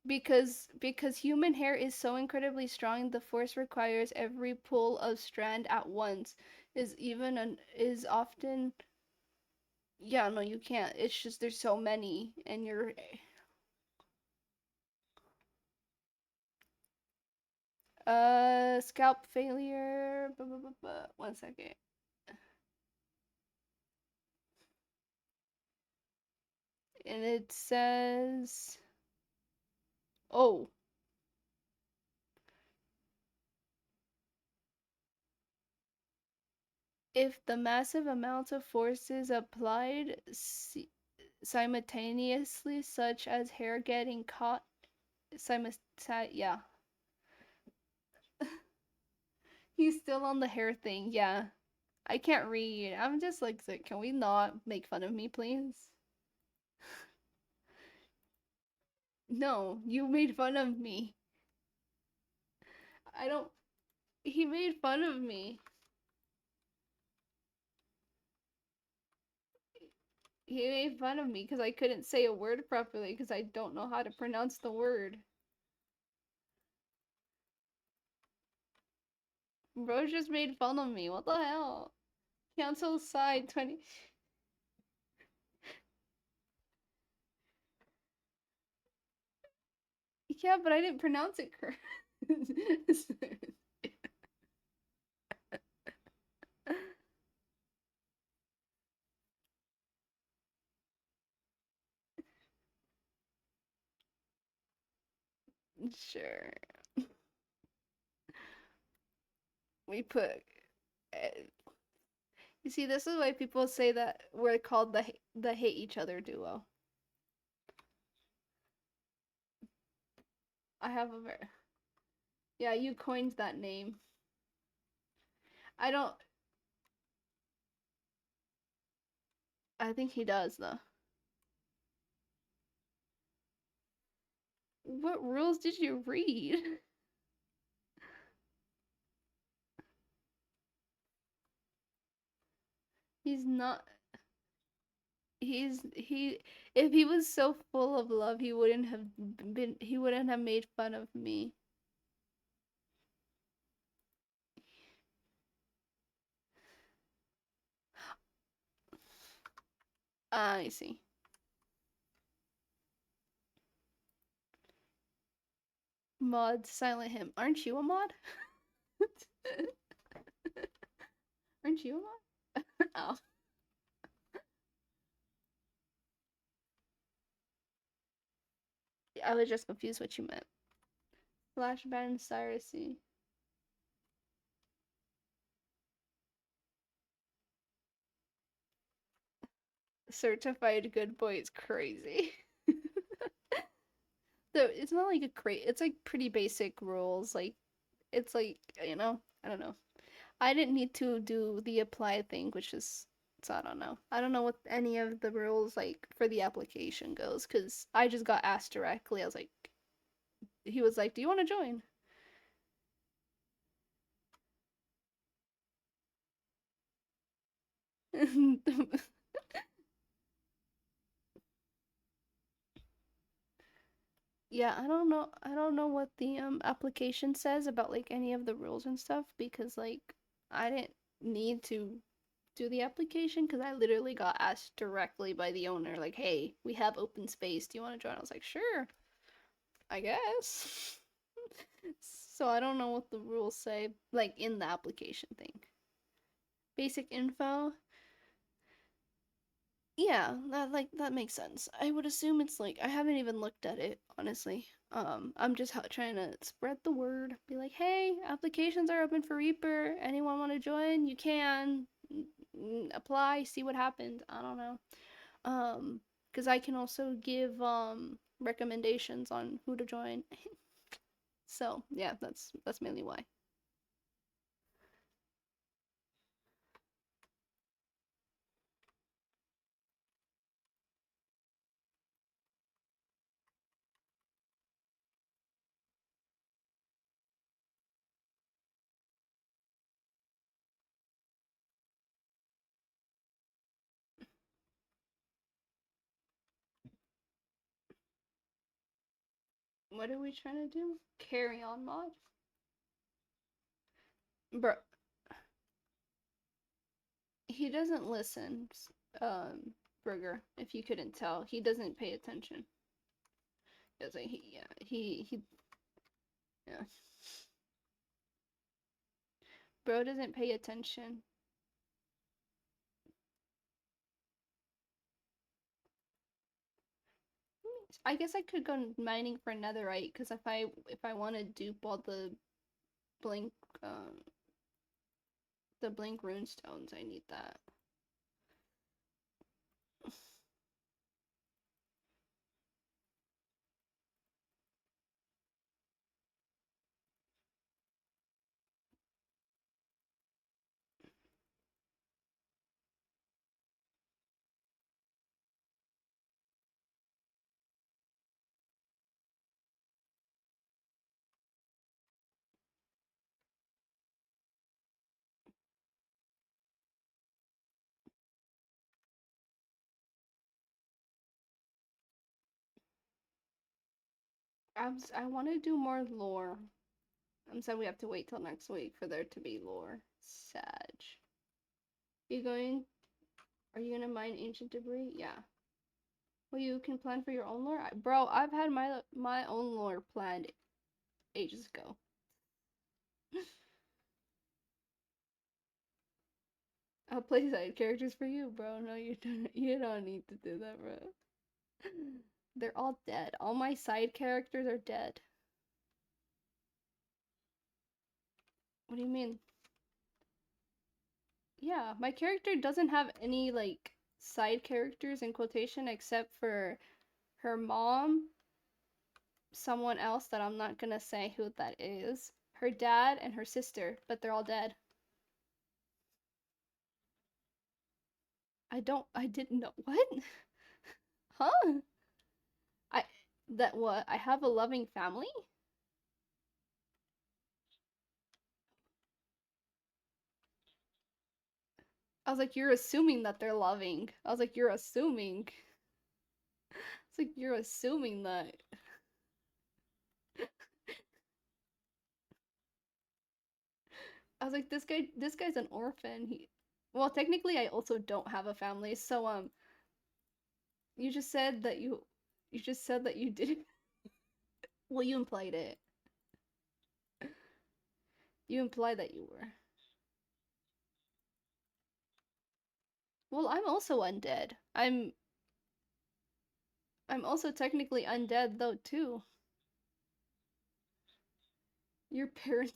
because human hair is so incredibly strong. The force requires every pull of strand at once is often. Yeah, no, you can't. It's just there's so many, and you're. Scalp failure. 1 second. And it says, oh, if the massive amounts of forces applied simultaneously, such as hair getting caught, yeah. He's still on the hair thing, yeah. I can't read. I'm just like, can we not make fun of me, please? No, you made fun of me. I don't. He made fun of me. He made fun of me because I couldn't say a word properly because I don't know how to pronounce the word. Bro just made fun of me. What the hell? Cancel side 20. Yeah, but I didn't pronounce it correct. Sure. We put. Uh, you see, this is why people say that we're called the hate each other duo. I have a very. Yeah, you coined that name. I don't. I think he does though. What rules did you read? He's not. He. If he was so full of love, he wouldn't have been. He wouldn't have made fun of me. I see. Mod silent him. Aren't you a mod? Aren't you a mod? Oh. I was just confused what you meant. Flash ban Cyrusy. Certified good boy is crazy. So it's not like it's like pretty basic rules. Like it's like, I don't know. I didn't need to do the apply thing, which is, so I don't know. I don't know what any of the rules like for the application goes because I just got asked directly. I was like, he was like, "Do you want to join?" Yeah, I don't know. I don't know what the application says about like any of the rules and stuff because like I didn't need to do the application because I literally got asked directly by the owner like, "Hey, we have open space. Do you want to join?" I was like, "Sure, I guess." So I don't know what the rules say like in the application thing. Basic info. Yeah, that makes sense. I would assume it's like I haven't even looked at it, honestly. I'm just trying to spread the word. Be like, "Hey, applications are open for Reaper. Anyone want to join? You can apply, see what happens." I don't know. Because I can also give recommendations on who to join. So, yeah, that's mainly why. What are we trying to do? Carry on mod? Bro, he doesn't listen, Burger, if you couldn't tell. He doesn't pay attention. Doesn't he? Yeah, yeah. Bro doesn't pay attention. I guess I could go mining for netherite because if I want to dupe all blink um the blink rune stones, I need that. I want to do more lore. I'm sad we have to wait till next week for there to be lore. Sag. You going? Are you gonna mine ancient debris? Yeah. Well, you can plan for your own lore, bro. I've had my own lore planned ages ago. I'll play side characters for you, bro. No, you don't. You don't need to do that, bro. They're all dead. All my side characters are dead. What do you mean? Yeah, my character doesn't have any like side characters in quotation except for her mom, someone else that I'm not gonna say who that is, her dad, and her sister, but they're all dead. I didn't know. What? Huh? I, that what? I have a loving family? I was like, you're assuming that they're loving. I was like, you're assuming. It's like, you're assuming that. I was like, this guy's an orphan. Well, technically, I also don't have a family. So, you just said that you just said that you didn't. Well, you implied it. You implied that you were. Well, I'm also undead. I'm also technically undead though too. Your parents.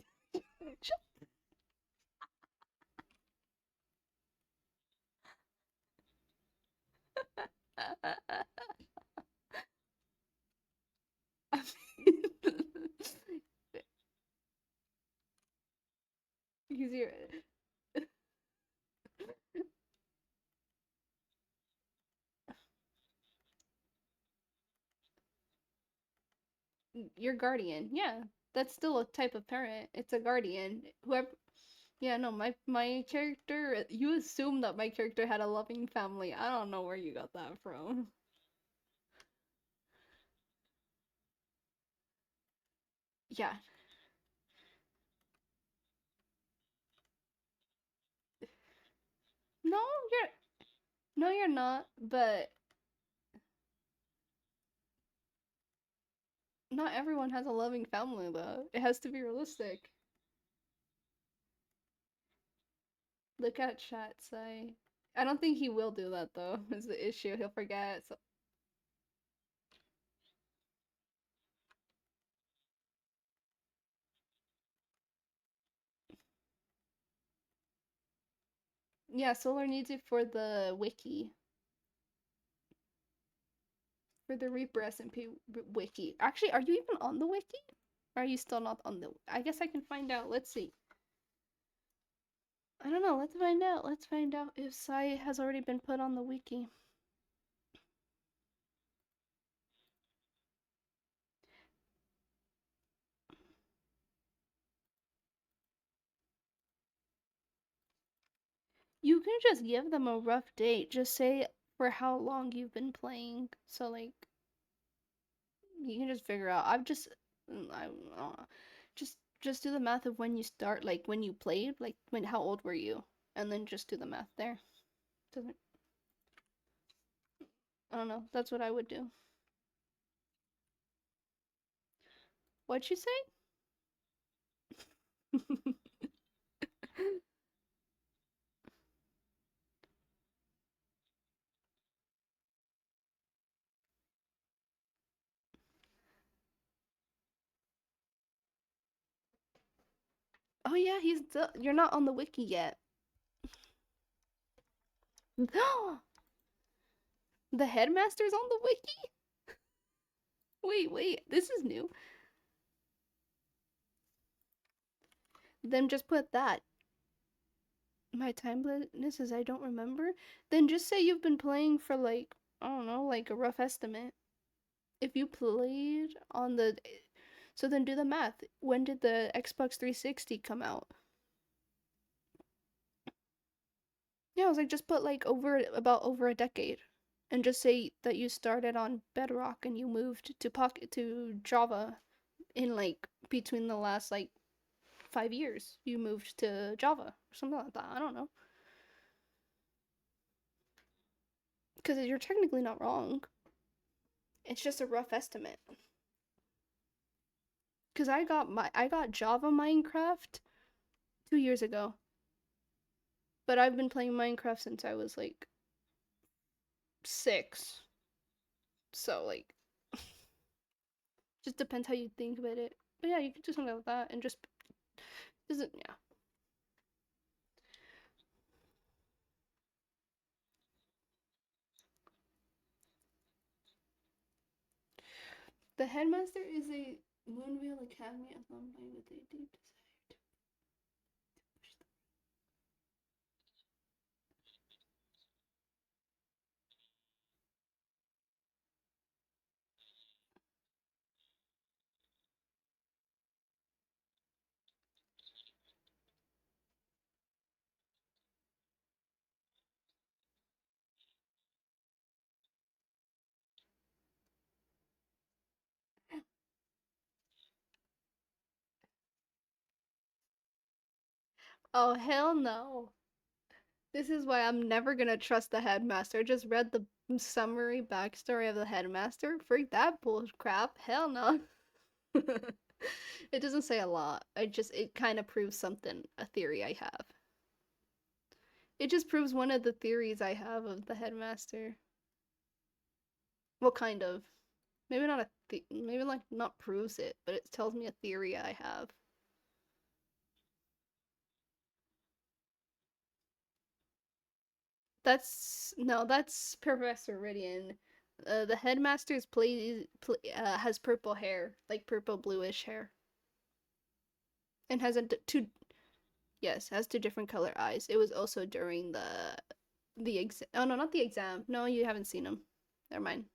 your guardian. Yeah, that's still a type of parent. It's a guardian. Whoever. Yeah, no, my character. You assume that my character had a loving family. I don't know where you got that from. Yeah. No, you're no, you're not. But not everyone has a loving family, though. It has to be realistic. Look at chat say. I don't think he will do that though. Is the issue? He'll forget. So yeah, Solar needs it for the wiki, for the Reaper SMP wiki. Actually, are you even on the wiki? Or are you still not on the? I guess I can find out. Let's see. I don't know. Let's find out. Let's find out if Sai has already been put on the wiki. You can just give them a rough date. Just say for how long you've been playing. So like you can just figure out. I don't know. Just do the math of when you start, like when you played, like when how old were you, and then just do the math there. Doesn't I don't know. That's what I would do. What'd you say? Oh yeah, you're not on the wiki yet. The headmaster's on the wiki? Wait, this is new. Then just put that. My timeliness is I don't remember. Then just say you've been playing for like, I don't know, like a rough estimate. If you played on the. So then do the math. When did the Xbox 360 come out? Yeah, I was like, just put like about over a decade. And just say that you started on Bedrock and you moved to Pocket to Java in like between the last like 5 years. You moved to Java or something like that. I don't know. Because you're technically not wrong. It's just a rough estimate. Because I got Java Minecraft 2 years ago, but I've been playing Minecraft since I was like 6. So like, just depends how you think about it. But yeah, you could do something like that and just doesn't yeah. The headmaster is a Moonvale Academy alumni with a deep desire. Oh hell no! This is why I'm never gonna trust the headmaster. I just read the summary backstory of the headmaster. Freak that bull crap. Hell no. It doesn't say a lot. It kind of proves something, a theory I have. It just proves one of the theories I have of the headmaster. Well, kind of. Maybe not maybe like not proves it, but it tells me a theory I have. That's no, that's Professor Ridian. The headmaster's has purple hair, like purple bluish hair, and has a two yes, has two different color eyes. It was also during the exam. Oh no, not the exam. No, you haven't seen him. Never mind.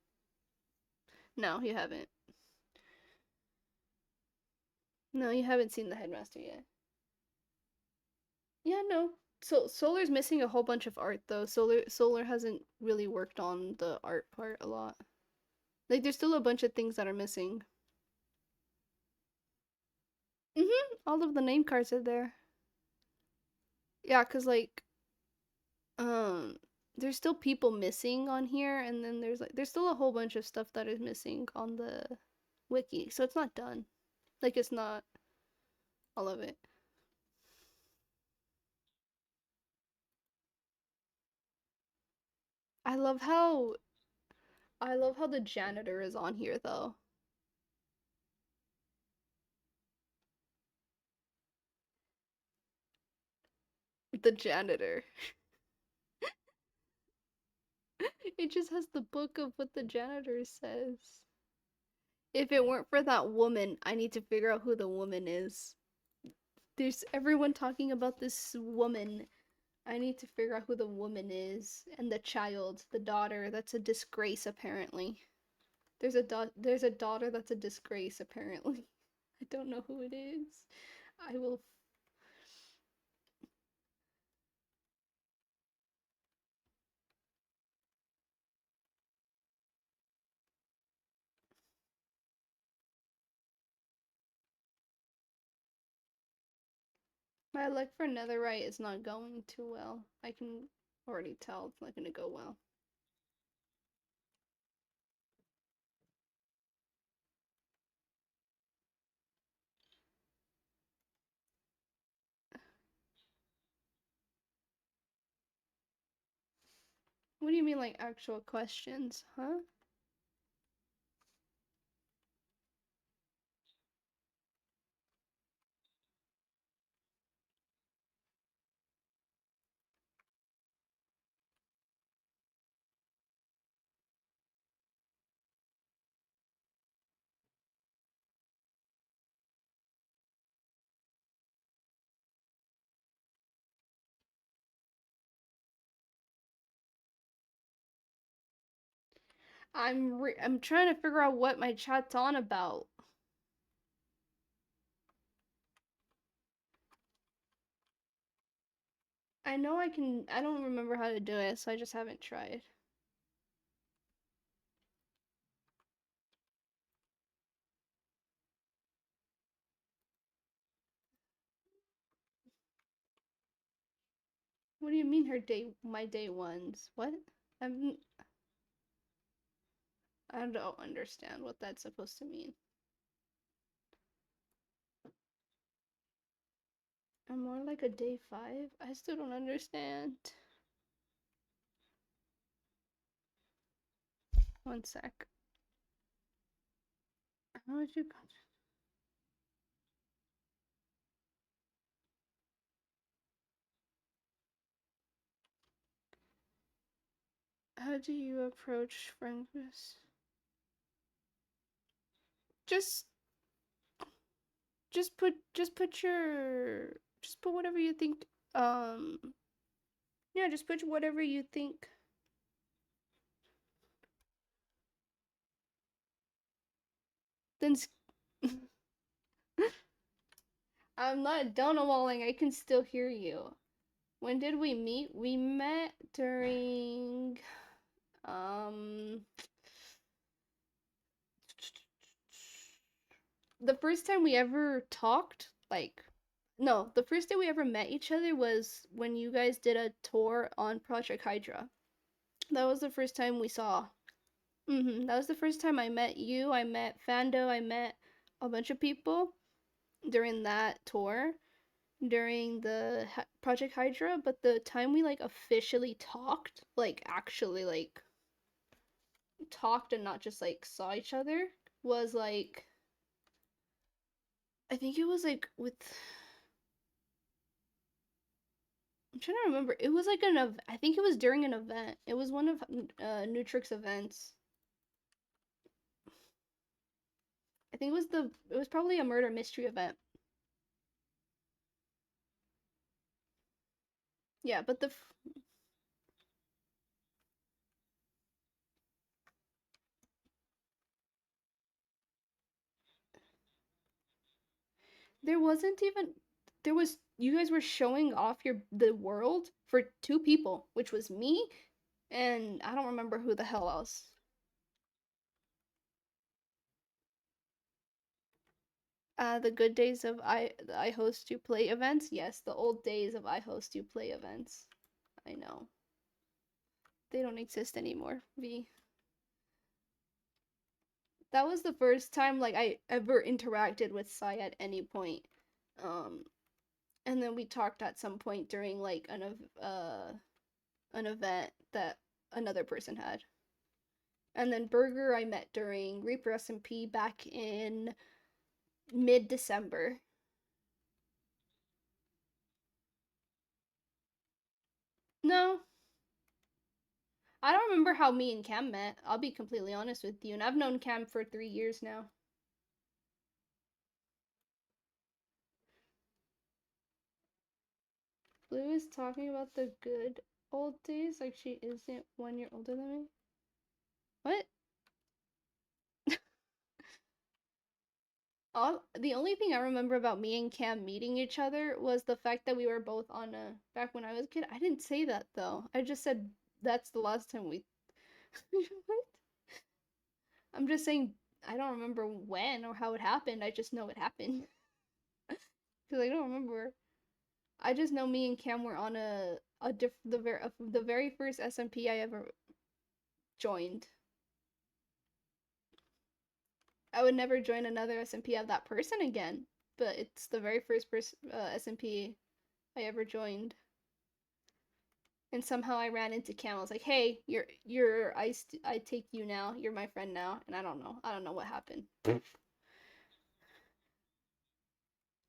No, you haven't. No, you haven't seen the headmaster yet. Yeah, no. So Solar's missing a whole bunch of art though. Solar hasn't really worked on the art part a lot. Like there's still a bunch of things that are missing. All of the name cards are there. Yeah, cause like um there's still people missing on here, and then there's still a whole bunch of stuff that is missing on the wiki. So it's not done. Like it's not all of it. I love how I love how the janitor is on here though. The janitor. It just has the book of what the janitor says. If it weren't for that woman, I need to figure out who the woman is. There's everyone talking about this woman. I need to figure out who the woman is and the child, the daughter. That's a disgrace apparently. There's a daughter that's a disgrace apparently. I don't know who it is. I will. My luck for netherite is not going too well. I can already tell it's not gonna go well. What do you mean, like actual questions, huh? I'm trying to figure out what my chat's on about. I know I can. I don't remember how to do it, so I just haven't tried. What do you mean my day ones? What? I'm I don't understand what that's supposed to mean. I'm more like a day 5? I still don't understand. One sec. How would you how do you approach friendness? Just just put whatever you think um yeah, just put whatever you think. Then I'm not donawalling. I can still hear you. When did we meet? We met during um the first time we ever talked, like no, the first day we ever met each other was when you guys did a tour on Project Hydra. That was the first time we saw. That was the first time I met you. I met Fando. I met a bunch of people during that tour, during the Project Hydra. But the time we like officially talked, like actually like talked and not just like saw each other, was like I think it was like with I'm trying to remember. It was like I think it was during an event. It was one of Nutrix events. I think it was probably a murder mystery event. Yeah, but There wasn't even there was you guys were showing off the world for two people, which was me and I don't remember who the hell else. The good days of I host you play events. Yes, the old days of I host you play events. I know. They don't exist anymore. V. That was the first time like I ever interacted with Sai at any point. Um and then we talked at some point during like an event that another person had. And then Burger I met during Reaper SMP back in mid-December. No, I don't remember how me and Cam met. I'll be completely honest with you. And I've known Cam for 3 years now. Blue is talking about the good old days like she isn't 1 year older than me. What? The only thing I remember about me and Cam meeting each other was the fact that we were both on a back when I was a kid. I didn't say that though. I just said that's the last time we what? I'm just saying I don't remember when or how it happened. I just know it happened. Cuz I don't remember. I just know me and Cam were on the very first SMP I ever joined. I would never join another SMP of that person again, but it's the very first SMP I ever joined. And somehow I ran into Cam. I was like, "Hey, I take you now. You're my friend now." And I don't know. I don't know what happened.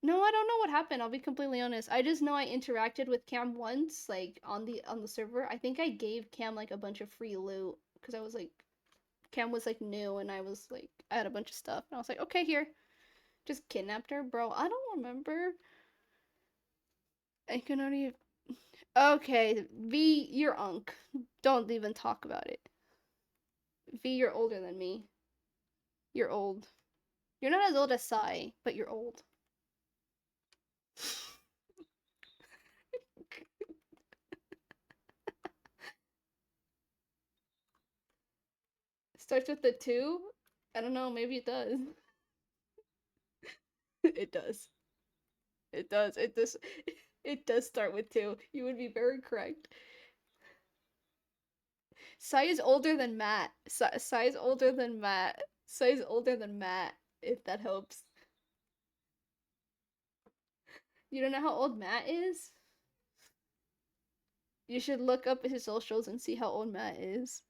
No, I don't know what happened. I'll be completely honest. I just know I interacted with Cam once, like on the server. I think I gave Cam like a bunch of free loot because I was like, Cam was like new, and I was like, I had a bunch of stuff, and I was like, okay, here, just kidnapped her, bro. I don't remember. I can only. Okay, V, you're unk. Don't even talk about it. V, you're older than me. You're old. You're not as old as Sai, but you're old. Starts with the two. I don't know. Maybe it does. It does. It does. It does. It does start with two. You would be very correct. Sai is older than Matt. Sai is older than Matt. Sai is older than Matt. If that helps. You don't know how old Matt is? You should look up his socials and see how old Matt is.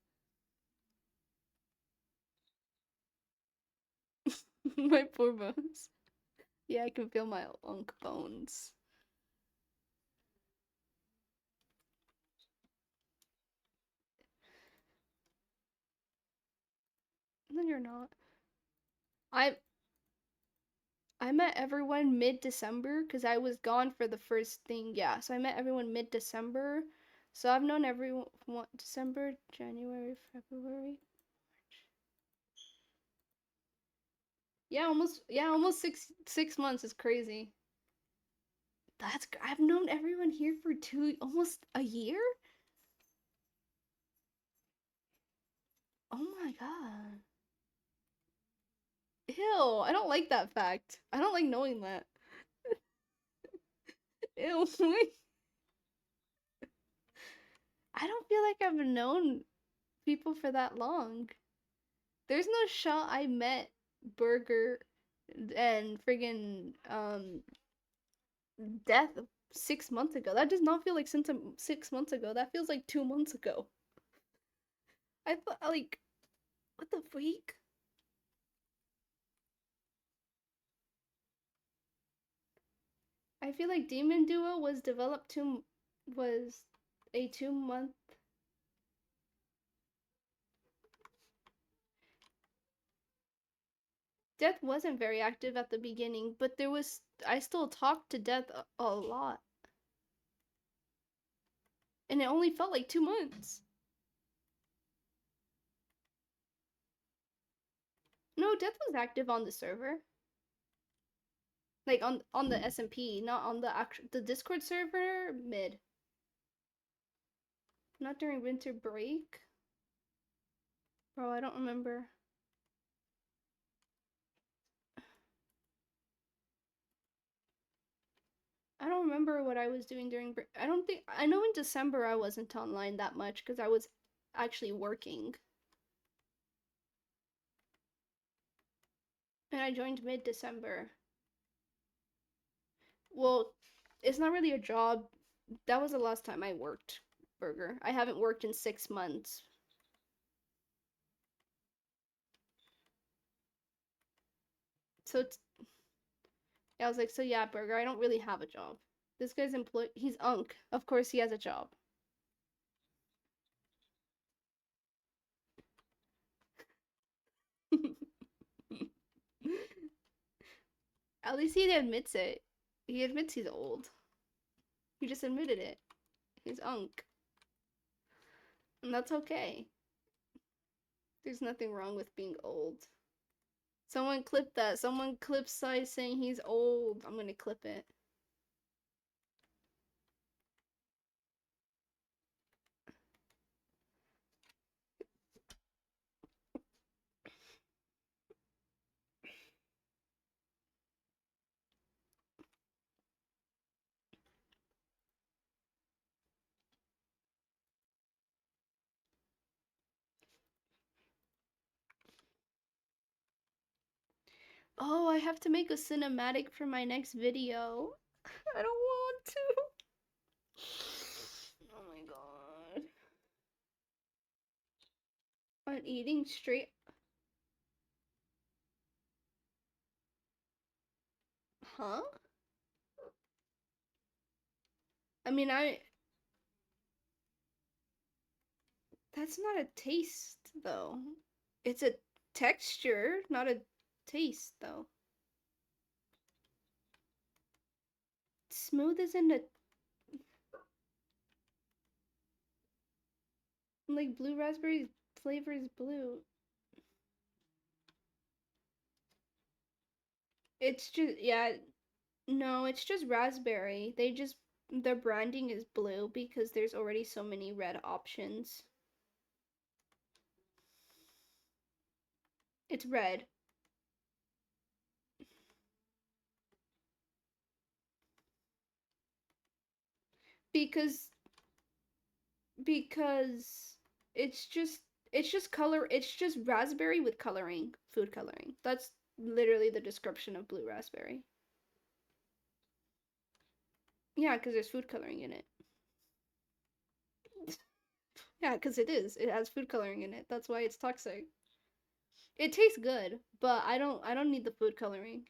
My poor bones. Yeah, I can feel my unk bones. No, you're not. I I met everyone mid-December because I was gone for the first thing. Yeah, so I met everyone mid-December. So I've known everyone December, January, February. Yeah, almost 6 months is crazy. I've known everyone here for almost a year. Oh my god. Ew, I don't like that fact. I don't like knowing that. Ew. I don't feel like I've known people for that long. There's no shot I met Burger and friggin' Death 6 months ago. That does not feel like since 6 months ago. That feels like 2 months ago. I thought like what the freak? I feel like Demon Duo was a 2 month. Death wasn't very active at the beginning, but I still talked to Death a lot. And it only felt like 2 months. No, Death was active on the server. Like on the SMP, not on the Discord server. Mid. Not during winter break. Bro, I don't remember. I don't remember what I was doing during break. I don't think I know in December I wasn't online that much because I was actually working. And I joined mid-December. Well, it's not really a job. That was the last time I worked, Burger. I haven't worked in 6 months. So it's, I was like, so yeah, Burger, I don't really have a job. This guy's employed. He's Unk. Of course he has a job. At least he admits it. He admits he's old. He just admitted it. He's Unk. And that's okay. There's nothing wrong with being old. Someone clip that. Someone clip Sai saying he's old. I'm gonna clip it. Oh, I have to make a cinematic for my next video. I don't want to. Oh my god. On eating straight. Huh? I mean, that's not a taste, though. It's a texture, not a taste, though. Smooth isn't a. Like, blue raspberry flavor is blue. It's just, yeah, no, it's just raspberry. Their branding is blue because there's already so many red options. It's red. Because because it's just color, it's just raspberry with coloring, food coloring. That's literally the description of blue raspberry. Yeah, because there's food coloring in it. Yeah, because it is. It has food coloring in it. That's why it's toxic. It tastes good, but I don't need the food coloring.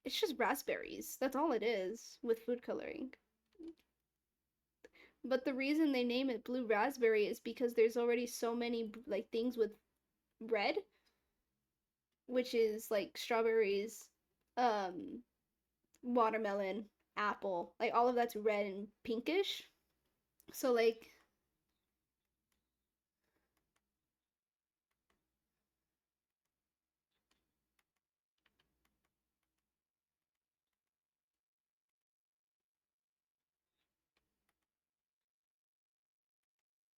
It's just raspberries. That's all it is with food coloring. But the reason they name it blue raspberry is because there's already so many like things with red, which is like strawberries, um, watermelon, apple, like all of that's red and pinkish. So like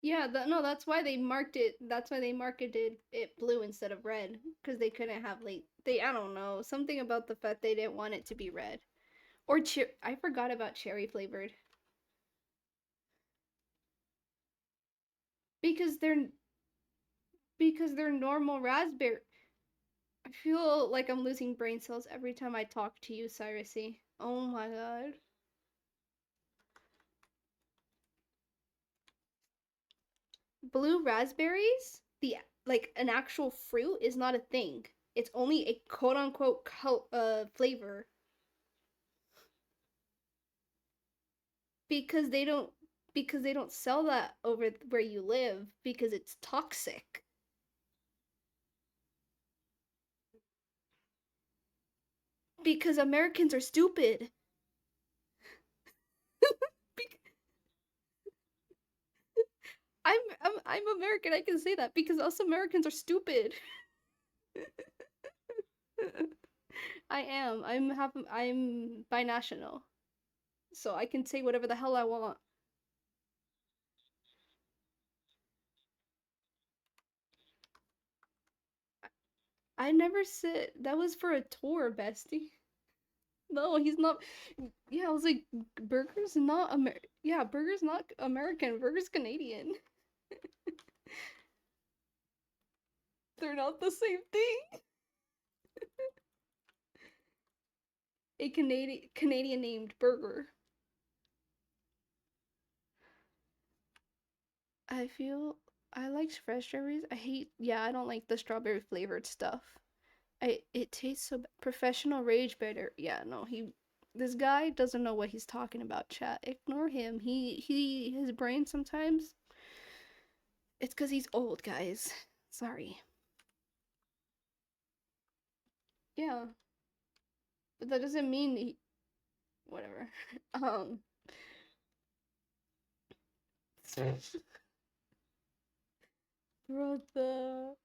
yeah, no, that's why they marked it. That's why they marketed it blue instead of red because they couldn't have like I don't know, something about the fact they didn't want it to be red. Or I forgot about cherry flavored because they're normal raspberry. I feel like I'm losing brain cells every time I talk to you, Cyrusy. Oh my god. Blue raspberries, the like an actual fruit is not a thing. It's only a quote unquote flavor because they don't sell that over where you live because it's toxic. Because Americans are stupid. I'm American. I can say that because us Americans are stupid. I am. I'm binational. So I can say whatever the hell I want. I never said that was for a tour, bestie. No, he's not. Yeah, I was like, Burger's not Yeah, Burger's not American. Burger's Canadian. They're not the same thing. A Canadian named Burger. I feel I like fresh strawberries. I don't like the strawberry flavored stuff. It tastes so professional rage better. Yeah, no, this guy doesn't know what he's talking about, chat. Ignore him. His brain sometimes it's cuz he's old, guys. Sorry. Yeah, but that doesn't mean whatever. Um bro, the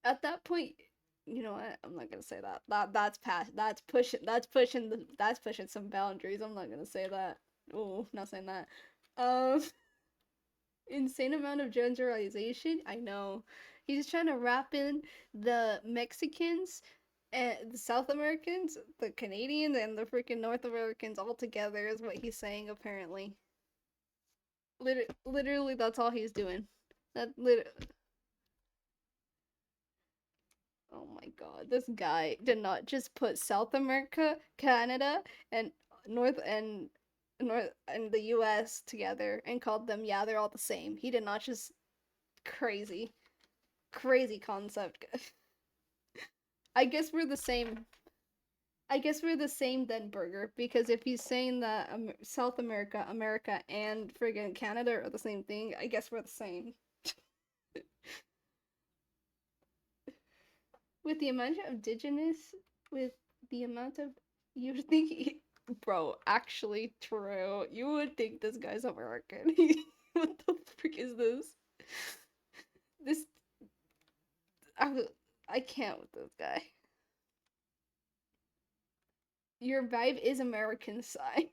at that point, you know what? I'm not gonna say that. That's past. That's pushing some boundaries. I'm not gonna say that. Oh, not saying that. Um, insane amount of generalization. I know. He's trying to wrap in the Mexicans and the South Americans, the Canadians, and the freaking North Americans all together is what he's saying apparently. Literally, that's all he's doing. That lit. Oh my god, this guy did not just put South America, Canada, and North and the US together and called them, yeah, they're all the same. He did not just crazy. Crazy concept. I guess we're the same. I guess we're the same then, Burger, because if he's saying that South America, America, and friggin' Canada are the same thing, I guess we're the same. With the amount of indigenous, with the amount of you would think bro, actually true. You would think this guy's American. What the frick is this? This I, I can't with this guy. Your vibe is American side.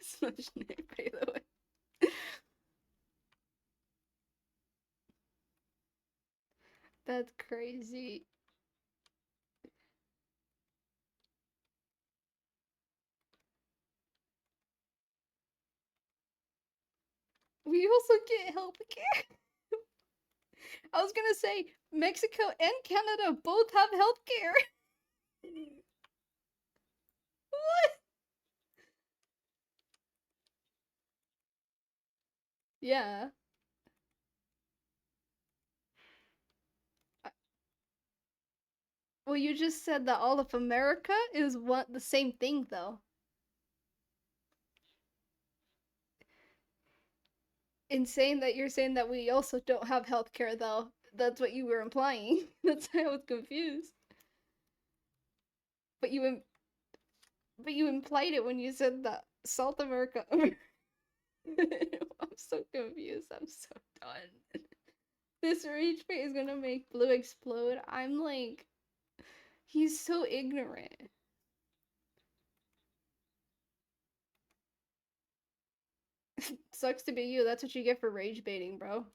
Such name, by the way. That's crazy. We also get health care. I was gonna say Mexico and Canada both have health care. What? Yeah. Well, you just said that all of America is the same thing, though. In saying that, you're saying that we also don't have healthcare, though. That's what you were implying. That's why I was confused. But but you implied it when you said that South America. I'm so confused. I'm so done. This rage bait is gonna make Blue explode. I'm like, he's so ignorant. Sucks to be you. That's what you get for rage baiting, bro.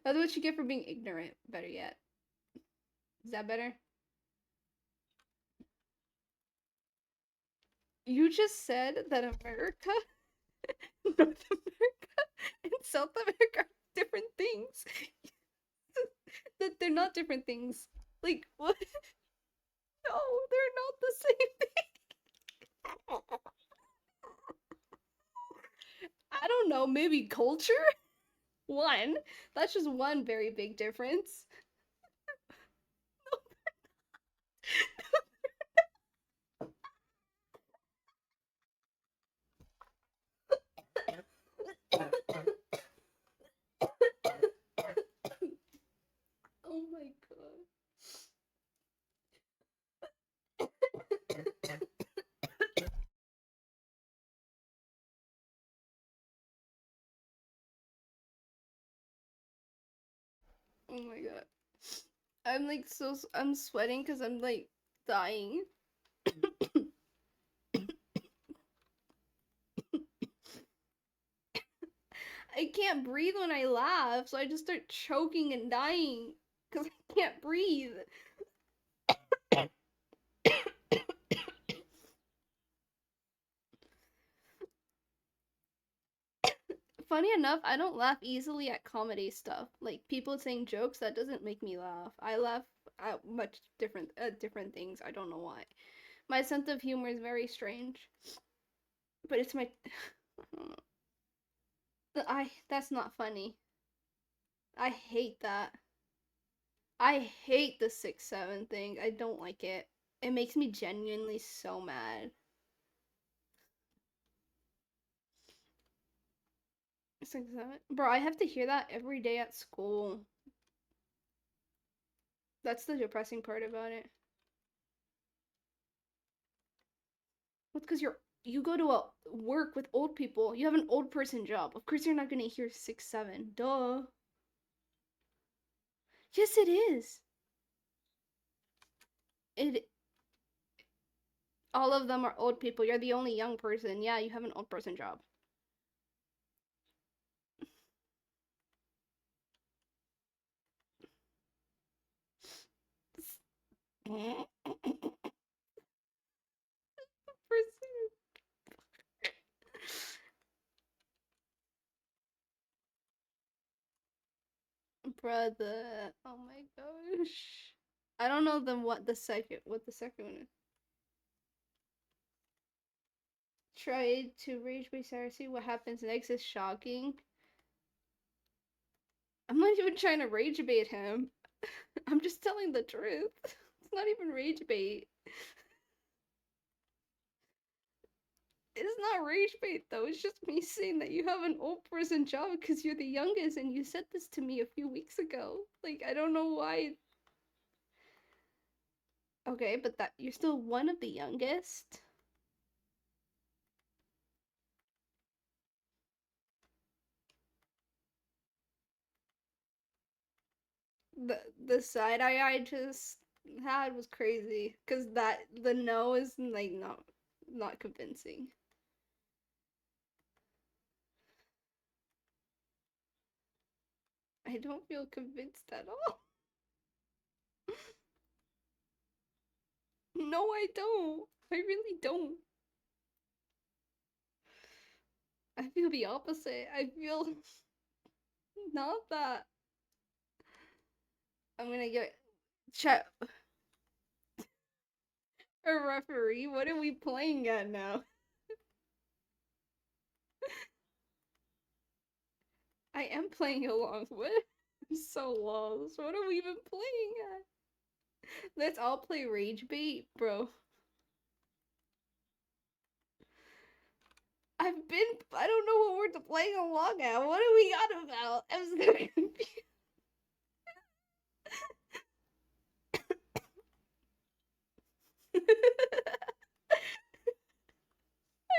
That's what you get for being ignorant. Better yet. Is that better? You just said that America, North America, and South America are different things. That they're not different things. Like, what? No, they're not the same thing. I don't know, maybe culture? One. That's just one very big difference. Oh my god. Oh my god. I'm like I'm sweating because I'm like dying. I can't breathe when I laugh, so I just start choking and dying because I can't breathe. Funny enough, I don't laugh easily at comedy stuff. Like people saying jokes, that doesn't make me laugh. I laugh at much different things. I don't know why. My sense of humor is very strange, but it's my I don't know. I That's not funny. I hate that. I hate the 6'7" thing. I don't like it. It makes me genuinely so mad. 6'7"? Bro, I have to hear that every day at school. That's the depressing part about it. Well, because you go to a work with old people. You have an old person job. Of course, you're not gonna hear 6'7". Duh. Yes, it is. It. All of them are old people. You're the only young person. Yeah, you have an old person job. Brother. Oh my gosh. I don't know what the second one is. Try to rage bait Sarah. See what happens next is shocking. I'm not even trying to rage bait him. I'm just telling the truth. It's not even rage bait. It's not rage bait though. It's just me saying that you have an old person job because you're the youngest and you said this to me a few weeks ago. Like I don't know why. Okay, but that you're still one of the youngest. The side eye I just had was crazy because that the no is like not convincing. I don't feel convinced at all. No, I don't. I really don't. I feel the opposite. I feel not that. I'm gonna get chat a referee. What are we playing at now? I am playing along. What? I'm so lost. What are we even playing at? Let's all play Rage Bait, bro. I don't know what we're playing along at. What are we on about? I'm so confused. I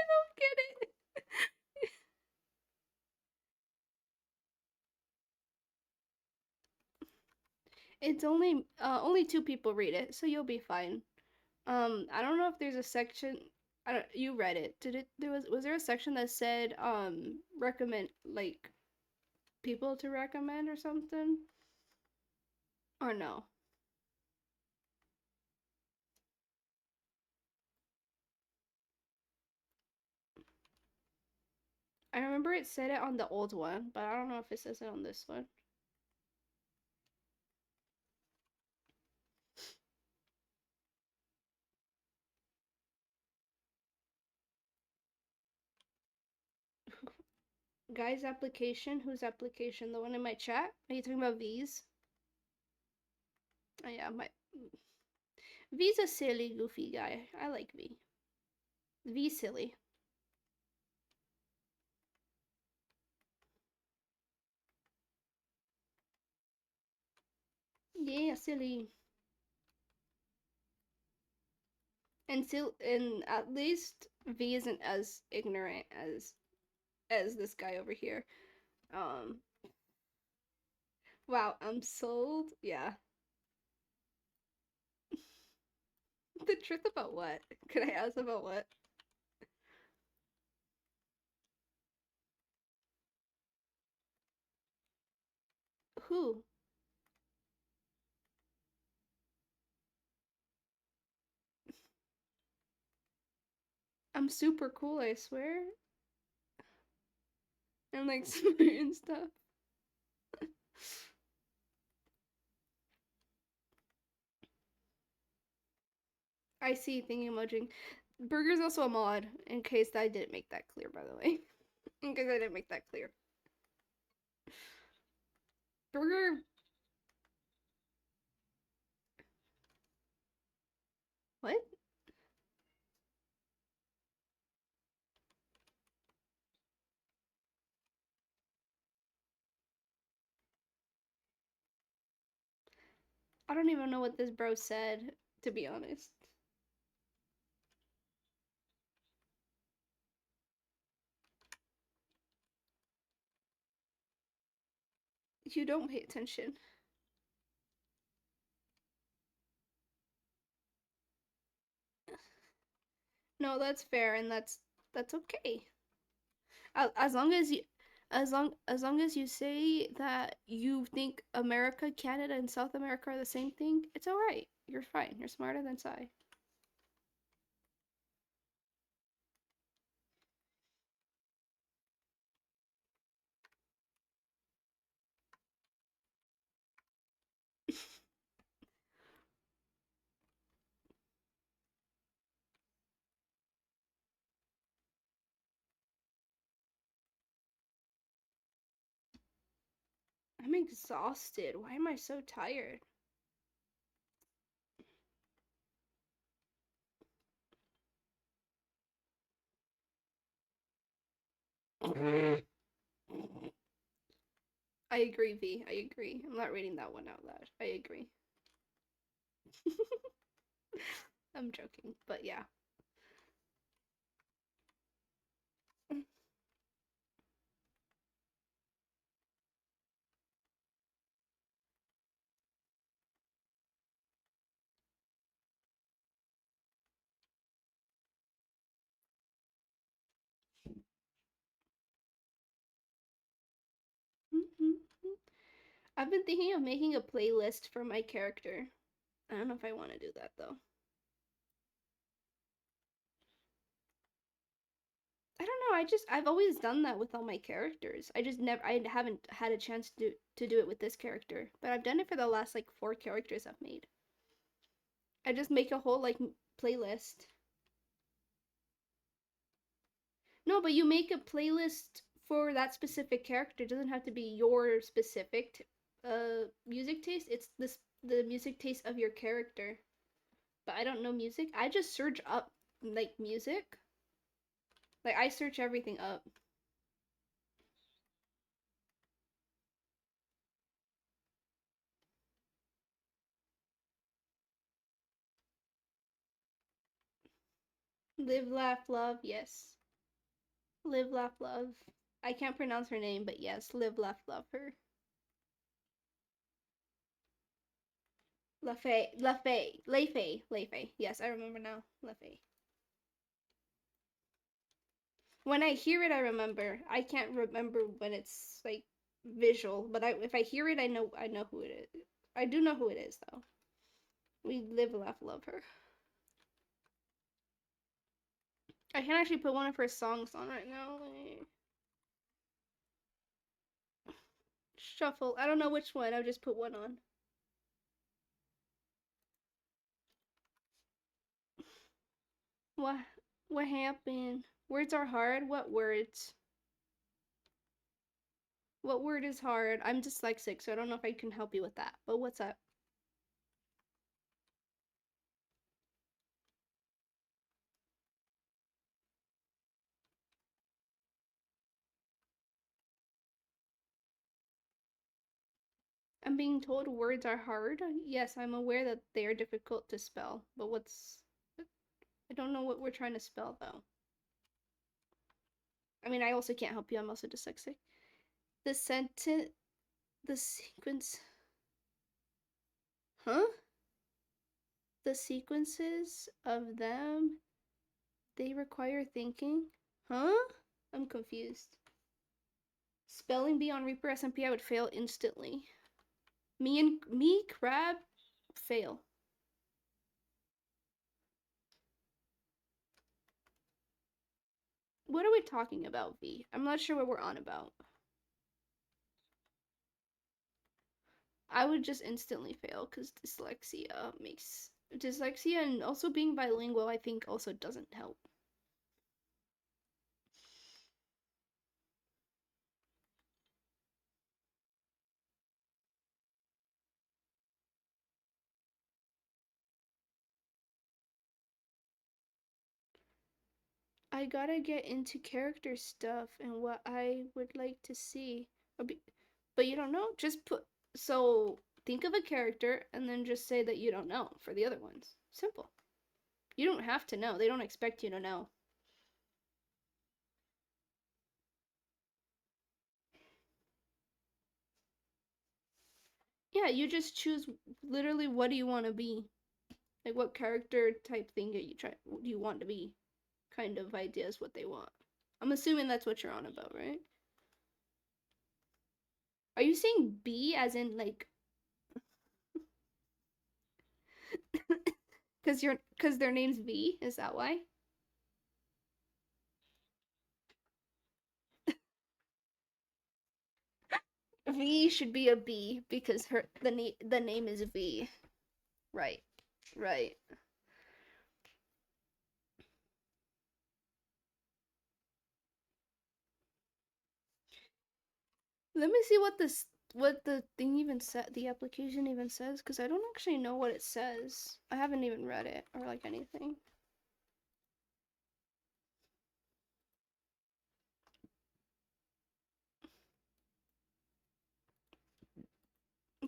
don't get it. It's only two people read it, so you'll be fine. I don't know if there's a section. I don't. You read it? Did it? Was there a section that said recommend like people to recommend or something? Or no? I remember it said it on the old one, but I don't know if it says it on this one. Guy's application? Whose application? The one in my chat? Are you talking about V's? Oh yeah, my V's a silly, goofy guy. I like V. V silly. Yeah, silly. And at least V isn't as ignorant as this guy over here. Um, Wow, I'm sold. Yeah. The truth about what? Could I ask about what? Who? I'm super cool, I swear. I'm like smart and stuff. I see thingy emojing. Burger's also a mod, in case I didn't make that clear, by the way. In case I didn't make that clear. Burger. What? I don't even know what this bro said, to be honest. You don't pay attention. No, that's fair, and that's okay. As long as you, as long as you say that you think America, Canada, and South America are the same thing, it's all right. You're fine. You're smarter than Sai. I'm exhausted. Why am I so tired? I agree, V. I agree. I'm not reading that one out loud. I agree. I'm joking, but yeah. I've been thinking of making a playlist for my character. I don't know if I want to do that though. I don't know. I've always done that with all my characters. I haven't had a chance to do it with this character, but I've done it for the last like 4 characters I've made. I just make a whole like playlist. No, but you make a playlist for that specific character. It doesn't have to be your specific music taste. It's the music taste of your character. But I don't know music. I just search up like music. Like I search everything up. Live, laugh, love. Yes. Live, laugh, love. I can't pronounce her name, but yes, live, laugh, love her. Lafay, Lafay, Lafay, Lafay. Yes, I remember now. Lafay. When I hear it, I remember. I can't remember when it's like visual, but if I hear it, I know who it is. I do know who it is though. We live, laugh, love her. I can actually put one of her songs on right now. Shuffle. I don't know which one. I'll just put one on. What? What happened? Words are hard. What words? What word is hard? I'm dyslexic, so I don't know if I can help you with that. But what's up? I'm being told words are hard. Yes, I'm aware that they are difficult to spell, but I don't know what we're trying to spell though. I mean, I also can't help you. I'm also dyslexic. The sentence The sequence. Huh? The sequences of them, they require thinking? Huh? I'm confused. Spelling bee on Reaper SMP, I would fail instantly. Me, Crab, fail. What are we talking about, V? I'm not sure what we're on about. I would just instantly fail because dyslexia and also being bilingual, I think, also doesn't help. I gotta get into character stuff and what I would like to see. But you don't know? Just put. So think of a character and then just say that you don't know for the other ones. Simple. You don't have to know. They don't expect you to know. Yeah, you just choose literally what do you want to be. Like what character type thing do you want to be? Kind of idea is what they want. I'm assuming that's what you're on about, right? Are you saying B as in like because their name's V? Is that why? V should be a B because the name is V. Right. Right. Let me see what the thing even said the application even says because I don't actually know what it says. I haven't even read it or like anything.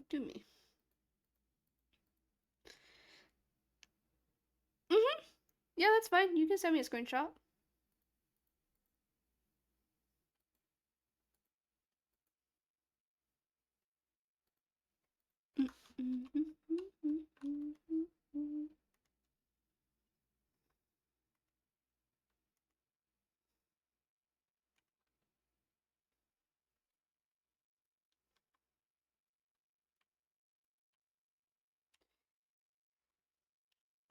Do me. Mhm. Yeah, that's fine. You can send me a screenshot.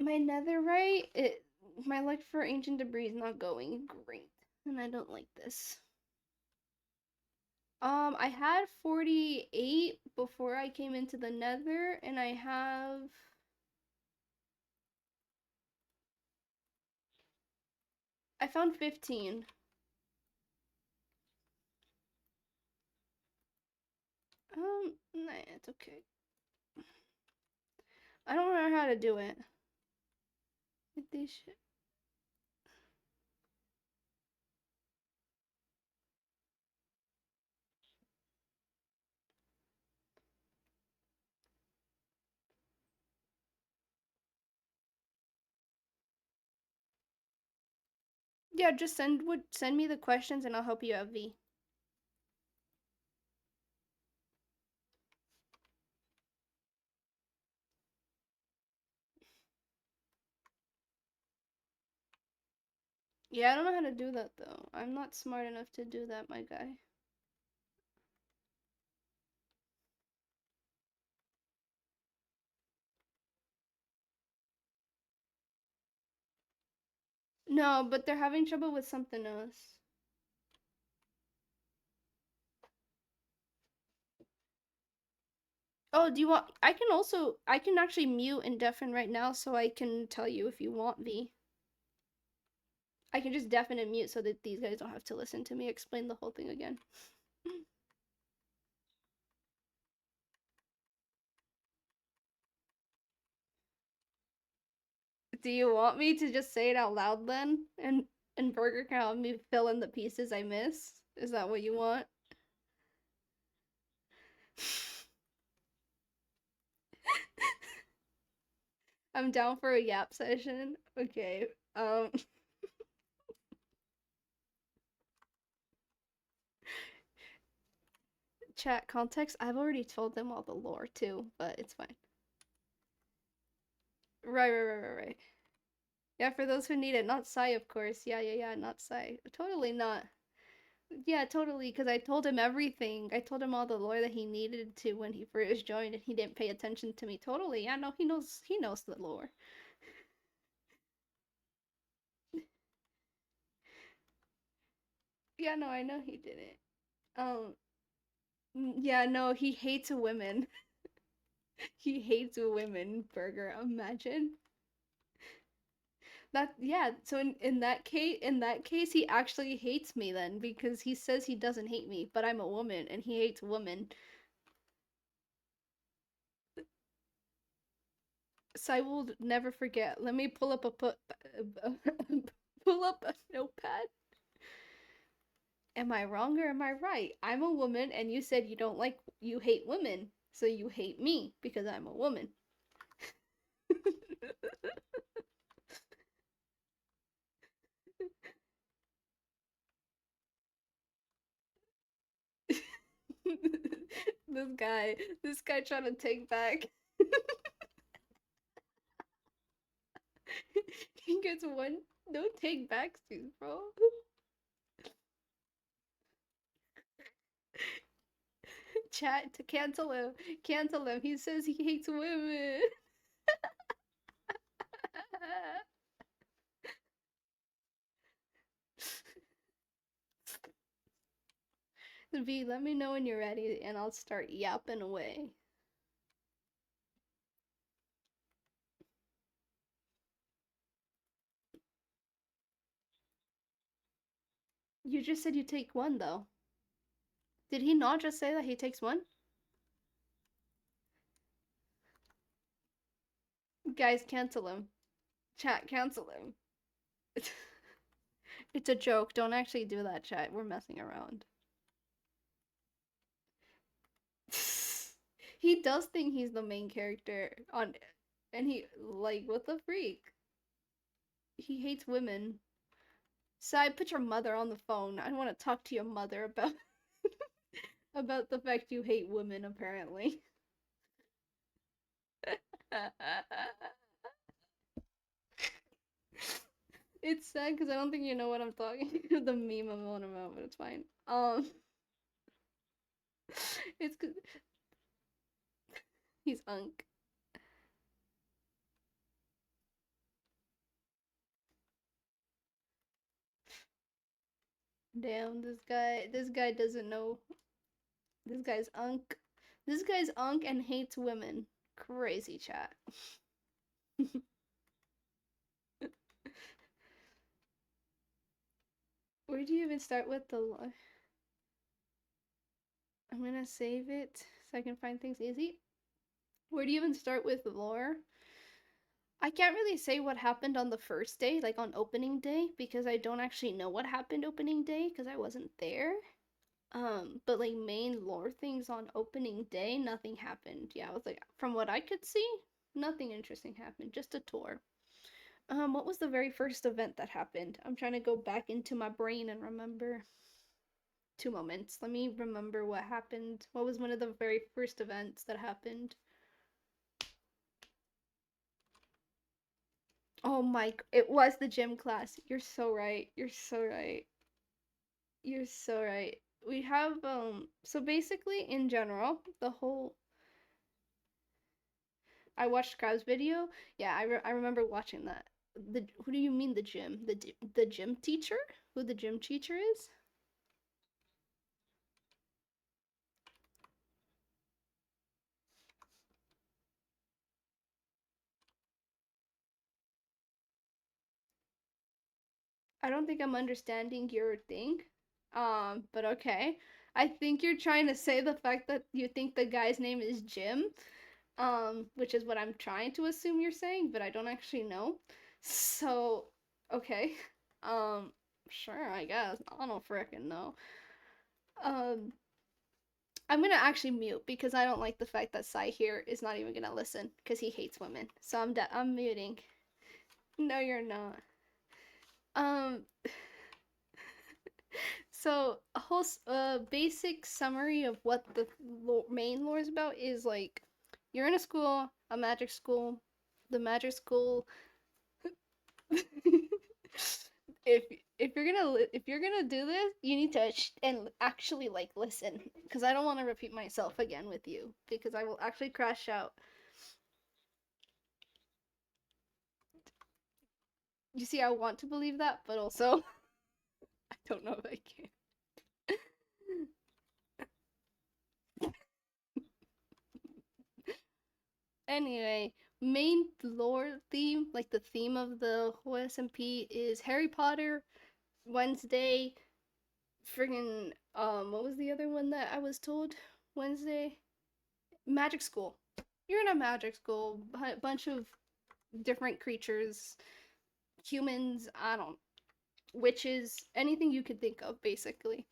My netherite, my luck for ancient debris is not going great, and I don't like this. I had 48 before I came into the nether, and I found 15. Nah, it's okay. I don't know how to do it. Yeah, just send me the questions and I'll help you out, V. Yeah, I don't know how to do that though. I'm not smart enough to do that, my guy. No, but they're having trouble with something else. Oh, do you want? I can actually mute and deafen right now, so I can tell you if you want V. I can just deafen and mute so that these guys don't have to listen to me explain the whole thing again. Do you want me to just say it out loud then? And Burger can help me fill in the pieces I miss? Is that what you want? I'm down for a yap session. Okay. Um Chat context, I've already told them all the lore too, but it's fine. Right. Yeah, for those who need it, not Sai, of course. Yeah, not Sai. Totally not. Yeah, totally, because I told him everything. I told him all the lore that he needed to when he first joined, and he didn't pay attention to me. Totally, yeah, no, he knows the lore. Yeah, no, I know he didn't. Um, yeah, no, he hates women. He hates women, Burger. Imagine that. Yeah, so in that case, he actually hates me then because he says he doesn't hate me, but I'm a woman and he hates women. So I will never forget. Let me pull up pull up a notepad. Am I wrong or am I right? I'm a woman and you said you hate women. So you hate me because I'm a woman. this guy trying to take back. He gets one. No take backs, bro. Chat to cancel him. Cancel him. He says he hates women. V, let me know when you're ready and I'll start yapping away. You just said you take one though. Did he not just say that he takes one? Guys, cancel him. Chat, cancel him. It's a joke. Don't actually do that, chat. We're messing around. He does think he's the main character on, and he like what the freak? He hates women. Sai, put your mother on the phone. I want to talk to your mother about about the fact you hate women. Apparently. It's sad because I don't think you know what I'm talking the meme I'm on about, but it's fine. It's cause he's unk. Damn, this guy doesn't know. This guy's unk. This guy's unk and hates women. Crazy chat. Where do you even start with the lore? I'm gonna save it so I can find things easy. Where do you even start with the lore? I can't really say what happened on the first day, like on opening day, because I don't actually know what happened opening day because I wasn't there. But like main lore things on opening day, nothing happened. Yeah, I was like, from what I could see, nothing interesting happened. Just a tour. What was the very first event that happened? I'm trying to go back into my brain and remember. 2 moments. Let me remember what happened. What was one of the very first events that happened? Oh my, it was the gym class. You're so right. You're so right. You're so right. We have so basically in general, the whole I watched Crab's video. Yeah, I remember watching that. The Who do you mean the gym? The gym teacher? Who the gym teacher is? I don't think I'm understanding your thing. But okay. I think you're trying to say the fact that you think the guy's name is Jim, which is what I'm trying to assume you're saying, but I don't actually know. So, okay. Um, sure, I guess. I don't frickin' know. Um, I'm gonna actually mute because I don't like the fact that Sai here is not even gonna listen because he hates women. So I'm muting. No, you're not. Um, So a whole basic summary of what the main lore is about is like you're in a school, a magic school. The magic school if if you're gonna do this, you need to and actually like listen because I don't want to repeat myself again with you because I will actually crash out. You see, I want to believe that, but also I don't know if I can. Anyway, main lore theme, like the theme of the whole SMP is Harry Potter, Wednesday, friggin' what was the other one that I was told? Wednesday? Magic school. You're in a magic school, bunch of different creatures, humans, I don't witches, anything you could think of basically.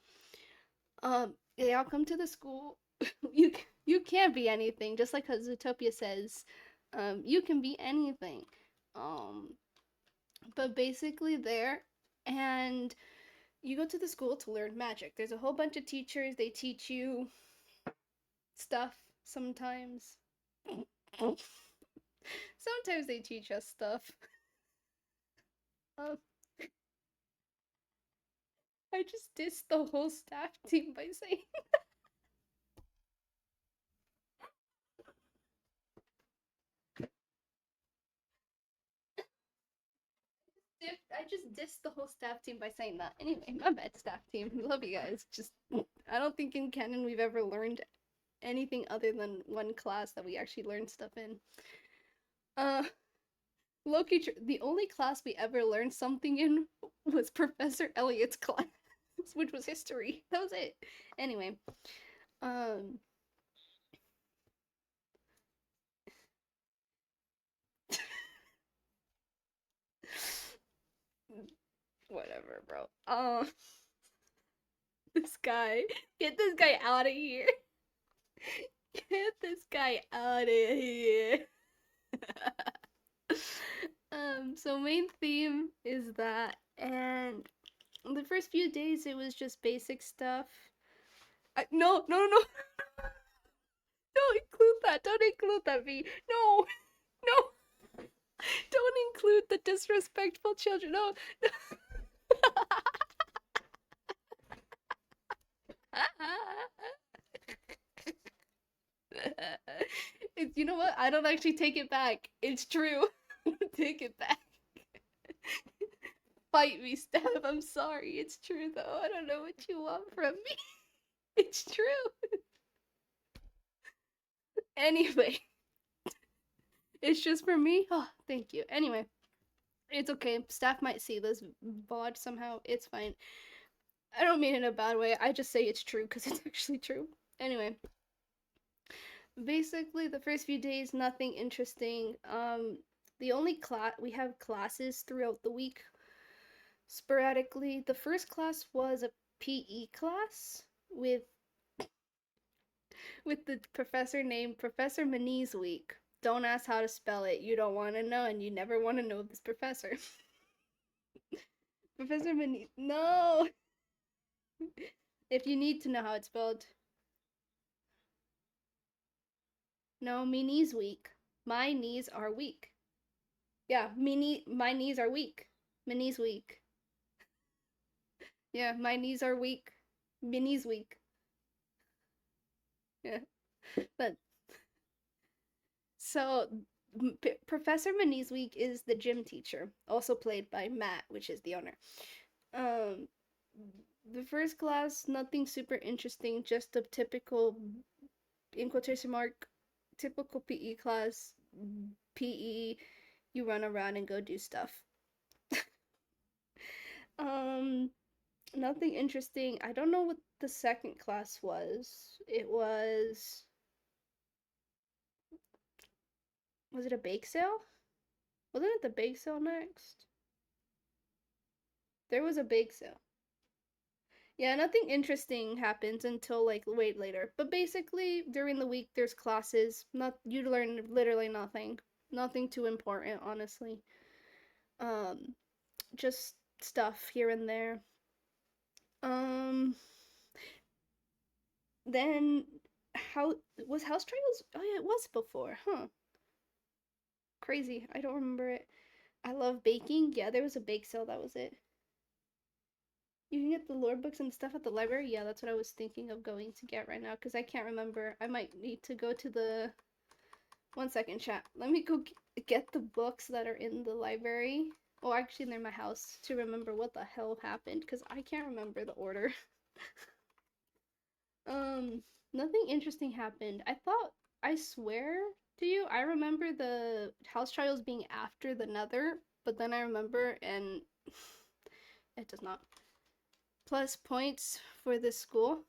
They all come to the school. you you can't be anything, just like Zootopia says. You can be anything. Um, but basically there, and you go to the school to learn magic. There's a whole bunch of teachers. They teach you stuff sometimes. Sometimes they teach us stuff. Um, I just dissed the whole staff team by saying I just dissed the whole staff team by saying that. Anyway, my bad, staff team. Love you guys. Just I don't think in canon we've ever learned anything other than one class that we actually learned stuff in. Uh, Loki. The only class we ever learned something in was Professor Elliot's class, which was history. That was it. Anyway, um, whatever, bro. This guy, get this guy out of here. Get this guy out of here. So main theme is that, and the first few days it was just basic stuff. No, no, no, no! Don't include that. Don't include that, V. No, no! Don't include the disrespectful children. No. You know what? I don't actually take it back. It's true. Take it back. Fight me, Steph. I'm sorry. It's true, though. I don't know what you want from me. It's true. Anyway, it's just for me. Oh, thank you. Anyway, it's okay. Staff might see this VOD somehow. It's fine. I don't mean it in a bad way. I just say it's true because it's actually true. Anyway, basically the first few days, nothing interesting. The only class we have classes throughout the week sporadically. The first class was a PE class with the professor named Professor Maniz Week. Don't ask how to spell it. You don't want to know, and you never want to know this professor. Professor Maniz. No! If you need to know how it's spelled. No, me knees weak. My knees are weak. Yeah, my knees are weak. My knees weak. Yeah, my knees are weak. My knees weak. Yeah. But so Professor Manizweek is the gym teacher, also played by Matt, which is the owner. Um, the first class, nothing super interesting, just a typical, in quotation mark, typical PE class. PE, you run around and go do stuff. um, Nothing interesting. I don't know what the second class was. It was it a bake sale? Wasn't it the bake sale next? There was a bake sale. Yeah, nothing interesting happens until like way later. But basically, during the week there's classes. Not you learn literally nothing. Nothing too important, honestly. Um, just stuff here and there. Um, then how was House Trials? Oh yeah, it was before, huh? Crazy. I don't remember it. I love baking. Yeah, there was a bake sale. That was it. You can get the lore books and stuff at the library. Yeah, that's what I was thinking of going to get right now because I can't remember. I might need to go to the. One second, chat. Let me go get the books that are in the library. Oh, actually, they're in my house to remember what the hell happened because I can't remember the order. um, Nothing interesting happened. I swear to you, I remember the house trials being after the nether, but then I remember and it does not. Plus points for this school.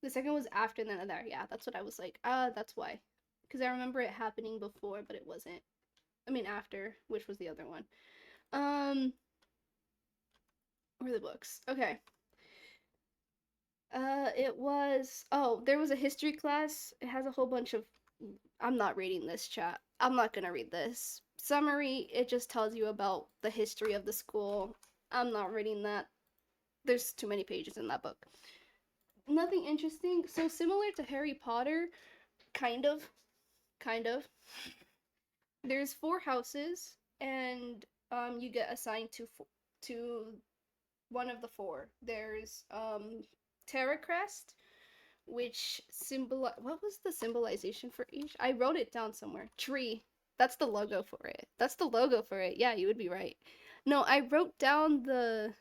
The second was after the nether. Yeah, that's what I was like. That's why. Because I remember it happening before, but it wasn't. I mean, after, which was the other one. Where are the books? Okay. It was. Oh, there was a history class. It has a whole bunch of. I'm not reading this, chat. I'm not gonna read this. Summary, it just tells you about the history of the school. I'm not reading that. There's too many pages in that book. Nothing interesting. So similar to Harry Potter, kind of. Kind of. There's four houses, and you get assigned to one of the four. There's Terra Crest, which symbol. What was the symbolization for each? I wrote it down somewhere. Tree. That's the logo for it. That's the logo for it. Yeah, you would be right. No, I wrote down the.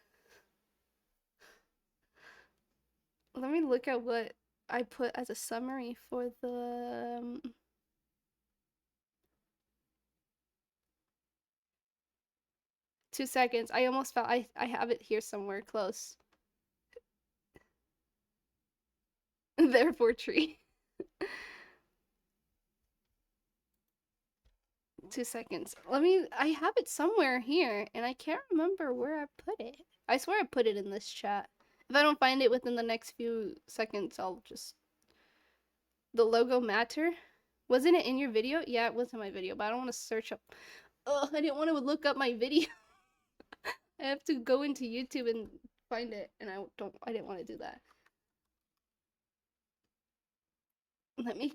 Let me look at what I put as a summary for the. 2 seconds. I almost found. I have it here somewhere close. Therefore, tree. 2 seconds. I have it somewhere here, and I can't remember where I put it. I swear I put it in this chat. If I don't find it within the next few seconds, I'll just. The logo matter? Wasn't it in your video? Yeah, it was in my video, but I don't want to search up. Oh, I didn't want to look up my video. I have to go into YouTube and find it, and I didn't want to do that. Let me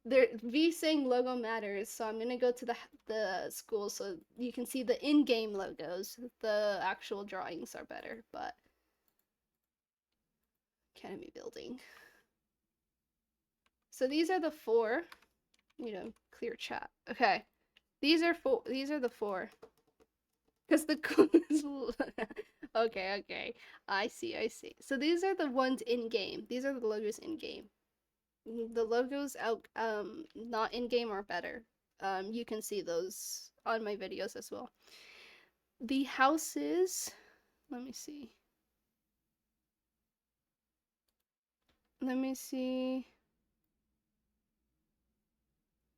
there V saying logo matters, so I'm gonna go to the school so you can see the in-game logos. The actual drawings are better, but Academy building. So these are the four. Clear chat. Okay, these are the four. Because the okay. I see. So these are the ones in game. These are the logos in game. The logos out not in game are better. You can see those on my videos as well. The houses, let me see.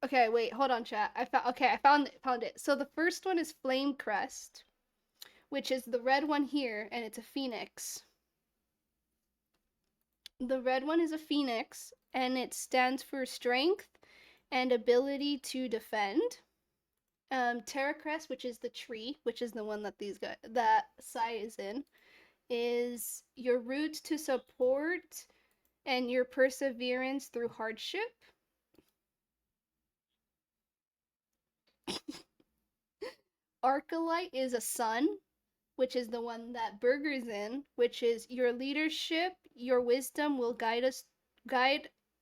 Okay, wait, hold on, chat. I found it. So the first one is Flame Crest, which is the red one here, and it's a phoenix. The red one is a phoenix, and it stands for strength and ability to defend. Terra Crest, which is the tree, which is the one that Sai is in, is your root to support and your perseverance through hardship. Arcalite is a sun, which is the one that Burger's in, which is your leadership, your wisdom will guide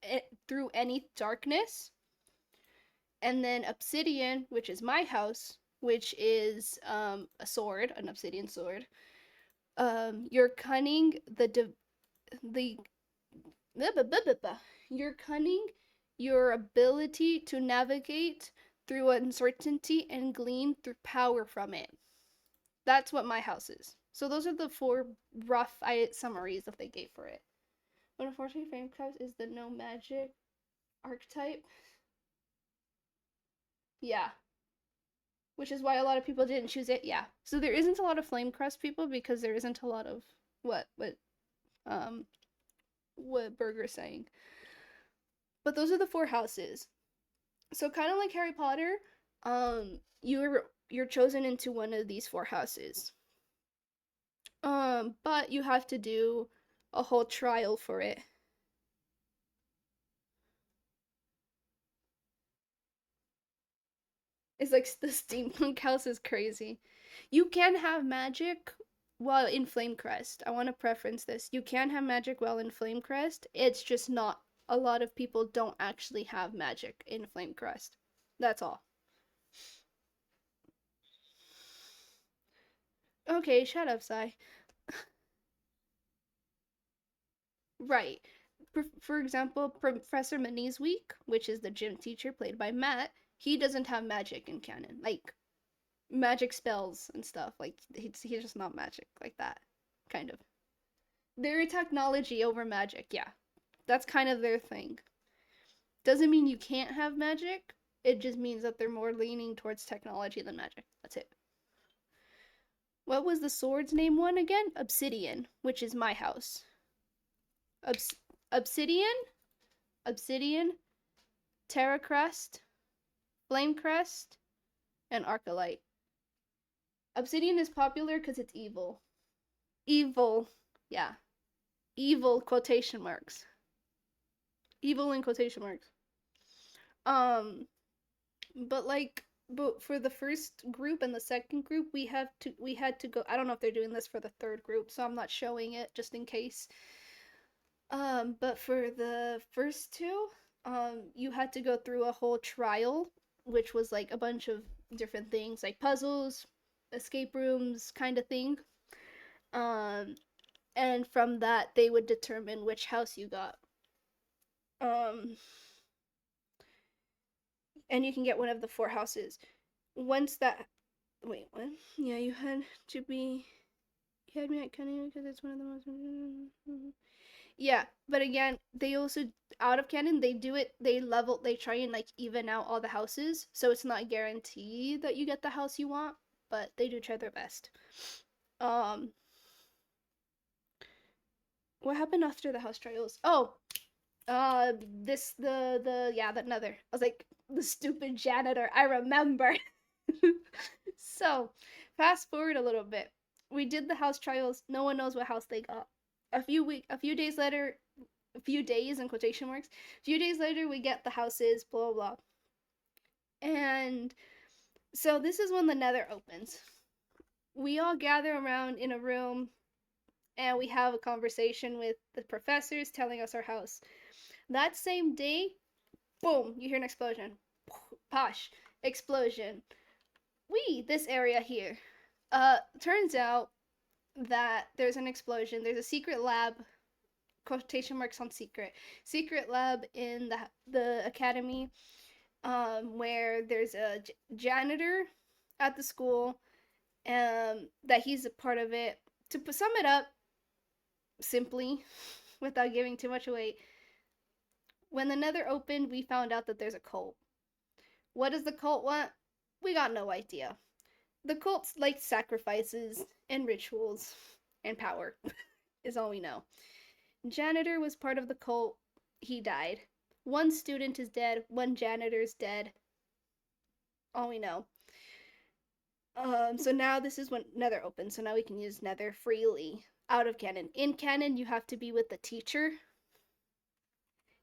it through any darkness. And then Obsidian, which is my house, which is a sword, an obsidian sword. Your cunning, your cunning, your ability to navigate through uncertainty and glean through power from it. That's what my house is. So those are the four rough summaries that they gave for it. But unfortunately, Flamecraft is the no magic archetype. Yeah. Which is why a lot of people didn't choose it. Yeah. So there isn't a lot of Flamecrest people because there isn't a lot of what Burger's saying. But those are the four houses. So kind of like Harry Potter, you're chosen into one of these four houses. But you have to do a whole trial for it. It's like the steampunk house is crazy. You can have magic while in Flamecrest. I want to preference this. You can have magic while in Flamecrest. It's just not a lot of people don't actually have magic in Flamecrest. That's all. Okay, shut up, Sai. Right. For example, Professor Week, which is the gym teacher played by Matt, he doesn't have magic in canon. Like magic spells and stuff. Like he's just not magic like that. Kind of. They're technology over magic, yeah. That's kind of their thing. Doesn't mean you can't have magic. It just means that they're more leaning towards technology than magic. That's it. What was the sword's name one again? Obsidian, which is my house. Obs- Obsidian, Obsidian, Terra Crest, Flame Crest, and Arcalite. Obsidian is popular because it's evil. Evil, yeah. Evil quotation marks. Evil in quotation marks. Um, but for the first group and the second group, we had to go. I don't know if they're doing this for the third group, so I'm not showing it just in case. But for the first two, you had to go through a whole trial, which was like a bunch of different things, like puzzles, escape rooms, kind of thing. Um, and from that, they would determine which house you got. Um, and you can get one of the four houses. Once that, wait, what? Yeah, you had to be. You had me at Cunningham because it's one of the most. Yeah, but again, they also out of canon they do it. They try and like even out all the houses, so it's not guaranteed that you get the house you want, but they do try their best. Um, what happened after the house trials? Oh, this the yeah, that another. I was like the stupid janitor. I remember. So, fast forward a little bit. We did the house trials. No one knows what house they got. A few days later, a few days in quotation marks. A few days later, we get the houses. Blah blah blah. And so this is when the Nether opens. We all gather around in a room, and we have a conversation with the professors telling us our house. That same day, boom! You hear an explosion. Posh explosion. This area here. Turns out that there's an explosion. There's a secret lab, quotation marks on secret lab in the academy, where there's a janitor at the school, that he's a part of it. To sum it up simply, without giving too much away, when the Nether opened, we found out that there's a cult. What does the cult want? We got no idea. The cults like sacrifices and rituals and power, is all we know. Janitor was part of the cult. He died. One student is dead. One janitor's dead. All we know. So now this is when Nether opens. So now we can use Nether freely out of canon. In canon, you have to be with the teacher.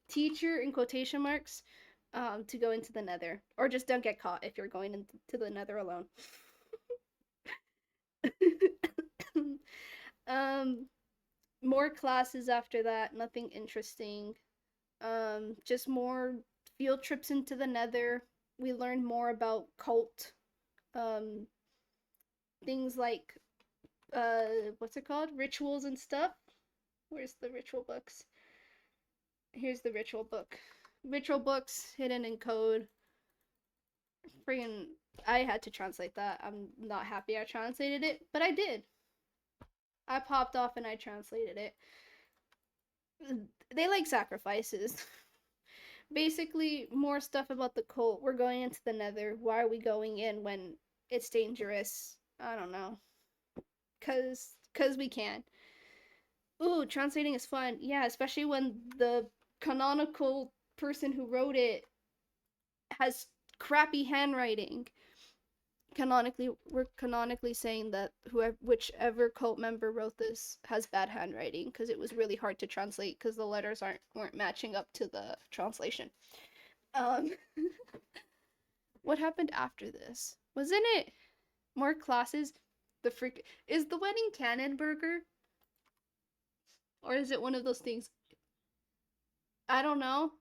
Teacher in quotation marks, to go into the Nether, or just don't get caught if you're going into the Nether alone. um, more classes after that. Nothing interesting. Just more field trips into the Nether. We learned more about cult. Um, things like what's it called? Rituals and stuff. Where's the ritual books? Here's the ritual book. Ritual books hidden in code. Friggin', I had to translate that. I'm not happy I translated it, but I did. I popped off and I translated it. They like sacrifices. Basically, more stuff about the cult. We're going into the Nether. Why are we going in when it's dangerous? I don't know. Cause we can. Ooh, translating is fun. Yeah, especially when the canonical person who wrote it has crappy handwriting. we're canonically saying that whichever cult member wrote this has bad handwriting because it was really hard to translate because the letters weren't matching up to the translation. Um, what happened after this? Wasn't it more classes? The freak is the wedding canon burger, or is it one of those things? I don't know.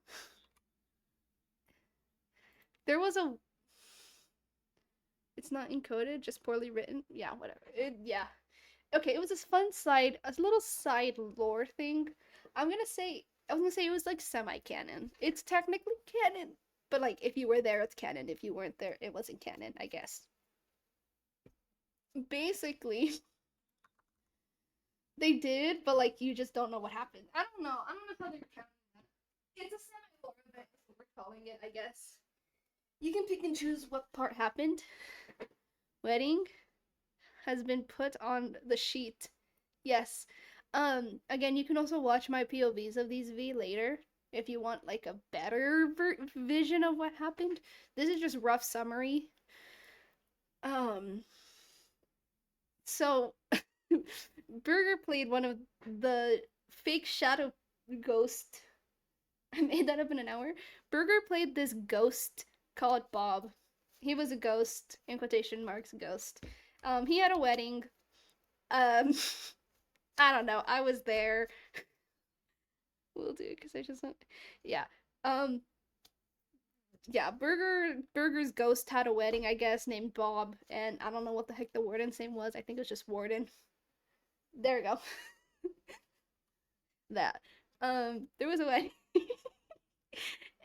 There was a. It's not encoded, just poorly written. Yeah, whatever. Yeah. Okay, it was this fun side, a little side lore thing. I was gonna say it was like semi-canon. It's technically canon, but like if you were there, it's canon. If you weren't there, it wasn't canon, I guess. Basically, they did, but like you just don't know what happened. I don't know. I don't know how they're counting that. It's a semi-lore event, is what we're calling it, I guess. You can pick and choose what part happened. Wedding has been put on the sheet. Yes. Again, you can also watch my POVs of these V later if you want like a better vision of what happened. This is just rough summary. Um so Burger played one of the fake shadow ghost. I made that up in an hour. Burger played this ghost called Bob. He was a ghost, in quotation marks, ghost. He had a wedding. Um, I don't know. I was there. Will do because I just want. Yeah. Um. Yeah. Burger's ghost had a wedding, I guess, named Bob, and I don't know what the heck the warden's name was. I think it was just Warden. There we go. That. There was a wedding.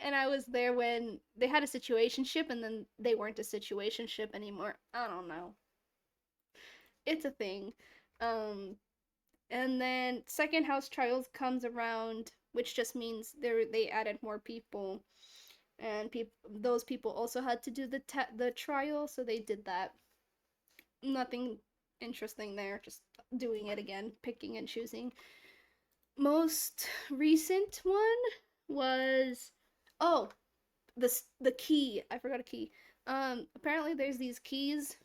And I was there when they had a situationship and then they weren't a situationship anymore. I don't know. It's a thing. Um and then second house trials comes around, which just means they added more people, and those people also had to do the trial, so they did that. Nothing interesting there, just doing it again, picking and choosing. Most recent one was, oh, the key. I forgot a key. Apparently there's these keys.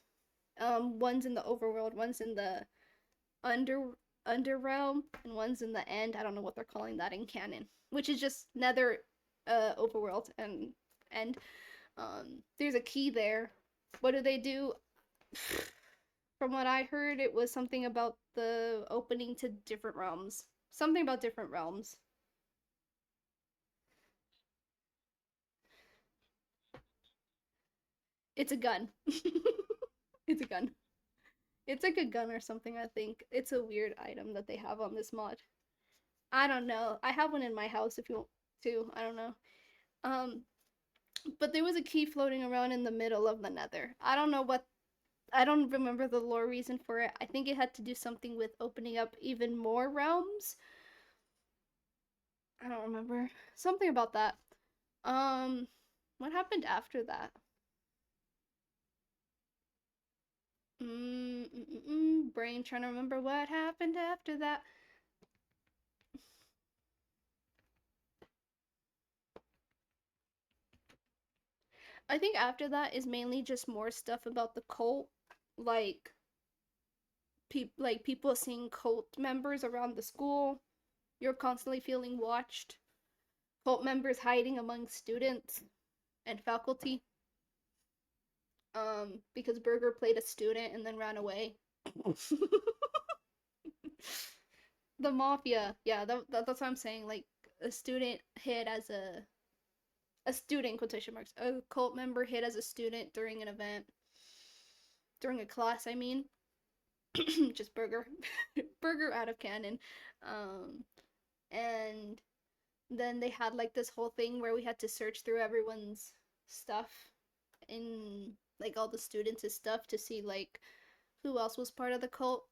One's in the overworld, one's in the under underrealm, and one's in the end. I don't know what they're calling that in canon, which is just nether, overworld and end. There's a key there. What do they do? From what I heard, it was something about the opening to different realms. Something about different realms. It's a gun. It's a gun. It's like a gun or something, I think. It's a weird item that they have on this mod. I don't know. I have one in my house if you want to. I don't know. Um, but there was a key floating around in the middle of the nether. I don't remember the lore reason for it. I think it had to do something with opening up even more realms. I don't remember. Something about that. Um, what happened after that? Brain trying to remember what happened after that. I think after that is mainly just more stuff about the cult, like people seeing cult members around the school. You're constantly feeling watched. Cult members hiding among students and faculty. Because Burger played a student and then ran away. The mafia, yeah, that's what I'm saying. Like a student hid as a student, quotation marks, a cult member hid as a student during an event, during a class. I mean, just Burger, Burger out of canon. Um, and then they had like this whole thing where we had to search through everyone's stuff in like all the students' stuff to see like who else was part of the cult.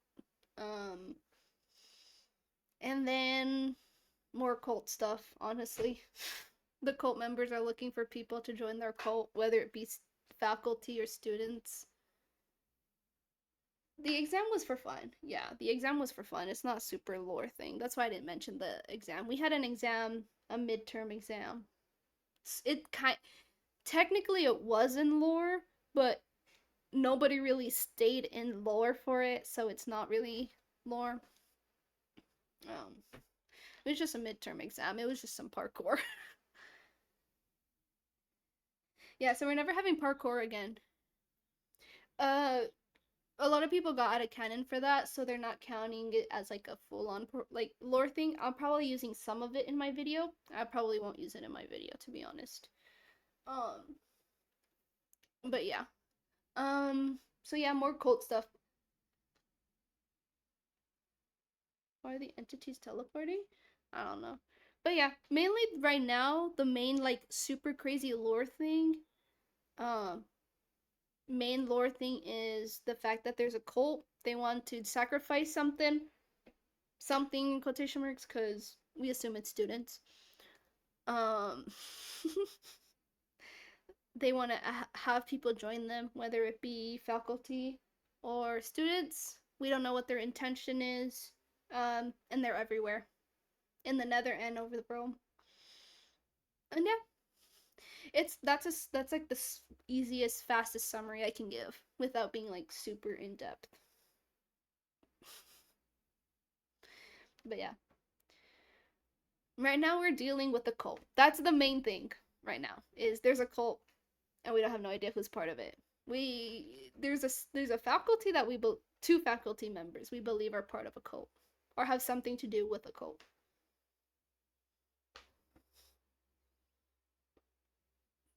Um, and then more cult stuff, honestly. The cult members are looking for people to join their cult, whether it be faculty or students. The exam was for fun. Yeah, the exam was for fun. It's not super lore thing. That's why I didn't mention the exam. We had an exam, a midterm exam. It kind technically it was in lore, but nobody really stayed in lore for it, so it's not really lore. It was just a midterm exam. It was just some parkour. Yeah, so we're never having parkour again. Uh, a lot of people got out of canon for that, so they're not counting it as like a full-on like lore thing. I'm probably using some of it in my video. I probably won't use it in my video, to be honest. Um, but yeah. So yeah, more cult stuff. Why are the entities teleporting? I don't know. But yeah, mainly right now, the main like super crazy lore thing, um, main lore thing is the fact that there's a cult. They want to sacrifice something in quotation marks, because we assume it's students. Um, they want to have people join them, whether it be faculty or students. We don't know what their intention is. And they're everywhere, in the Nether and over the Rome. And yeah, that's like the easiest, fastest summary I can give without being like super in depth. But yeah, right now we're dealing with a cult. That's the main thing right now. Is there's a cult and we don't have no idea who's part of it. There's a faculty that two faculty members we believe are part of a cult or have something to do with a cult.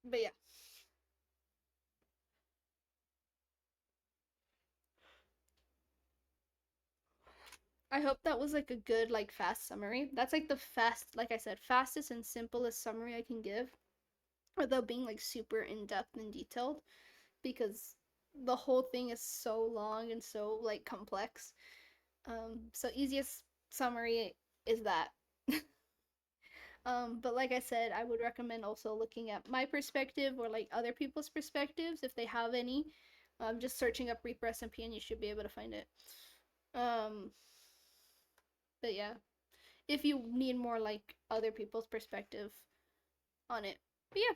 But yeah, I hope that was like a good like fast summary. That's like the like I said, fastest and simplest summary I can give without being like super in depth and detailed, because the whole thing is so long and so like complex. So easiest summary is that. But like I said, I would recommend also looking at my perspective or like other people's perspectives if they have any. Just searching up Reaper SMP and you should be able to find it. Um, but yeah, if you need more like other people's perspective on it. But yeah,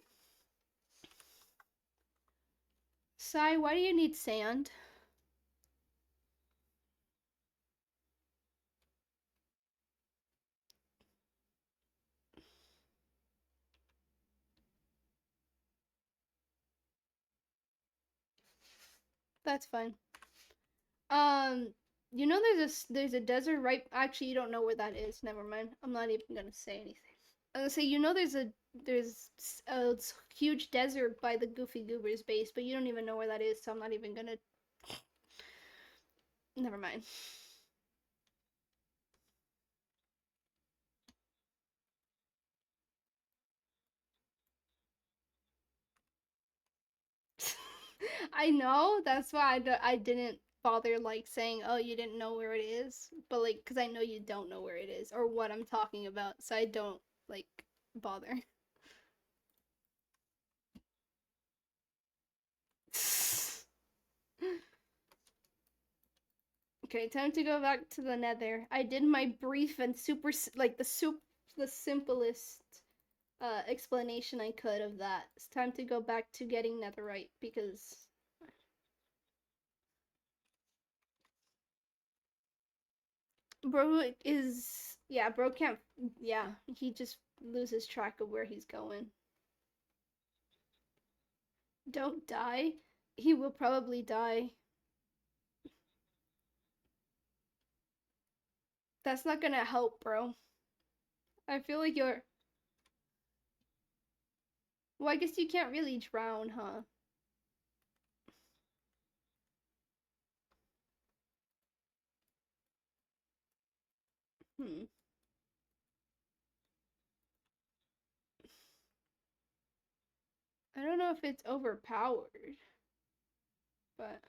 Sai, why do you need sand? That's fine. Um, there's a desert right. Actually, you don't know where that is. Never mind. I'm not even gonna say anything. I was gonna say there's a huge desert by the Goofy Goobers base, but you don't even know where that is, so I'm not even gonna. Never mind. I know that's why I didn't bother like saying, oh, you didn't know where it is, but like because I know you don't know where it is or what I'm talking about, so I don't like bother. Okay, time to go back to the Nether. I did my brief and super like the simplest explanation I could of that. It's time to go back to getting netherite because bro is yeah, bro can't yeah, he just loses track of where he's going. Don't die. He will probably die. That's not gonna help, bro. I feel like you're well, I guess you can't really drown, huh? Hmm. I don't know if it's overpowered, but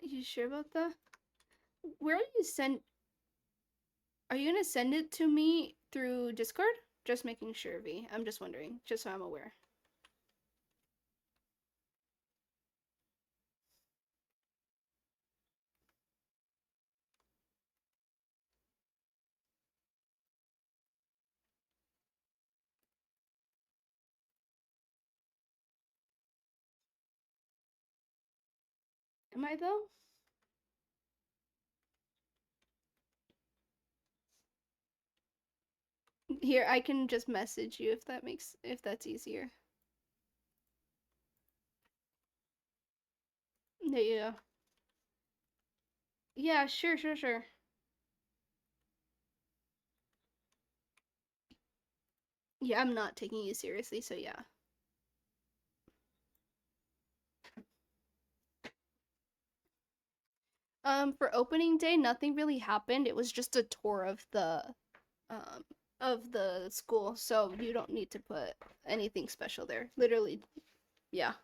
you sure about that? Where are you send Are you gonna send it to me through Discord? Just making sure, V. I'm just wondering, just so I'm aware. Am I though? Here, I can just message you if that's easier. Yeah. Yeah, sure, sure, sure. Yeah, I'm not taking you seriously, so yeah. For opening day, nothing really happened. It was just a tour um of the school, so you don't need to put anything special there. Literally, yeah.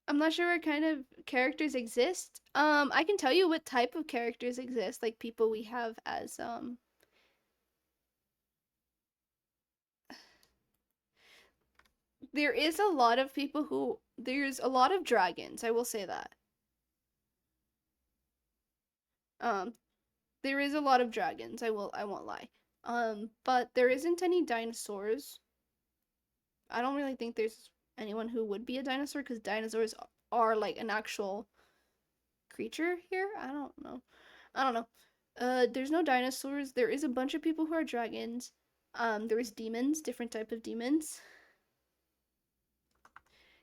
I'm not sure what kind of characters exist. I can tell you what type of characters exist, like people we have as there is a lot of people who there's a lot of dragons, I will say that. Um there is a lot of dragons, I won't lie. But there isn't any dinosaurs. I don't really think there's anyone who would be a dinosaur because dinosaurs are like an actual creature here. I don't know. I don't know. There's no dinosaurs. There is a bunch of people who are dragons. There's demons, different type of demons.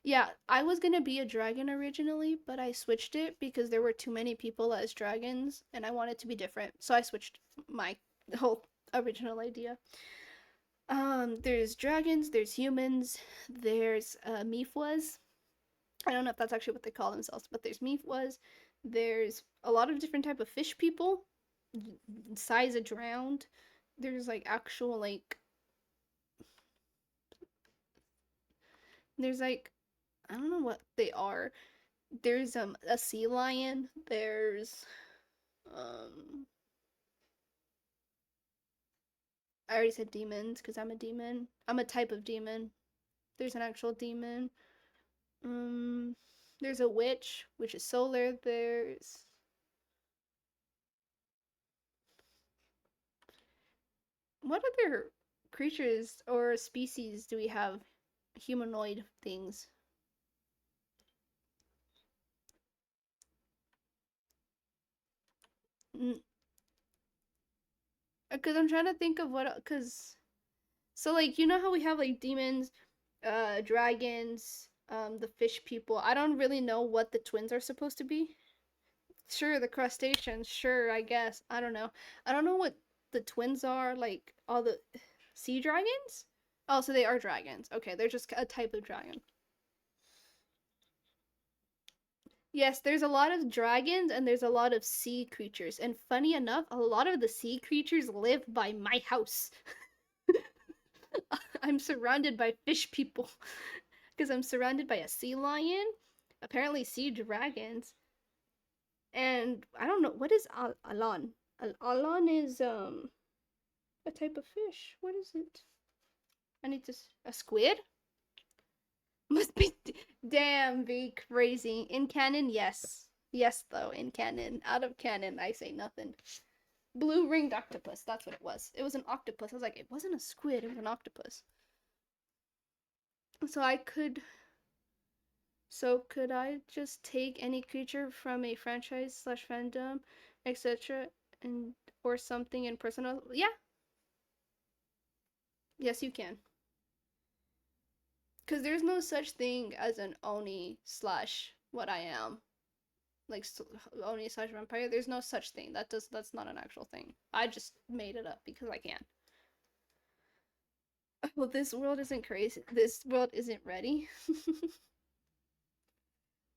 Yeah, I was gonna be a dragon originally, but I switched it because there were too many people as dragons, and I wanted to be different. So I switched my whole original idea. There's dragons, there's humans, there's Mifwas. I don't know if that's actually what they call themselves, but there's Mifwas. There's a lot of different type of fish people, size of drowned. There's like actual like there's like I don't know what they are. There's a sea lion. There's um I already said demons because I'm a demon. I'm a type of demon. There's an actual demon. Um, there's a witch, which is solar. There's what other creatures or species do we have? Humanoid things. Because I'm trying to think of what. Because so like you know how we have like demons, dragons, the fish people. I don't really know what the twins are supposed to be. Sure, the crustaceans. Sure, I guess. I don't know. I don't know what the twins are. Like all the sea dragons. Oh, so they are dragons. Okay, they're just a type of dragon. Yes, there's a lot of dragons and there's a lot of sea creatures. And funny enough, a lot of the sea creatures live by my house. I'm surrounded by fish people because I'm surrounded by a sea lion, apparently sea dragons, and I don't know what is Alon. Alon is a type of fish. What is it? I need to a squid? Must be damn be crazy. In canon, yes. Yes though, in canon. Out of canon, I say nothing. Blue ringed octopus, that's what it was. It was an octopus. I was like, it wasn't a squid, it was an octopus. So I could So could I just take any creature from a franchise slash fandom, etc., and or something in personal? Yeah, yes, you can. Because there's no such thing as an oni slash what I am, like oni slash vampire. There's no such thing. That's not an actual thing. I just made it up because I can. Well, this world isn't crazy. This world isn't ready.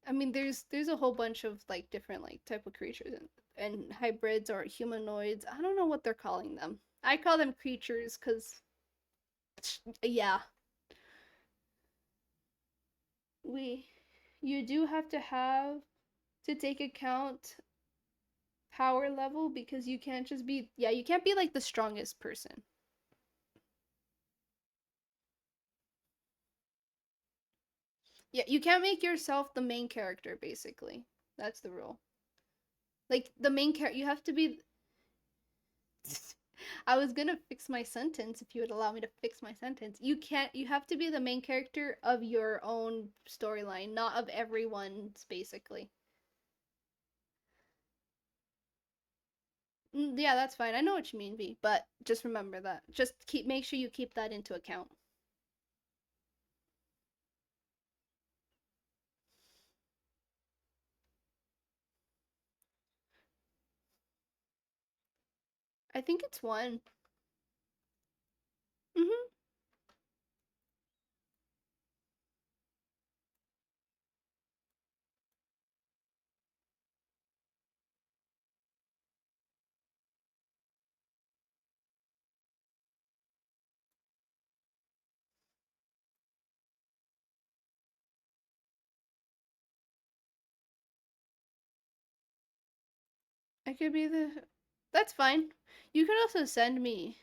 I mean, there's a whole bunch of like different like type of creatures and hybrids or humanoids. I don't know what they're calling them. I call them creatures because yeah, we you do have to take account power level because you can't just be yeah you can't be like the strongest person. Yeah, you can't make yourself the main character, basically. That's the rule. Like, the main character, you have to be. I was gonna fix my sentence if you would allow me to fix my sentence. You can't, you have to be the main character of your own storyline, not of everyone's, basically. Yeah, that's fine. I know what you mean, V, but just remember that. Just make sure you keep that into account. I think it's one. Mm-hmm. I could be the. That's fine. You could also send me.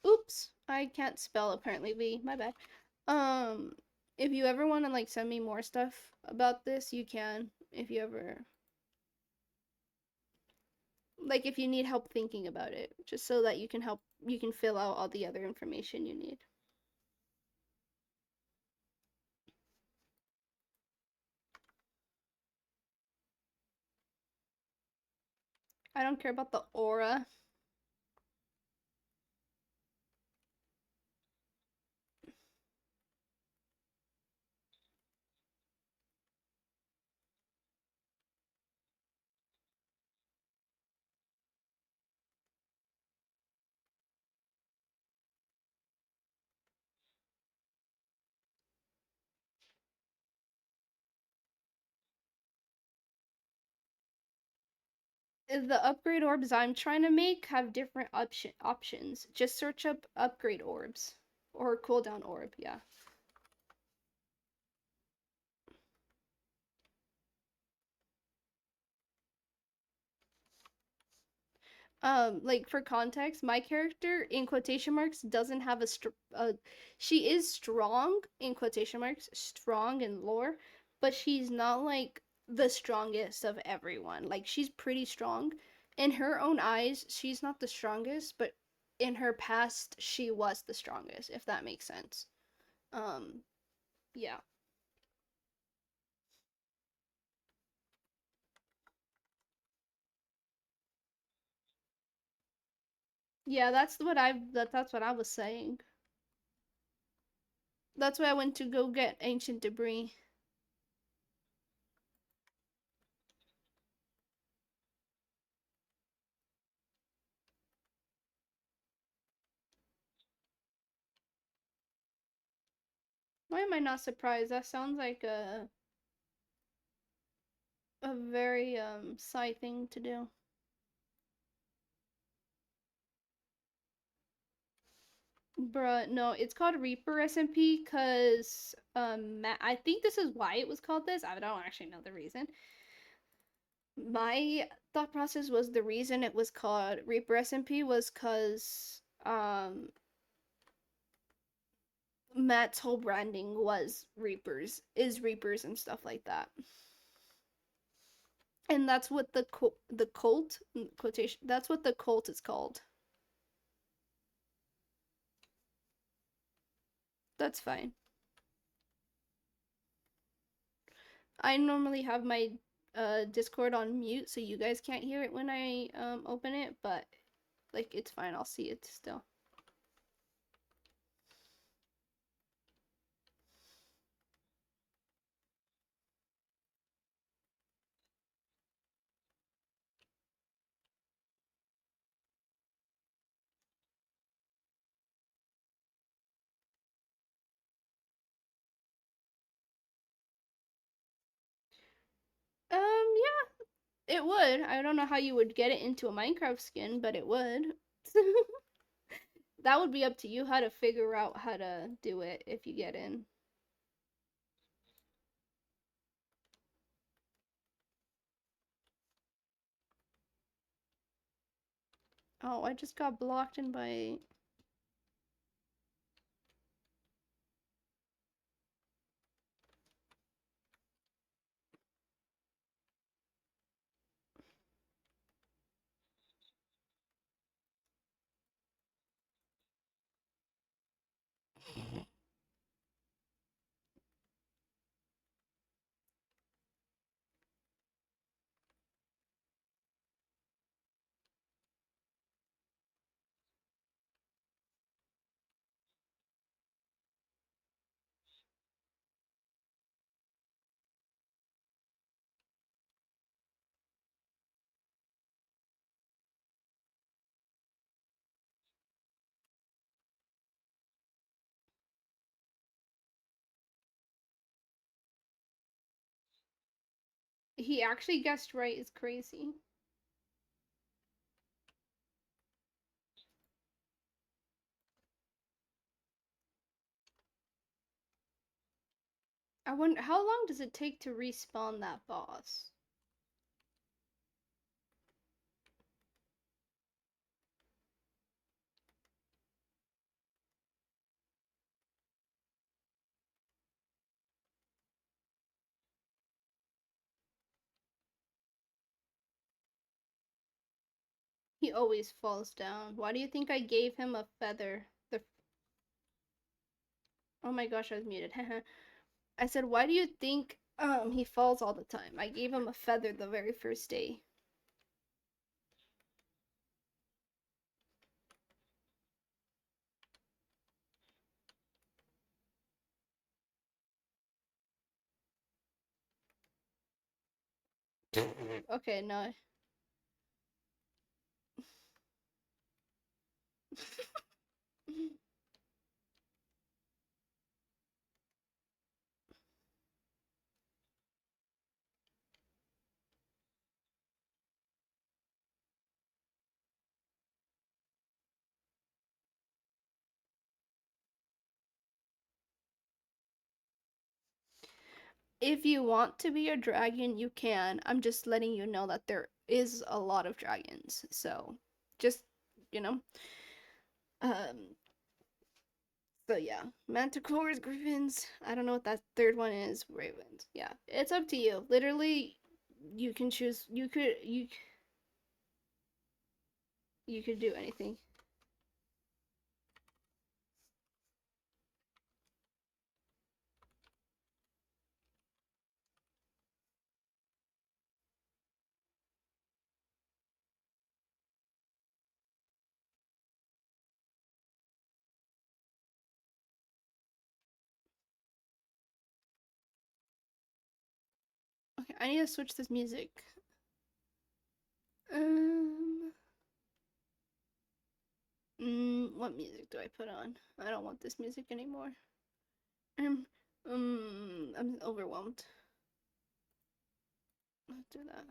Oops, I can't spell apparently. V, my bad. Um, if you ever want to like send me more stuff about this, you can. If you ever like, if you need help thinking about it, just so that you can fill out all the other information you need. I don't care about the aura. The upgrade orbs I'm trying to make have different options. Just search up upgrade orbs or cooldown orb. Yeah. Like for context, my character in quotation marks doesn't have she is strong in quotation marks, strong in lore, but she's not like the strongest of everyone. Like she's pretty strong in her own eyes. She's not the strongest, but in her past she was the strongest, if that makes sense. Um, yeah. Yeah, that's what I was saying. That's why I went to go get ancient debris. Why am I not surprised? That sounds like a very Psy thing to do. Bruh, no, it's called Reaper SMP because I think this is why it was called this. I don't actually know the reason. My thought process was the reason it was called Reaper SMP was because Matt's whole branding was Reapers and stuff like that. And that's what the cult quotation that's what the cult is called. That's fine. I normally have my Discord on mute so you guys can't hear it when I open it, but like it's fine. I'll see it still. Yeah, it would. I don't know how you would get it into a Minecraft skin, but it would. That would be up to you how to figure out how to do it if you get in. Oh, I just got blocked in by. He actually guessed right is crazy. I wonder how long does it take to respawn that boss? He always falls down. Why do you think I gave him a feather? Oh my gosh, I was muted. I said, why do you think he falls all the time? I gave him a feather the very first day. Okay, no. If you want to be a dragon, you can. I'm just letting you know that there is a lot of dragons. So, just, you know. Um, so yeah. Manticores, griffins. I don't know what that third one is. Ravens. Yeah. It's up to you. Literally, you can choose. You could do anything. Okay, I need to switch this music. Um, what music do I put on? I don't want this music anymore. Um, I'm overwhelmed. Let's do that.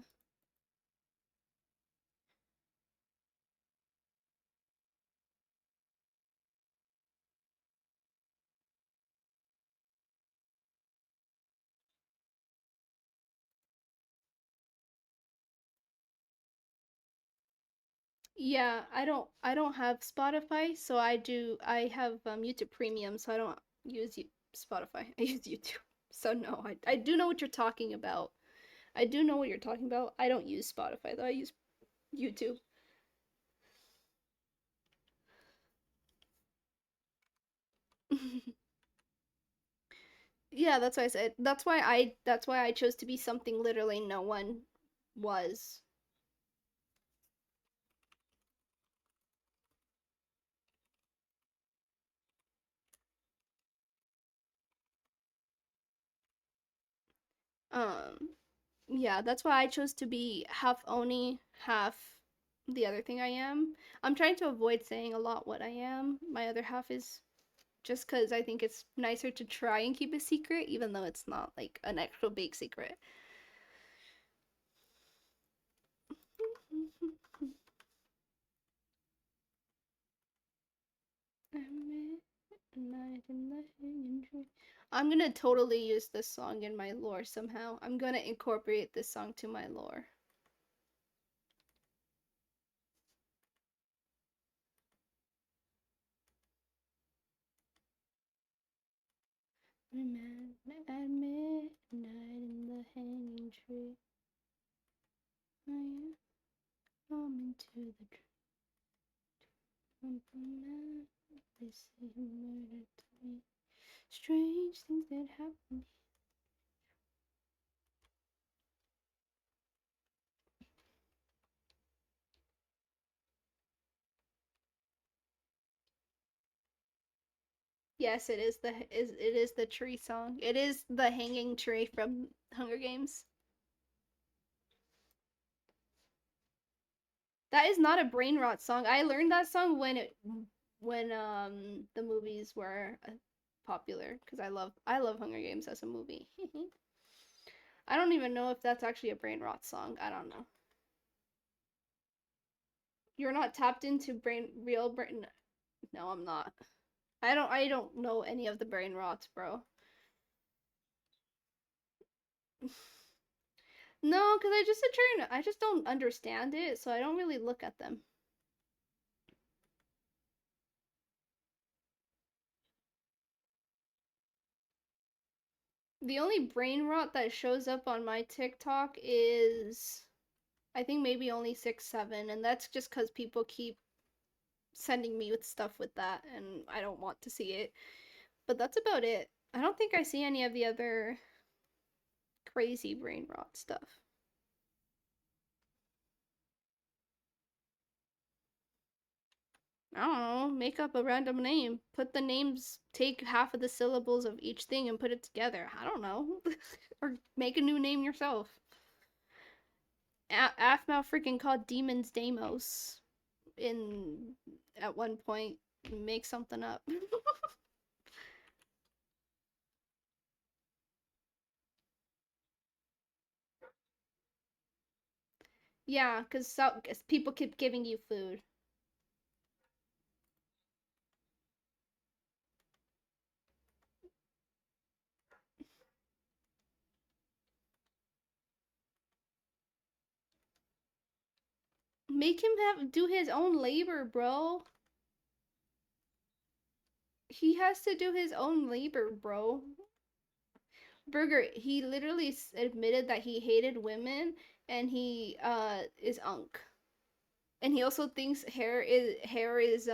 Yeah, I don't have Spotify, so I have YouTube Premium, so I don't use Spotify. I use YouTube. So no, I do know what you're talking about. I do know what you're talking about. I don't use Spotify though. I use YouTube. Yeah, that's why I said. That's why I chose to be something literally no one was. Um yeah, that's why I chose to be half Oni, half the other thing I am. I'm trying to avoid saying a lot what I am. My other half is just because I think it's nicer to try and keep a secret, even though it's not like an actual big secret. I'm gonna totally use this song in my lore somehow. I'm gonna incorporate this song to my lore. Man at midnight in the hanging tree. I am coming to the man. They say he murdered me. Strange things that happen. Yes, it is the tree song. It is the hanging tree from Hunger Games. That is not a brain rot song. I learned that song when the movies were popular because I love Hunger Games as a movie. I don't even know if that's actually a brain rot song. I don't know. You're not tapped into real brain. No, I'm not. I don't know any of the brain rots, bro. No, because I just don't understand it, so I don't really look at them. The only brain rot that shows up on my TikTok is I think maybe only 6, 7, and that's just because people keep sending me with stuff with that, and I don't want to see it. But that's about it. I don't think I see any of the other crazy brain rot stuff. I don't know, make up a random name. Put the names, take half of the syllables of each thing and put it together. I don't know. Or make a new name yourself. Aphmau freaking called demons Deimos in at one point. Make something up. Yeah, because people keep giving you food. Make him have do his own labor, bro. He has to do his own labor, bro. Burger, he literally admitted that he hated women and he is unk. And he also thinks hair is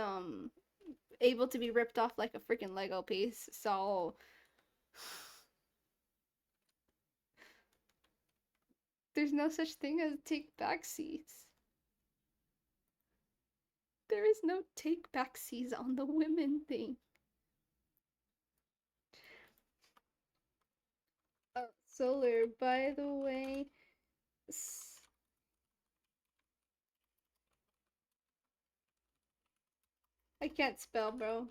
able to be ripped off like a freaking Lego piece. So there's no such thing as take backseats. There is no take backsies on the women thing. Solar, by the way, I can't spell, bro.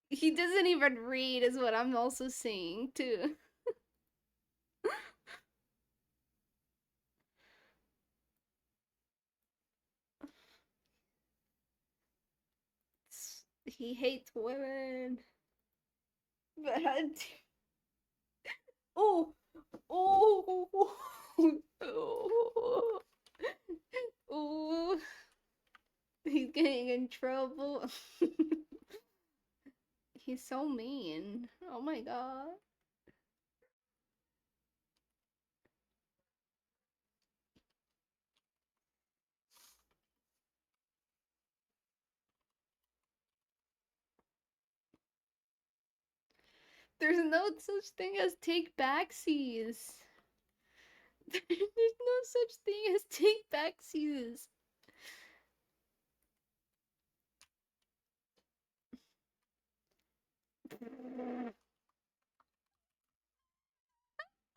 He doesn't even read, is what I'm also saying, too. He hates women. But I. Oh! Oh! Oh! Oh! He's getting in trouble. He's so mean. Oh my god. There's no such thing as take backsies. There's no such thing as take backsies.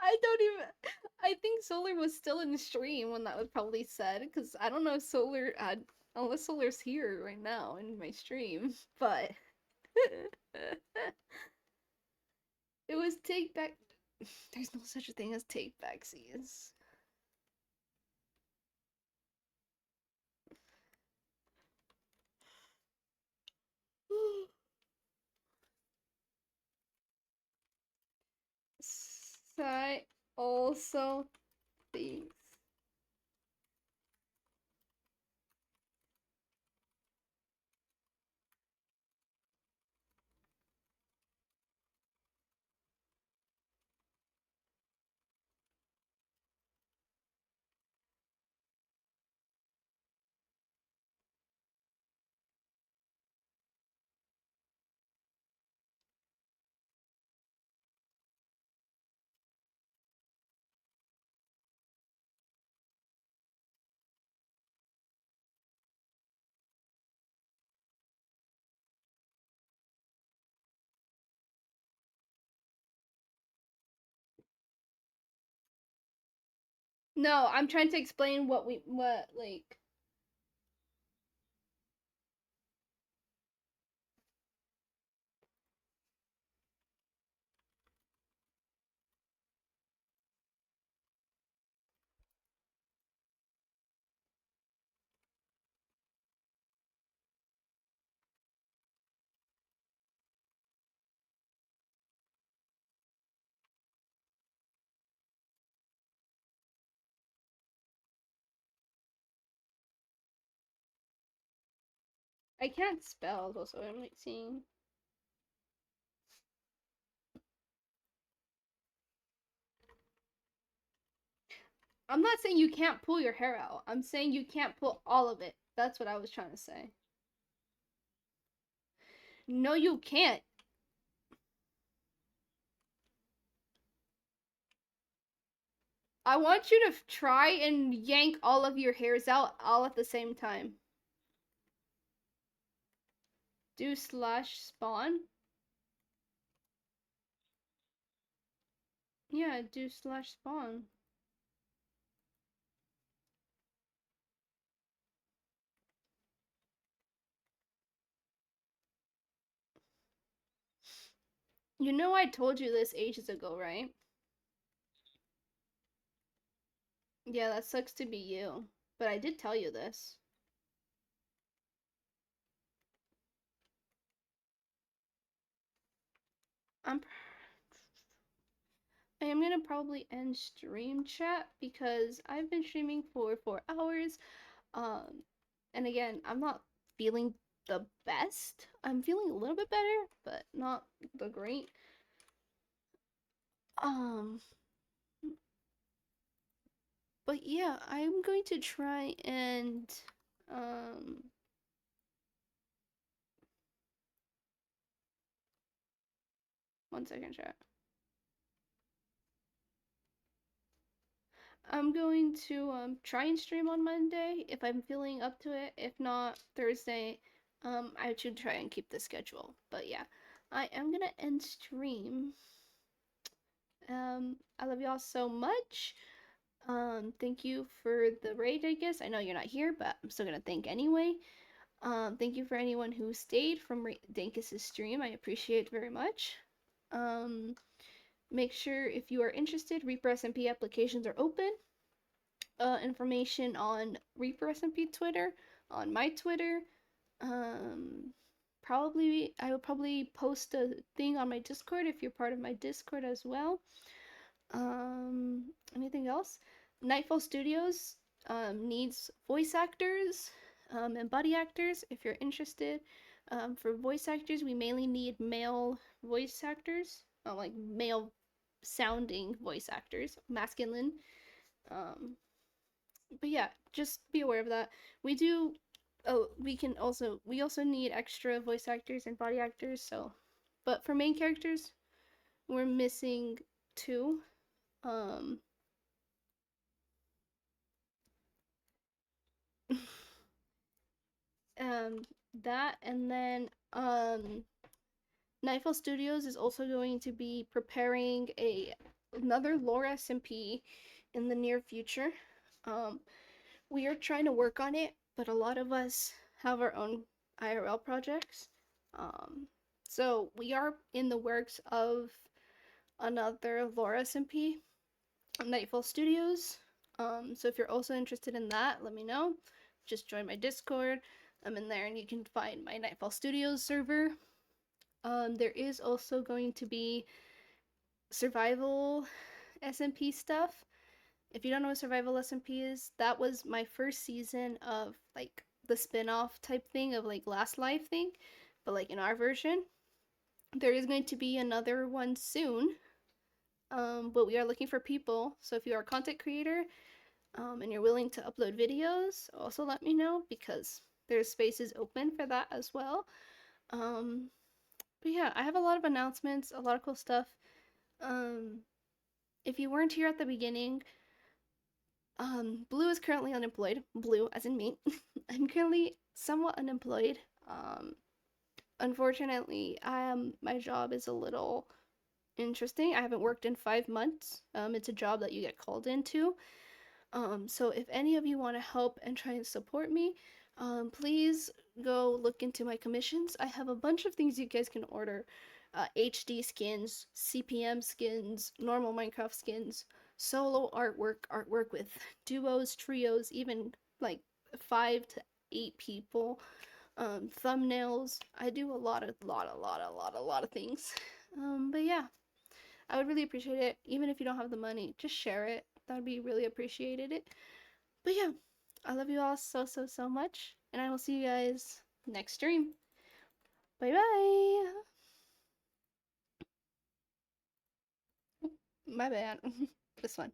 I don't even. I think Solar was still in the stream when that was probably said, because I don't know if Solar had. Unless Solar's here right now in my stream, but. It was take back. There's no such a thing as take backsies. I also think. No, I'm trying to explain what like. I can't spell. Also, I'm like seeing. I'm not saying you can't pull your hair out. I'm saying you can't pull all of it. That's what I was trying to say. No, you can't. I want you to try and yank all of your hairs out all at the same time. Do slash spawn. Yeah, do slash spawn. You know I told you this ages ago, right? Yeah, that sucks to be you. But I did tell you this. I'm I am gonna probably end stream chat because I've been streaming for 4 hours. And again, I'm not feeling the best. I'm feeling a little bit better, but not the great. Um, but yeah, I'm going to try and um 1 second, chat. I'm going to try and stream on Monday if I'm feeling up to it. If not, Thursday. I should try and keep the schedule. But yeah, I am gonna end stream. I love y'all so much. Thank you for the raid, I guess. I know you're not here, but I'm still gonna thank anyway. Thank you for anyone who stayed from Dankus's stream. I appreciate very much. Um, make sure if you are interested, Reaper SMP applications are open. Information on Reaper SMP Twitter, on my Twitter. Um, I will probably post a thing on my Discord if you're part of my Discord as well. Anything else? Nightfall Studios needs voice actors and body actors if you're interested. For voice actors, we mainly need male voice actors, like male sounding voice actors, masculine. Um, but yeah, just be aware of that. We do. Oh, we also need extra voice actors and body actors. So, but for main characters, we're missing two. Um, um, that and then Nightfall Studios is also going to be preparing another Laura SMP in the near future. Um, we are trying to work on it, but a lot of us have our own IRL projects. Um, so we are in the works of another Laura SMP, Nightfall Studios. So if you're also interested in that, let me know. Just join my Discord. I'm in there, and you can find my Nightfall Studios server. There is also going to be survival SMP stuff. If you don't know what survival SMP is, that was my first season of like the spin-off type thing of like Last Life thing, but like in our version. There is going to be another one soon. But we are looking for people. So if you are a content creator, and you're willing to upload videos, also let me know because there's spaces open for that as well. Um, but yeah, I have a lot of announcements, a lot of cool stuff. Um, if you weren't here at the beginning, Blue is currently unemployed. Blue, as in me. I'm currently somewhat unemployed. Unfortunately, my job is a little interesting. I haven't worked in 5 months. It's a job that you get called into. So if any of you want to help and try and support me, please go look into my commissions. I have a bunch of things you guys can order. HD skins, CPM skins, normal Minecraft skins, solo artwork with duos, trios, even like 5 to 8 people, thumbnails. I do a lot of things. But yeah, I would really appreciate it. Even if you don't have the money, just share it. That would be really appreciated. But yeah, I love you all so much, and I will see you guys next stream. Bye bye. My bad. This one.